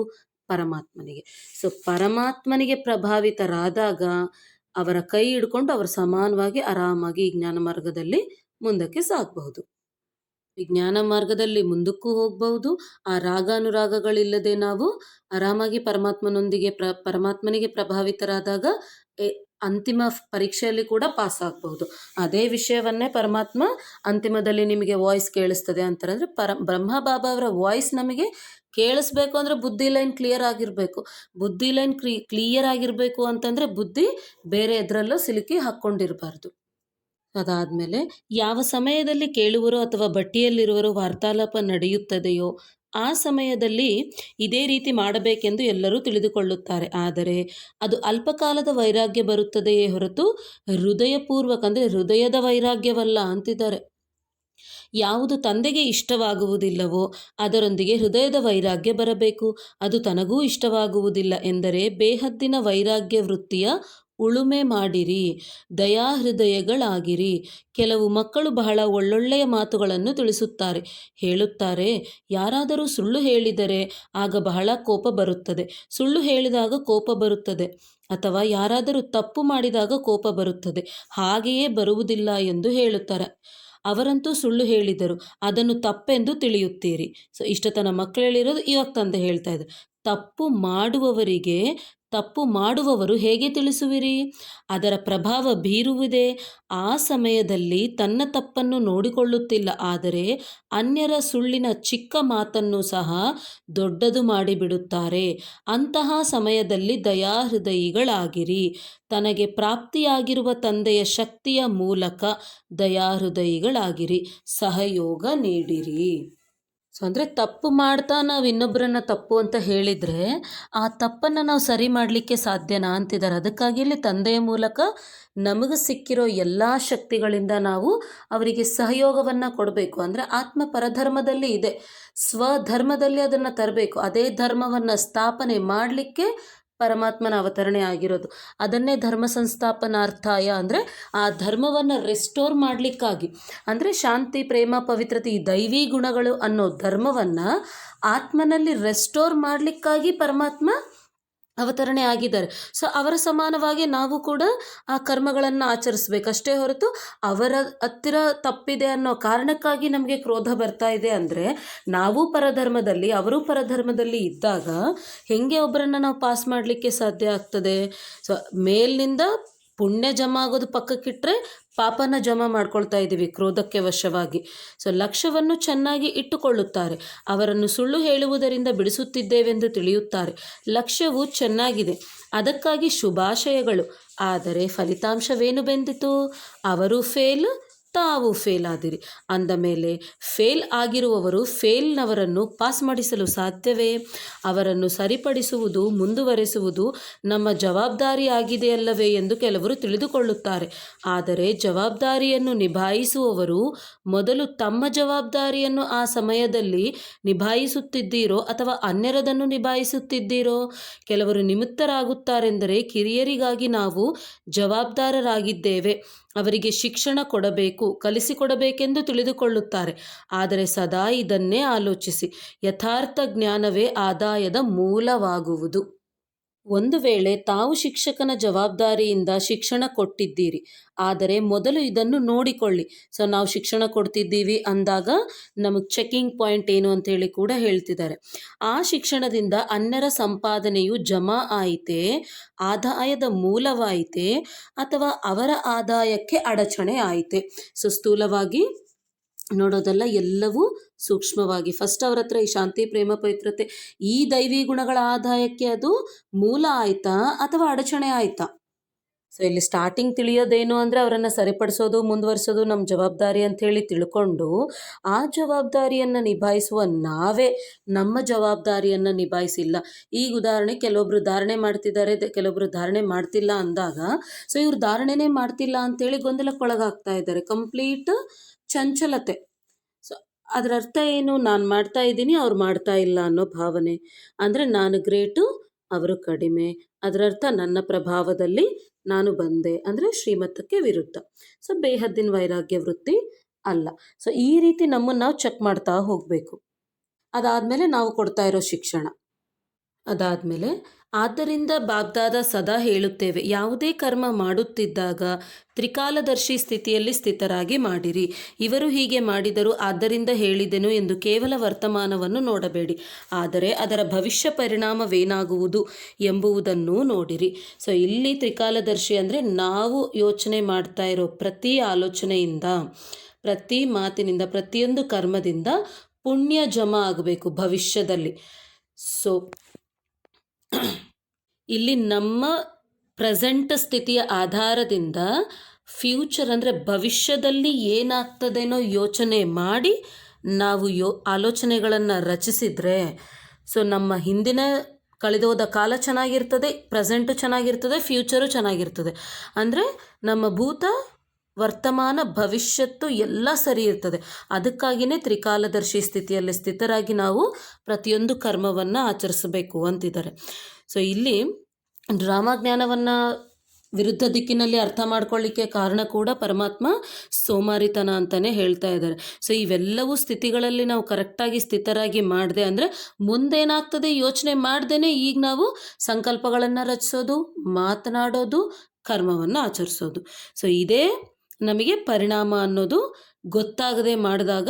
ಪರಮಾತ್ಮನಿಗೆ. ಸೊ ಪರಮಾತ್ಮನಿಗೆ ಪ್ರಭಾವಿತರಾದಾಗ ಅವರ ಕೈ ಹಿಡ್ಕೊಂಡು ಅವರು ಸಮಾನವಾಗಿ ಆರಾಮಾಗಿ ಈ ಜ್ಞಾನ ಮಾರ್ಗದಲ್ಲಿ ಮುಂದಕ್ಕೆ ಸಾಗಬಹುದು. ಈ ಜ್ಞಾನ ಮಾರ್ಗದಲ್ಲಿ ಮುಂದಕ್ಕೂ ಹೋಗಬಹುದು. ಆ ರಾಗಾನುರಾಗಗಳಿಲ್ಲದೆ ನಾವು ಆರಾಮಾಗಿ ಪರಮಾತ್ಮನೊಂದಿಗೆ ಪರಮಾತ್ಮನಿಗೆ ಪ್ರಭಾವಿತರಾದಾಗ ಅಂತಿಮ ಪರೀಕ್ಷೆಯಲ್ಲಿ ಕೂಡ ಪಾಸ್ ಆಗಬಹುದು. ಅದೇ ವಿಷಯವನ್ನೇ ಪರಮಾತ್ಮ ಅಂತಿಮದಲ್ಲಿ ನಿಮಗೆ ವಾಯ್ಸ್ ಕೇಳಿಸ್ತದೆ ಅಂತಾರೆ. ಅಂದರೆ ಬ್ರಹ್ಮ ಬಾಬಾ ಅವರ ವಾಯ್ಸ್ ನಮಗೆ ಕೇಳಿಸ್ಬೇಕು ಅಂದರೆ ಬುದ್ಧಿ ಲೈನ್ ಕ್ಲಿಯರ್ ಆಗಿರಬೇಕು. ಬುದ್ಧಿ ಲೈನ್ ಕ್ಲಿಯರ್ ಆಗಿರಬೇಕು ಅಂತಂದರೆ ಬುದ್ಧಿ ಬೇರೆ ಎದರಲ್ಲೂ ಸಿಲುಕಿ ಹಾಕ್ಕೊಂಡಿರಬಾರ್ದು. ಅದಾದಮೇಲೆ ಯಾವ ಸಮಯದಲ್ಲಿ ಕೇಳುವರೋ ಅಥವಾ ಬಟ್ಟಿಯಲ್ಲಿರುವರೋ ವಾರ್ತಾಲಾಪ ನಡೆಯುತ್ತದೆಯೋ ಆ ಸಮಯದಲ್ಲಿ ಇದೇ ರೀತಿ ಮಾಡಬೇಕೆಂದು ಎಲ್ಲರೂ ತಿಳಿದುಕೊಳ್ಳುತ್ತಾರೆ. ಆದರೆ ಅದು ಅಲ್ಪಕಾಲದ ವೈರಾಗ್ಯ ಬರುತ್ತದೆಯೇ ಹೊರತು ಹೃದಯಪೂರ್ವಕ ಅಂದರೆ ಹೃದಯದ ವೈರಾಗ್ಯವಲ್ಲ ಅಂತಿದ್ದಾರೆ. ಯಾವುದು ತಂದೆಗೆ ಇಷ್ಟವಾಗುವುದಿಲ್ಲವೋ ಅದರೊಂದಿಗೆ ಹೃದಯದ ವೈರಾಗ್ಯ ಬರಬೇಕು. ಅದು ತನಗೂ ಇಷ್ಟವಾಗುವುದಿಲ್ಲ ಎಂದರೆ ಬೇಹದ್ದಿನ ವೈರಾಗ್ಯ ವೃತ್ತಿಯ ಉಳುಮೆ ಮಾಡಿರಿ, ದಯಾಹೃದಯಗಳಾಗಿರಿ. ಕೆಲವು ಮಕ್ಕಳು ಬಹಳ ಒಳ್ಳೊಳ್ಳೆಯ ಮಾತುಗಳನ್ನು ತಿಳಿಸುತ್ತಾರೆ, ಹೇಳುತ್ತಾರೆ. ಯಾರಾದರೂ ಸುಳ್ಳು ಹೇಳಿದರೆ ಆಗ ಬಹಳ ಕೋಪ ಬರುತ್ತದೆ, ಸುಳ್ಳು ಹೇಳಿದಾಗ ಕೋಪ ಬರುತ್ತದೆ, ಅಥವಾ ಯಾರಾದರೂ ತಪ್ಪು ಮಾಡಿದಾಗ ಕೋಪ ಬರುತ್ತದೆ, ಹಾಗೆಯೇ ಬರುವುದಿಲ್ಲ ಎಂದು ಹೇಳುತ್ತಾರೆ. ಅವರಂತೂ ಸುಳ್ಳು ಹೇಳಿದರು, ಅದನ್ನು ತಪ್ಪೆಂದು ತಿಳಿಯುತ್ತೀರಿ. ಸೊ ಇಷ್ಟತನ ಮಕ್ಕಳು ಹೇಳಿರೋದು ಇವಾಗ ತಂದೆ ಹೇಳ್ತಾ ಇದ್ದಾರೆ. ತಪ್ಪು ಮಾಡುವವರು ಹೇಗೆ ತಿಳಿಸುವಿರಿ? ಅದರ ಪ್ರಭಾವ ಬೀರುವುದೇ. ಆ ಸಮಯದಲ್ಲಿ ತನ್ನ ತಪ್ಪನ್ನು ನೋಡಿಕೊಳ್ಳುತ್ತಿಲ್ಲ, ಆದರೆ ಅನ್ಯರ ಸುಳ್ಳಿನ ಚಿಕ್ಕ ಮಾತನ್ನು ಸಹ ದೊಡ್ಡದು ಮಾಡಿಬಿಡುತ್ತಾರೆ. ಅಂತಹ ಸಮಯದಲ್ಲಿ ದಯಾಹೃದಯಿಗಳಾಗಿರಿ. ತನಗೆ ಪ್ರಾಪ್ತಿಯಾಗಿರುವ ತಂದೆಯ ಶಕ್ತಿಯ ಮೂಲಕ ದಯಾಹೃದಯಿಗಳಾಗಿರಿ, ಸಹಯೋಗ ನೀಡಿರಿ. ಸೊ ಅಂದರೆ ತಪ್ಪು ಮಾಡ್ತಾ ನಾವು ಇನ್ನೊಬ್ಬರನ್ನ ತಪ್ಪು ಅಂತ ಹೇಳಿದರೆ ಆ ತಪ್ಪನ್ನು ನಾವು ಸರಿ ಮಾಡಲಿಕ್ಕೆ ಸಾಧ್ಯನಾ ಅಂತಿದ್ದಾರೆ. ಅದಕ್ಕಾಗಿ ಇಲ್ಲಿ ತಂದೆಯ ಮೂಲಕ ನಮಗೆ ಸಿಕ್ಕಿರೋ ಎಲ್ಲ ಶಕ್ತಿಗಳಿಂದ ನಾವು ಅವರಿಗೆ ಸಹಯೋಗವನ್ನು ಕೊಡಬೇಕು. ಅಂದರೆ ಆತ್ಮ ಪರಧರ್ಮದಲ್ಲಿ ಇದೆ, ಸ್ವಧರ್ಮದಲ್ಲಿ ಅದನ್ನು ತರಬೇಕು. ಅದೇ ಧರ್ಮವನ್ನು ಸ್ಥಾಪನೆ ಮಾಡಲಿಕ್ಕೆ ಪರಮಾತ್ಮನ ಅವತರಣೆ ಆಗಿರೋದು. ಅದನ್ನೇ ಧರ್ಮ ಸಂಸ್ಥಾಪನಾರ್ಥಾಯ ಅಂದರೆ ಆ ಧರ್ಮವನ್ನು ರೆಸ್ಟೋರ್ ಮಾಡಲಿಕ್ಕಾಗಿ, ಅಂದರೆ ಶಾಂತಿ ಪ್ರೇಮ ಪವಿತ್ರತೆ ಈ ದೈವಿ ಗುಣಗಳು ಅನ್ನೋ ಧರ್ಮವನ್ನು ಆತ್ಮನಲ್ಲಿ ರೆಸ್ಟೋರ್ ಮಾಡಲಿಕ್ಕಾಗಿ ಪರಮಾತ್ಮ ಅವತರಣೆ ಆಗಿದ್ದಾರೆ. ಸೊ ಅವರ ಸಮಾನವಾಗಿ ನಾವು ಕೂಡ ಆ ಕರ್ಮಗಳನ್ನು ಆಚರಿಸ್ಬೇಕಷ್ಟೇ ಹೊರತು ಅವರ ಹತ್ತಿರ ತಪ್ಪಿದೆ ಅನ್ನೋ ಕಾರಣಕ್ಕಾಗಿ ನಮಗೆ ಕ್ರೋಧ ಬರ್ತಾ ಇದೆ ಅಂದರೆ ನಾವು ಪರಧರ್ಮದಲ್ಲಿ ಅವರು ಪರಧರ್ಮದಲ್ಲಿ ಇದ್ದಾಗ ಹೆಂಗೆ ಒಬ್ಬರನ್ನು ನಾವು ಪಾಸ್ ಮಾಡಲಿಕ್ಕೆ ಸಾಧ್ಯ ಆಗ್ತದೆ? ಸೊ ಮೇಲಿನಿಂದ ಪುಣ್ಯ ಜಮಾ ಆಗೋದು ಪಕ್ಕಕ್ಕಿಟ್ಟರೆ ಪಾಪನ ಜಮಾ ಮಾಡ್ಕೊಳ್ತಾ ಇದ್ದೀವಿ ಕ್ರೋಧಕ್ಕೆ ವಶವಾಗಿ. ಸೊ ಲಕ್ಷ್ಯವನ್ನು ಚೆನ್ನಾಗಿ ಇಟ್ಟುಕೊಳ್ಳುತ್ತಾರೆ. ಅವರನ್ನು ಸುಳ್ಳು ಹೇಳುವುದರಿಂದ ಬಿಡಿಸುತ್ತಿದ್ದೇವೆಂದು ತಿಳಿಯುತ್ತಾರೆ. ಲಕ್ಷ್ಯವು ಚೆನ್ನಾಗಿದೆ, ಅದಕ್ಕಾಗಿ ಶುಭಾಶಯಗಳು. ಆದರೆ ಫಲಿತಾಂಶವೇನು ಬೆಂದಿತು? ಅವರು ಫೇಲ್, ತಾವು ಫೇಲ್ ಆದಿರಿ. ಅಂದ ಮೇಲೆ ಫೇಲ್ ಆಗಿರುವವರು ಫೇಲ್ನವರನ್ನು ಪಾಸ್ ಮಾಡಿಸಲು ಸಾಧ್ಯವೇ? ಅವರನ್ನು ಸರಿಪಡಿಸುವುದು, ಮುಂದುವರೆಸುವುದು ನಮ್ಮ ಜವಾಬ್ದಾರಿಯಾಗಿದೆಯಲ್ಲವೇ ಎಂದು ಕೆಲವರು ತಿಳಿದುಕೊಳ್ಳುತ್ತಾರೆ. ಆದರೆ ಜವಾಬ್ದಾರಿಯನ್ನು ನಿಭಾಯಿಸುವವರು ಮೊದಲು ತಮ್ಮ ಜವಾಬ್ದಾರಿಯನ್ನು ಆ ಸಮಯದಲ್ಲಿ ನಿಭಾಯಿಸುತ್ತಿದ್ದೀರೋ ಅಥವಾ ಅನ್ಯರದನ್ನು ನಿಭಾಯಿಸುತ್ತಿದ್ದೀರೋ? ಕೆಲವರು ನಿಮಿತ್ತರಾಗುತ್ತಾರೆಂದರೆ ಕಿರಿಯರಿಗಾಗಿ ನಾವು ಜವಾಬ್ದಾರರಾಗಿದ್ದೇವೆ. ಅವರಿಗೆ ಶಿಕ್ಷಣ ಕೊಡಬೇಕು, ಕಲಿಸಿಕೊಡಬೇಕೆಂದು ತಿಳಿದುಕೊಳ್ಳುತ್ತಾರೆ. ಆದರೆ ಸದಾ ಇದನ್ನೇ ಆಲೋಚಿಸಿ, ಯಥಾರ್ಥ ಜ್ಞಾನವೇ ಆದಾಯದ ಮೂಲವಾಗುವುದು. ಒಂದು ವೇಳೆ ತಾವು ಶಿಕ್ಷಕನ ಜವಾಬ್ದಾರಿಯಿಂದ ಶಿಕ್ಷಣ ಕೊಟ್ಟಿದ್ದೀರಿ, ಆದರೆ ಮೊದಲು ಇದನ್ನು ನೋಡಿಕೊಳ್ಳಿ. ಸೊ ನಾವು ಶಿಕ್ಷಣ ಕೊಡ್ತಿದ್ದೀವಿ ಅಂದಾಗ ನಮಗೆ ಚೆಕಿಂಗ್ ಪಾಯಿಂಟ್ ಏನು ಅಂತೇಳಿ ಕೂಡ ಹೇಳ್ತಿದ್ದಾರೆ. ಆ ಶಿಕ್ಷಣದಿಂದ ಅನ್ಯರ ಸಂಪಾದನೆಯು ಜಮಾ ಆಯಿತೇ, ಆದಾಯದ ಮೂಲವಾಯಿತೇ, ಅಥವಾ ಅವರ ಆದಾಯಕ್ಕೆ ಅಡಚಣೆ ಆಯಿತೆ. ಸೊ ಸ್ಥೂಲವಾಗಿ ನೋಡೋದಲ್ಲ, ಎಲ್ಲವೂ ಸೂಕ್ಷ್ಮವಾಗಿ ಫಸ್ಟ್ ಅವ್ರ ಹತ್ರ ಈ ಶಾಂತಿ, ಪ್ರೇಮ, ಪವಿತ್ರತೆ ಈ ದೈವಿ ಗುಣಗಳ ಆದಾಯಕ್ಕೆ ಅದು ಮೂಲ ಆಯ್ತಾ ಅಥವಾ ಅಡಚಣೆ ಆಯ್ತಾ? ಸೊ ಇಲ್ಲಿ ಸ್ಟಾರ್ಟಿಂಗ್ ತಿಳಿಯೋದೇನು ಅಂದರೆ ಅವರನ್ನು ಸರಿಪಡಿಸೋದು, ಮುಂದುವರಿಸೋದು ನಮ್ಮ ಜವಾಬ್ದಾರಿ ಅಂಥೇಳಿ ತಿಳ್ಕೊಂಡು ಆ ಜವಾಬ್ದಾರಿಯನ್ನು ನಿಭಾಯಿಸುವ ನಾವೇ ನಮ್ಮ ಜವಾಬ್ದಾರಿಯನ್ನು ನಿಭಾಯಿಸಿಲ್ಲ. ಈಗ ಉದಾಹರಣೆ, ಕೆಲವೊಬ್ರು ಧಾರಣೆ ಮಾಡ್ತಿದ್ದಾರೆ, ಕೆಲವೊಬ್ರು ಧಾರಣೆ ಮಾಡ್ತಿಲ್ಲ ಅಂದಾಗ, ಸೊ ಇವ್ರು ಧಾರಣೆನೇ ಮಾಡ್ತಿಲ್ಲ ಅಂತೇಳಿ ಗೊಂದಲಕ್ಕೊಳಗಾಗ್ತಾ ಇದ್ದಾರೆ. ಕಂಪ್ಲೀಟ್ ಚಂಚಲತೆ. ಸೊ ಅದರ ಅರ್ಥ ಏನು? ನಾನು ಮಾಡ್ತಾ ಇದ್ದೀನಿ, ಅವ್ರು ಮಾಡ್ತಾ ಇಲ್ಲ ಅನ್ನೋ ಭಾವನೆ. ಅಂದರೆ ನಾನು ಗ್ರೇಟು, ಅವರು ಕಡಿಮೆ. ಅದರ ಅರ್ಥ ನನ್ನ ಪ್ರಭಾವದಲ್ಲಿ ನಾನು ಬಂದೆ ಅಂದರೆ ಶ್ರೀಮತಕ್ಕೆ ವಿರುದ್ಧ. ಸೊ ಬೇಹದ್ದಿನ ವೈರಾಗ್ಯ ವೃತ್ತಿ ಅಲ್ಲ. ಸೊ ಈ ರೀತಿ ನಮ್ಮನ್ನು ನಾವು ಚೆಕ್ ಮಾಡ್ತಾ ಹೋಗಬೇಕು. ಅದಾದಮೇಲೆ ನಾವು ಕೊಡ್ತಾ ಇರೋ ಶಿಕ್ಷಣ. ಅದಾದಮೇಲೆ ಆದ್ದರಿಂದ ಬಾಗ್ದಾದ ಸದಾ ಹೇಳುತ್ತೇವೆ, ಯಾವುದೇ ಕರ್ಮ ಮಾಡುತ್ತಿದ್ದಾಗ ತ್ರಿಕಾಲದರ್ಶಿ ಸ್ಥಿತಿಯಲ್ಲಿ ಸ್ಥಿತರಾಗಿ ಮಾಡಿರಿ. ಇವರು ಹೀಗೆ ಮಾಡಿದರು ಆದ್ದರಿಂದ ಹೇಳಿದೆನು ಎಂದು ಕೇವಲ ವರ್ತಮಾನವನ್ನು ನೋಡಬೇಡಿ, ಆದರೆ ಅದರ ಭವಿಷ್ಯ ಪರಿಣಾಮವೇನಾಗುವುದು ಎಂಬುದನ್ನು ನೋಡಿರಿ. ಸೊ ಇಲ್ಲಿ ತ್ರಿಕಾಲದರ್ಶಿ ಅಂದರೆ ನಾವು ಯೋಚನೆ ಮಾಡ್ತಾ ಇರೋ ಪ್ರತಿ ಆಲೋಚನೆಯಿಂದ, ಪ್ರತಿ ಮಾತಿನಿಂದ, ಪ್ರತಿಯೊಂದು ಕರ್ಮದಿಂದ ಪುಣ್ಯ ಜಮಾ ಆಗಬೇಕು ಭವಿಷ್ಯದಲ್ಲಿ. ಸೊ ಇಲ್ಲಿ ನಮ್ಮ ಪ್ರೆಸೆಂಟ್ ಸ್ಥಿತಿಯ ಆಧಾರದಿಂದ ಫ್ಯೂಚರ್ ಅಂದರೆ ಭವಿಷ್ಯದಲ್ಲಿ ಏನಾಗ್ತದೇನೋ ಯೋಚನೆ ಮಾಡಿ ನಾವು ಆಲೋಚನೆಗಳನ್ನು ರಚಿಸಿದರೆ, ಸೊ ನಮ್ಮ ಹಿಂದಿನ ಕಳೆದೋದ ಕಾಲ ಚೆನ್ನಾಗಿರ್ತದೆ, ಪ್ರೆಸೆಂಟು ಚೆನ್ನಾಗಿರ್ತದೆ, ಫ್ಯೂಚರು ಚೆನ್ನಾಗಿರ್ತದೆ. ಅಂದರೆ ನಮ್ಮ ಭೂತ, ವರ್ತಮಾನ, ಭವಿಷ್ಯತ್ತು ಎಲ್ಲ ಸರಿ ಇರ್ತದೆ. ಅದಕ್ಕಾಗಿಯೇ ತ್ರಿಕಾಲದರ್ಶಿ ಸ್ಥಿತಿಯಲ್ಲಿ ಸ್ಥಿತರಾಗಿ ನಾವು ಪ್ರತಿಯೊಂದು ಕರ್ಮವನ್ನು ಆಚರಿಸಬೇಕು ಅಂತಿದ್ದಾರೆ. ಸೊ ಇಲ್ಲಿ ಜ್ಞಾನವನ್ನು ವಿರುದ್ಧ ದಿಕ್ಕಿನಲ್ಲಿ ಅರ್ಥ ಮಾಡ್ಕೊಳ್ಳಿಕ್ಕೆ ಕಾರಣ ಕೂಡ ಪರಮಾತ್ಮ ಸೋಮಾರಿತನ ಅಂತಲೇ ಹೇಳ್ತಾ ಇದ್ದಾರೆ. ಸೊ ಇವೆಲ್ಲವೂ ಸ್ಥಿತಿಗಳಲ್ಲಿ ನಾವು ಕರೆಕ್ಟಾಗಿ ಸ್ಥಿತರಾಗಿ ಮಾಡಿದೆ ಅಂದರೆ ಮುಂದೇನಾಗ್ತದೆ ಯೋಚನೆ ಮಾಡ್ದೇ ಈಗ ನಾವು ಸಂಕಲ್ಪಗಳನ್ನು ರಚಿಸೋದು, ಮಾತನಾಡೋದು, ಕರ್ಮವನ್ನು ಆಚರಿಸೋದು. ಸೊ ಇದೇ ನಮಗೆ ಪರಿಣಾಮ ಅನ್ನೋದು ಗೊತ್ತಾಗದೆ ಮಾಡಿದಾಗ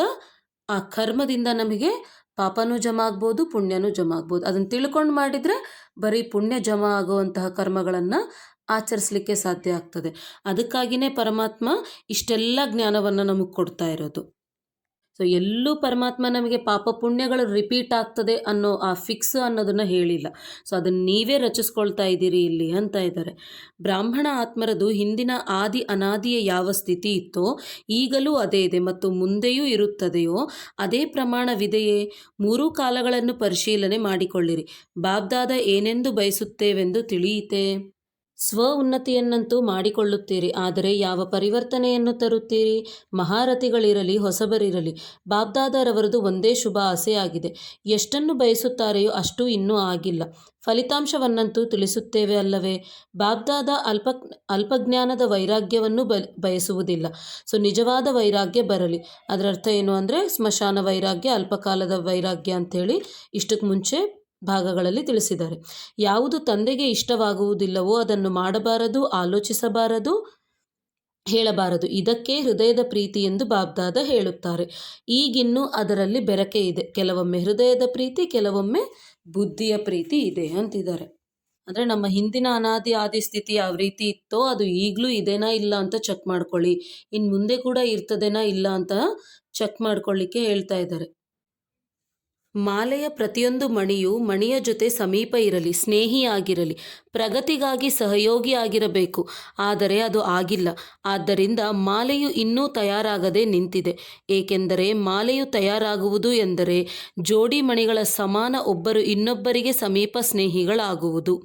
ಆ ಕರ್ಮದಿಂದ ನಮಗೆ ಪಾಪನೂ ಜಮಾ ಆಗ್ಬೋದು, ಪುಣ್ಯನೂ ಜಮಾ ಆಗ್ಬೋದು. ಅದನ್ನು ತಿಳ್ಕೊಂಡು ಮಾಡಿದರೆ ಬರೀ ಪುಣ್ಯ ಜಮಾ ಆಗುವಂತಹ ಕರ್ಮಗಳನ್ನು ಆಚರಿಸಲಿಕ್ಕೆ ಸಾಧ್ಯ ಆಗ್ತದೆ. ಅದಕ್ಕಾಗಿಯೇ ಪರಮಾತ್ಮ ಇಷ್ಟೆಲ್ಲ ಜ್ಞಾನವನ್ನು ನಮಗೆ ಕೊಡ್ತಾ ಇರೋದು. ಸೊ ಎಲ್ಲೂ ಪರಮಾತ್ಮ ನಮಗೆ ಪಾಪ ಪುಣ್ಯಗಳು ರಿಪೀಟ್ ಆಗ್ತದೆ ಅನ್ನೋ ಆ ಫಿಕ್ಸ್ ಅನ್ನೋದನ್ನು ಹೇಳಿಲ್ಲ. ಸೊ ಅದನ್ನು ನೀವೇ ರಚಿಸ್ಕೊಳ್ತಾ ಇದ್ದೀರಿ ಇಲ್ಲಿ ಅಂತ ಇದ್ದಾರೆ. ಬ್ರಾಹ್ಮಣ ಆತ್ಮರದು ಹಿಂದಿನ ಆದಿ ಅನಾದಿಯ ಯಾವ ಸ್ಥಿತಿ ಇತ್ತೋ ಈಗಲೂ ಅದೇ ಇದೆ ಮತ್ತು ಮುಂದೆಯೂ ಇರುತ್ತದೆಯೋ ಅದೇ ಪ್ರಮಾಣವಿದೆಯೇ? ಮೂರೂ ಕಾಲಗಳನ್ನು ಪರಿಶೀಲನೆ ಮಾಡಿಕೊಳ್ಳಿರಿ. ಬಾಬ್ದಾದ ಏನೆಂದು ಬಯಸುತ್ತೇವೆಂದು ತಿಳಿಯಿತೆ? ಸ್ವ ಉನ್ನತಿಯನ್ನಂತೂ ಮಾಡಿಕೊಳ್ಳುತ್ತೀರಿ, ಆದರೆ ಯಾವ ಪರಿವರ್ತನೆಯನ್ನು ತರುತ್ತೀರಿ? ಮಹಾರಥಿಗಳಿರಲಿ, ಹೊಸಬರಿರಲಿ, ಬಾಬ್ದಾದರವರದು ಒಂದೇ ಶುಭ ಆಸೆಯಾಗಿದೆ. ಎಷ್ಟನ್ನು ಬಯಸುತ್ತಾರೆಯೋ ಅಷ್ಟು ಇನ್ನೂ ಆಗಿಲ್ಲ. ಫಲಿತಾಂಶವನ್ನಂತೂ ತಿಳಿಸುತ್ತೇವೆ ಅಲ್ಲವೇ? ಬಾಬ್ದಾದ ಅಲ್ಪಜ್ಞಾನದ ವೈರಾಗ್ಯವನ್ನು ಬಯಸುವುದಿಲ್ಲ. ಸೊ ನಿಜವಾದ ವೈರಾಗ್ಯ ಬರಲಿ. ಅದರ ಅರ್ಥ ಏನು ಅಂದರೆ ಸ್ಮಶಾನ ವೈರಾಗ್ಯ, ಅಲ್ಪಕಾಲದ ವೈರಾಗ್ಯ ಅಂಥೇಳಿ ಇಷ್ಟಕ್ಕೆ ಮುಂಚೆ ಭಾಗಗಳಲ್ಲಿ ತಿಳಿಸಿದ್ದಾರೆ. ಯಾವುದು ತಂದೆಗೆ ಇಷ್ಟವಾಗುವುದಿಲ್ಲವೋ ಅದನ್ನು ಮಾಡಬಾರದು, ಆಲೋಚಿಸಬಾರದು, ಹೇಳಬಾರದು. ಇದಕ್ಕೆ ಹೃದಯದ ಪ್ರೀತಿ ಎಂದು ಬಾಬ್ದಾದ ಹೇಳುತ್ತಾರೆ. ಈಗಿನ್ನೂ ಅದರಲ್ಲಿ ಬೆರಕೆ ಇದೆ. ಕೆಲವೊಮ್ಮೆ ಹೃದಯದ ಪ್ರೀತಿ, ಕೆಲವೊಮ್ಮೆ ಬುದ್ಧಿಯ ಪ್ರೀತಿ ಇದೆ ಅಂತಿದ್ದಾರೆ. ಅಂದರೆ ನಮ್ಮ ಹಿಂದಿನ ಅನಾದಿ ಆದಿ ಸ್ಥಿತಿ ಯಾವ ರೀತಿ ಇತ್ತೋ ಅದು ಈಗಲೂ ಇದೇನಾ ಇಲ್ಲ ಅಂತ ಚೆಕ್ ಮಾಡ್ಕೊಳ್ಳಿ. ಇನ್ನು ಮುಂದೆ ಕೂಡ ಇರ್ತದೇನಾ ಇಲ್ಲ ಅಂತ ಚೆಕ್ ಮಾಡ್ಕೊಳ್ಳಿಕ್ಕೆ ಹೇಳ್ತಾ ಇದ್ದಾರೆ. ಮಾಲೆಯ ಪ್ರತಿಯೊಂದು ಮಣಿಯು ಮಣಿಯ ಜೊತೆ ಸಮೀಪ ಇರಲಿ, ಸ್ನೇಹಿಯಾಗಿರಲಿ, ಪ್ರಗತಿಗಾಗಿ ಸಹಯೋಗಿಯಾಗಿರಬೇಕು. ಆದರೆ ಅದು ಆಗಿಲ್ಲ. ಆದ್ದರಿಂದ ಮಾಲೆಯು ಇನ್ನೂ ತಯಾರಾಗದೆ ನಿಂತಿದೆ. ಏಕೆಂದರೆ ಮಾಲೆಯು ತಯಾರಾಗುವುದು ಎಂದರೆ ಜೋಡಿ ಮಣಿಗಳ ಸಮಾನ ಒಬ್ಬರು ಇನ್ನೊಬ್ಬರಿಗೆ ಸಮೀಪ ಸ್ನೇಹಿಗಳಾಗುವುದು.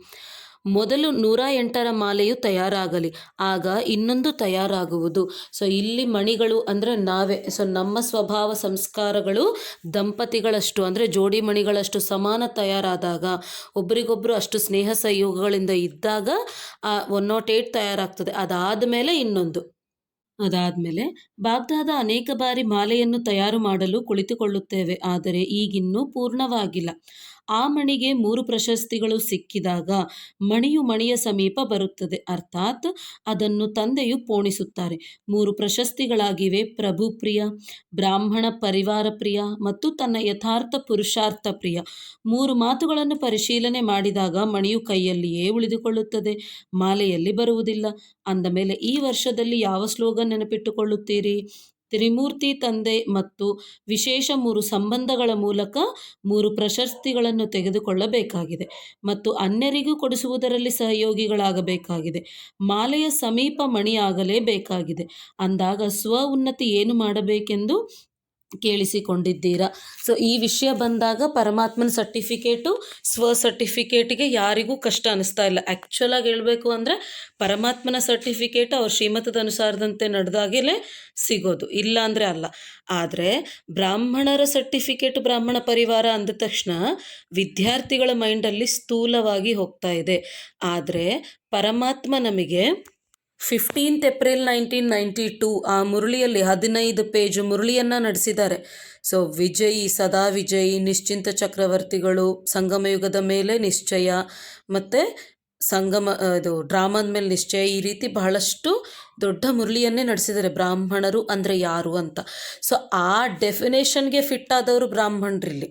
ಮೊದಲು 108ರ ಮಾಲೆಯು ತಯಾರಾಗಲಿ, ಆಗ ಇನ್ನೊಂದು ತಯಾರಾಗುವುದು. ಸೊ ಇಲ್ಲಿ ಮಣಿಗಳು ಅಂದರೆ ನಾವೇ. ಸೊ ನಮ್ಮ ಸ್ವಭಾವ ಸಂಸ್ಕಾರಗಳು ದಂಪತಿಗಳಷ್ಟು ಅಂದರೆ ಜೋಡಿ ಮಣಿಗಳಷ್ಟು ಸಮಾನ ತಯಾರಾದಾಗ, ಒಬ್ರಿಗೊಬ್ಬರು ಅಷ್ಟು ಸ್ನೇಹ ಸಹಯೋಗಗಳಿಂದ ಇದ್ದಾಗ 108 ತಯಾರಾಗ್ತದೆ. ಅದಾದ ಮೇಲೆ ಇನ್ನೊಂದು. ಅದಾದಮೇಲೆ ಬಾಬ್ದಾದ ಅನೇಕ ಬಾರಿ ಮಾಲೆಯನ್ನು ತಯಾರು ಮಾಡಲು ಕುಳಿತುಕೊಳ್ಳುತ್ತೇವೆ, ಆದರೆ ಈಗಿನ್ನೂ ಪೂರ್ಣವಾಗಿಲ್ಲ. ಆ ಮಣಿಗೆ 3 ಪ್ರಶಸ್ತಿಗಳು ಸಿಕ್ಕಿದಾಗ ಮಣಿಯು ಮಣಿಯ ಸಮೀಪ ಬರುತ್ತದೆ, ಅರ್ಥಾತ್ ಅದನ್ನು ತಂದೆಯು ಪೋಣಿಸುತ್ತಾರೆ. 3 ಪ್ರಶಸ್ತಿಗಳಾಗಿವೆ: ಪ್ರಭು ಪ್ರಿಯ, ಬ್ರಾಹ್ಮಣ ಪರಿವಾರ ಪ್ರಿಯ ಮತ್ತು ತನ್ನ ಯಥಾರ್ಥ ಪುರುಷಾರ್ಥ ಪ್ರಿಯ. 3 ಮಾತುಗಳನ್ನು ಪರಿಶೀಲನೆ ಮಾಡಿದಾಗ ಮಣಿಯು ಕೈಯಲ್ಲಿಯೇ ಉಳಿದುಕೊಳ್ಳುತ್ತದೆ, ಮಾಲೆಯಲ್ಲಿ ಬರುವುದಿಲ್ಲ. ಅಂದ ಮೇಲೆ ಈ ವರ್ಷದಲ್ಲಿ ಯಾವ ಸ್ಲೋಗನ್ ನೆನಪಿಟ್ಟುಕೊಳ್ಳುತ್ತೀರಿ? ತ್ರಿಮೂರ್ತಿ ತಂದೆ ಮತ್ತು ವಿಶೇಷ 3 ಸಂಬಂಧಗಳ ಮೂಲಕ 3 ಪ್ರಶಸ್ತಿಗಳನ್ನು ತೆಗೆದುಕೊಳ್ಳಬೇಕಾಗಿದೆ ಮತ್ತು ಅನ್ಯರಿಗೂ ಕೊಡಿಸುವುದರಲ್ಲಿ ಸಹಯೋಗಿಗಳಾಗಬೇಕಾಗಿದೆ. ಮಾಲೆಯ ಸಮೀಪ ಮಣಿಯಾಗಲೇಬೇಕಾಗಿದೆ. ಅಂದಾಗ ಸ್ವ ಉನ್ನತಿ ಏನು ಮಾಡಬೇಕೆಂದು ಕೇಳಿಸಿಕೊಂಡಿದ್ದೀರಾ? ಸೊ ಈ ವಿಷಯ ಬಂದಾಗ ಪರಮಾತ್ಮನ ಸರ್ಟಿಫಿಕೇಟು ಸ್ವ ಸರ್ಟಿಫಿಕೇಟಿಗೆ ಯಾರಿಗೂ ಕಷ್ಟ ಅನ್ನಿಸ್ತಾ ಇಲ್ಲ. ಆ್ಯಕ್ಚುಲಾಗಿ ಹೇಳಬೇಕು ಅಂದರೆ ಪರಮಾತ್ಮನ ಸರ್ಟಿಫಿಕೇಟ್ ಅವ್ರ ಶ್ರೀಮತದ ಅನುಸಾರದಂತೆ ನಡೆದಾಗಲೇ ಸಿಗೋದು, ಇಲ್ಲ ಅಂದರೆ ಅಲ್ಲ. ಆದರೆ ಬ್ರಾಹ್ಮಣರ ಸರ್ಟಿಫಿಕೇಟ್, ಬ್ರಾಹ್ಮಣ ಪರಿವಾರ ಅಂದ ತಕ್ಷಣ ವಿದ್ಯಾರ್ಥಿಗಳ ಮೈಂಡಲ್ಲಿ ಸ್ಥೂಲವಾಗಿ ಹೋಗ್ತಾ ಇದೆ. ಆದರೆ ಪರಮಾತ್ಮ ನಮಗೆ 15 ಏಪ್ರಿಲ್ 1992 ಆ ಮುರಳಿಯಲ್ಲಿ 15 ಪೇಜ್ ಮುರಳಿಯನ್ನು ನಡೆಸಿದ್ದಾರೆ. ಸೊ ವಿಜಯಿ, ಸದಾ ವಿಜಯಿ, ನಿಶ್ಚಿಂತ ಚಕ್ರವರ್ತಿಗಳು, ಸಂಗಮಯುಗದ ಮೇಲೆ ನಿಶ್ಚಯ, ಮತ್ತು ಇದು ಡ್ರಾಮದ ಮೇಲೆ ನಿಶ್ಚಯ, ಈ ರೀತಿ ಬಹಳಷ್ಟು ದೊಡ್ಡ ಮುರಳಿಯನ್ನೇ ನಡೆಸಿದ್ದಾರೆ. ಬ್ರಾಹ್ಮಣರು ಅಂದರೆ ಯಾರು ಅಂತ. ಸೊ ಆ ಡೆಫಿನೇಷನ್ಗೆ ಫಿಟ್ ಆದವರು ಬ್ರಾಹ್ಮಣರಿಲ್ಲಿ.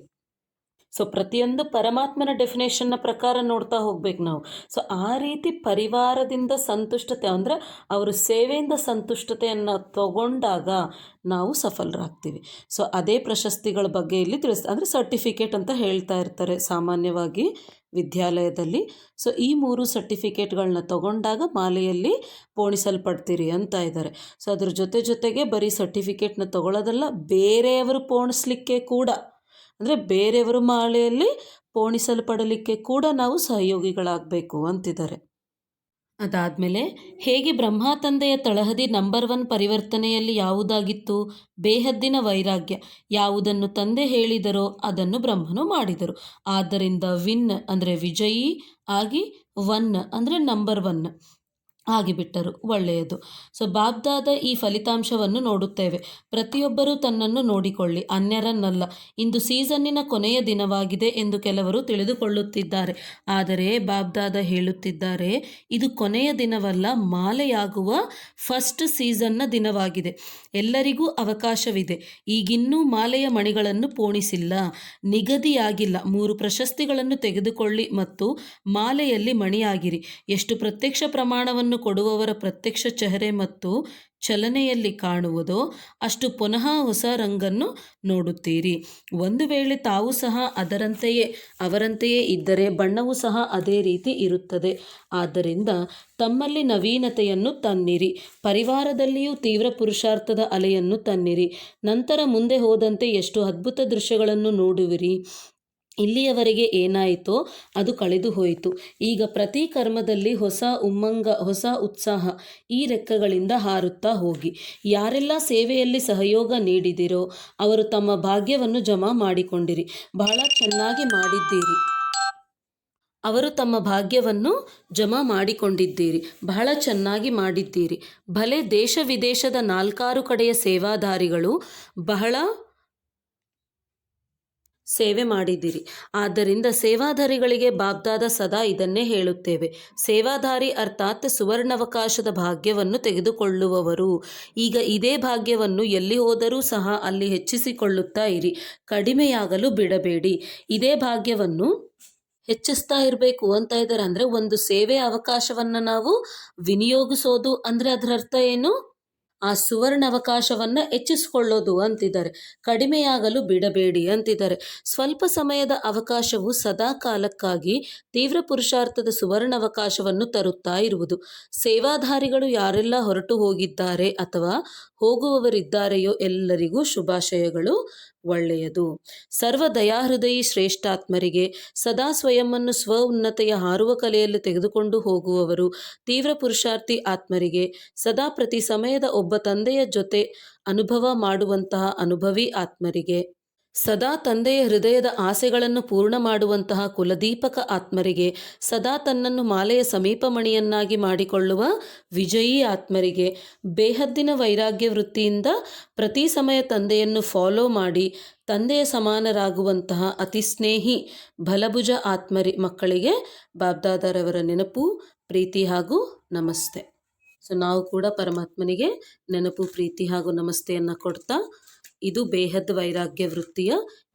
ಸೊ ಪ್ರತಿಯೊಂದು ಪರಮಾತ್ಮನ ಡೆಫಿನೇಷನ್ನ ಪ್ರಕಾರ ನೋಡ್ತಾ ಹೋಗ್ಬೇಕು ನಾವು. ಸೊ ಆ ರೀತಿ ಪರಿವಾರದಿಂದ ಸಂತುಷ್ಟತೆ ಅಂದರೆ ಅವರು ಸೇವೆಯಿಂದ ಸಂತುಷ್ಟತೆಯನ್ನು ತಗೊಂಡಾಗ ನಾವು ಸಫಲರಾಗ್ತೀವಿ. ಸೊ ಅದೇ ಪ್ರಶಸ್ತಿಗಳ ಬಗ್ಗೆ ಇಲ್ಲಿ ಅಂದರೆ ಸರ್ಟಿಫಿಕೇಟ್ ಅಂತ ಹೇಳ್ತಾ ಇರ್ತಾರೆ ಸಾಮಾನ್ಯವಾಗಿ ವಿದ್ಯಾಲಯದಲ್ಲಿ. ಸೊ ಈ 3 ಸರ್ಟಿಫಿಕೇಟ್ಗಳನ್ನ ತಗೊಂಡಾಗ ಮಾಲೆಯಲ್ಲಿ ಪೋಣಿಸಲ್ಪಡ್ತೀರಿ ಅಂತ ಇದ್ದಾರೆ. ಸೊ ಅದ್ರ ಜೊತೆಗೆ ಬರೀ ಸರ್ಟಿಫಿಕೇಟ್ನ ತಗೊಳ್ಳೋದಲ್ಲ, ಬೇರೆಯವರು ಪೋಣಿಸ್ಲಿಕ್ಕೆ ಕೂಡ, ಅಂದರೆ ಬೇರೆಯವರು ಮಾಲೆಯಲ್ಲಿ ಪೋಣಿಸಲ್ಪಡಲಿಕ್ಕೆ ಕೂಡ ನಾವು ಸಹಯೋಗಿಗಳಾಗಬೇಕು ಅಂತಿದ್ದಾರೆ. ಅದಾದಮೇಲೆ ಹೇಗೆ ಬ್ರಹ್ಮ ತಂದೆಯ ತಳಹದಿ ನಂಬರ್ 1 ಪರಿವರ್ತನೆಯಲ್ಲಿ ಯಾವುದಾಗಿತ್ತು? ಬೇಹದ್ದಿನ ವೈರಾಗ್ಯ. ಯಾವುದನ್ನು ತಂದೆ ಹೇಳಿದರೋ ಅದನ್ನು ಬ್ರಹ್ಮನು ಮಾಡಿದರು. ಆದ್ದರಿಂದ ವಿನ್ ಅಂದರೆ ವಿಜಯಿ ಆಗಿ, 1 ಅಂದರೆ ನಂಬರ್ 1 ಆಗಿಬಿಟ್ಟರು. ಒಳ್ಳೆಯದು. ಸೊ ಬಾಬ್ದಾದ ಈ ಫಲಿತಾಂಶವನ್ನು ನೋಡುತ್ತೇವೆ. ಪ್ರತಿಯೊಬ್ಬರೂ ತನ್ನನ್ನು ನೋಡಿಕೊಳ್ಳಿ, ಅನ್ಯರನ್ನಲ್ಲ. ಇಂದು ಸೀಸನ್ನಿನ ಕೊನೆಯ ದಿನವಾಗಿದೆ ಎಂದು ಕೆಲವರು ತಿಳಿದುಕೊಳ್ಳುತ್ತಿದ್ದಾರೆ. ಆದರೆ ಬಾಬ್ದಾದ ಹೇಳುತ್ತಿದ್ದಾರೆ, ಇದು ಕೊನೆಯ ದಿನವಲ್ಲ, ಮಾಲೆಯಾಗುವ ಫಸ್ಟ್ ಸೀಸನ್ನ ದಿನವಾಗಿದೆ. ಎಲ್ಲರಿಗೂ ಅವಕಾಶವಿದೆ. ಈಗಿನ್ನೂ ಮಾಲೆಯ ಮಣಿಗಳನ್ನು ಪೋಣಿಸಿಲ್ಲ, ನಿಗದಿಯಾಗಿಲ್ಲ. 3 ಪ್ರಶಸ್ತಿಗಳನ್ನು ತೆಗೆದುಕೊಳ್ಳಿ ಮತ್ತು ಮಾಲೆಯಲ್ಲಿ ಮಣಿಯಾಗಿರಿ. ಎಷ್ಟು ಪ್ರತ್ಯಕ್ಷ ಪ್ರಮಾಣವನ್ನು ಕೊಡುವವರ ಪ್ರತ್ಯಕ್ಷ ಚೆಹರೆ ಮತ್ತು ಚಲನೆಯಲ್ಲಿ ಕಾಣುವುದೋ ಅಷ್ಟು ಪುನಃ ಹೊಸ ರಂಗನ್ನು ನೋಡುತ್ತೀರಿ. ಒಂದು ವೇಳೆ ತಾವು ಸಹ ಅವರಂತೆಯೇ ಇದ್ದರೆ ಬಣ್ಣವೂ ಸಹ ಅದೇ ರೀತಿ ಇರುತ್ತದೆ. ಆದ್ದರಿಂದ ತಮ್ಮಲ್ಲಿ ನವೀನತೆಯನ್ನು ತನ್ನಿರಿ. ಪರಿವಾರದಲ್ಲಿಯೂ ತೀವ್ರ ಪುರುಷಾರ್ಥದ ಅಲೆಯನ್ನು ತನ್ನಿರಿ. ನಂತರ ಮುಂದೆ ಹೋದಂತೆ ಎಷ್ಟು ಅದ್ಭುತ ದೃಶ್ಯಗಳನ್ನು ನೋಡುವಿರಿ. ಇಲ್ಲಿಯವರೆಗೆ ಏನಾಯಿತೋ ಅದು ಕಳೆದು ಹೋಯಿತು. ಈಗ ಪ್ರತಿ ಕರ್ಮದಲ್ಲಿ ಹೊಸ ಉಮ್ಮಂಗ, ಹೊಸ ಉತ್ಸಾಹ, ಈ ರೆಕ್ಕೆಗಳಿಂದ ಹಾರುತ್ತಾ ಹೋಗಿ. ಯಾರೆಲ್ಲ ಸೇವೆಯಲ್ಲಿ ಸಹಯೋಗ ನೀಡಿದಿರೋ ಅವರು ತಮ್ಮ ಭಾಗ್ಯವನ್ನು ಜಮಾ ಮಾಡಿಕೊಂಡಿರಿ. ಬಹಳ ಚೆನ್ನಾಗಿ ಮಾಡಿದ್ದೀರಿ. ಅವರು ತಮ್ಮ ಭಾಗ್ಯವನ್ನು ಜಮಾ ಮಾಡಿಕೊಂಡಿದ್ದೀರಿ, ಬಹಳ ಚೆನ್ನಾಗಿ ಮಾಡಿದ್ದೀರಿ. ಭಲೆ ದೇಶ ವಿದೇಶದ 4-6 ಕಡೆಯ ಸೇವಾದಾರಿಗಳು ಬಹಳ ಸೇವೆ ಮಾಡಿದ್ದೀರಿ. ಆದ್ದರಿಂದ ಸೇವಾದಾರಿಗಳಿಗೆ ಬಾಬ್ದಾದ ಸದಾ ಇದನ್ನೇ ಹೇಳುತ್ತೇವೆ. ಸೇವಾದಾರಿ ಅರ್ಥಾತ್ ಸುವರ್ಣಾವಕಾಶದ ಭಾಗ್ಯವನ್ನು ತೆಗೆದುಕೊಳ್ಳುವವರು. ಈಗ ಇದೇ ಭಾಗ್ಯವನ್ನು ಎಲ್ಲಿ ಹೋದರೂ ಸಹ ಅಲ್ಲಿ ಹೆಚ್ಚಿಸಿಕೊಳ್ಳುತ್ತಾ ಇರಿ, ಕಡಿಮೆಯಾಗಲು ಬಿಡಬೇಡಿ. ಇದೇ ಭಾಗ್ಯವನ್ನು ಹೆಚ್ಚಿಸ್ತಾ ಇರಬೇಕು ಅಂತ ಇದ್ದಾರೆ. ಅಂದರೆ ಒಂದು ಸೇವೆ ಅವಕಾಶವನ್ನು ನಾವು ವಿನಿಯೋಗಿಸೋದು ಅಂದರೆ ಅದರ ಅರ್ಥ ಏನು? ಆ ಸುವರ್ಣ ಅವಕಾಶವನ್ನು ಹೆಚ್ಚಿಸಿಕೊಳ್ಳೋದು ಅಂತಿದ್ದಾರೆ. ಕಡಿಮೆಯಾಗಲು ಬಿಡಬೇಡಿ ಅಂತಿದ್ದಾರೆ. ಸ್ವಲ್ಪ ಸಮಯದ ಅವಕಾಶವು ಸದಾ ಕಾಲಕ್ಕಾಗಿ ತೀವ್ರ ಪುರುಷಾರ್ಥದ ಸುವರ್ಣ ಅವಕಾಶವನ್ನು ತರುತ್ತಾ ಇರುವುದು. ಸೇವಾಧಾರಿಗಳು ಯಾರೆಲ್ಲ ಹೊರಟು ಹೋಗಿದ್ದಾರೆ ಅಥವಾ ಹೋಗುವವರಿದ್ದಾರೆಯೋ ಎಲ್ಲರಿಗೂ ಶುಭಾಶಯಗಳು. ಒಳ್ಳೆಯದು. ಸರ್ವ ದಯಾಹೃದಯಿ ಶ್ರೇಷ್ಠಾತ್ಮರಿಗೆ, ಸದಾ ಸ್ವಯಂವನ್ನು ಸ್ವ ಉನ್ನತೆಯ ಹಾರುವ ಕಲೆಯಲ್ಲಿ ತೆಗೆದುಕೊಂಡು ಹೋಗುವವರು, ತೀವ್ರ ಪುರುಷಾರ್ಥಿ ಆತ್ಮರಿಗೆ, ಸದಾ ಪ್ರತಿ ಸಮಯದ ಒಬ್ಬ ತಂದೆಯ ಜೊತೆ ಅನುಭವ ಮಾಡುವಂತಹ ಅನುಭವಿ ಆತ್ಮರಿಗೆ, ಸದಾ ತಂದೆಯ ಹೃದಯದ ಆಸೆಗಳನ್ನು ಪೂರ್ಣ ಮಾಡುವಂತಹ ಕುಲದೀಪಕ ಆತ್ಮರಿಗೆ, ಸದಾ ತನ್ನನ್ನು ಮಾಲೆಯ ಸಮೀಪ ಮಣಿಯನ್ನಾಗಿ ಮಾಡಿಕೊಳ್ಳುವ ವಿಜಯೀ ಆತ್ಮರಿಗೆ, ಬೇಹದ್ದಿನ ವೈರಾಗ್ಯ ವೃತ್ತಿಯಿಂದ ಪ್ರತಿ ಸಮಯ ತಂದೆಯನ್ನು ಫಾಲೋ ಮಾಡಿ ತಂದೆಯ ಸಮಾನರಾಗುವಂತಹ ಅತಿ ಸ್ನೇಹಿ ಬಲಭುಜ ಮಕ್ಕಳಿಗೆ ಬಾಬ್ದಾದರವರ ನೆನಪು, ಪ್ರೀತಿ ಹಾಗೂ ನಮಸ್ತೆ. ಸೊ ನಾವು ಕೂಡ ಪರಮಾತ್ಮನಿಗೆ ನೆನಪು, ಪ್ರೀತಿ ಹಾಗೂ ನಮಸ್ತೆಯನ್ನು ಕೊಡ್ತಾ, ಇದು ಬೇಹದ್ ವೈರಾಗ್ಯ ವೃತ್ತಿಯ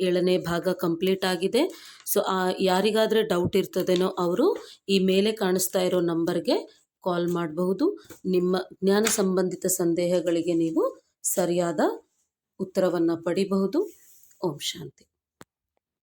7ನೇ ಭಾಗ ಕಂಪ್ಲೀಟ್ ಆಗಿದೆ. ಸೊ ಯಾರಿಗಾದರೆ ಡೌಟ್ ಇರ್ತದೇನೋ ಅವರು ಈ ಮೇಲೆ ಕಾಣಿಸ್ತಾ ಇರೋ ನಂಬರ್ಗೆ ಕಾಲ್ ಮಾಡಬಹುದು. ನಿಮ್ಮ ಜ್ಞಾನ ಸಂಬಂಧಿತ ಸಂದೇಹಗಳಿಗೆ ನೀವು ಸರಿಯಾದ ಉತ್ತರವನ್ನು ಪಡಿಬಹುದು. ಓಂ ಶಾಂತಿ.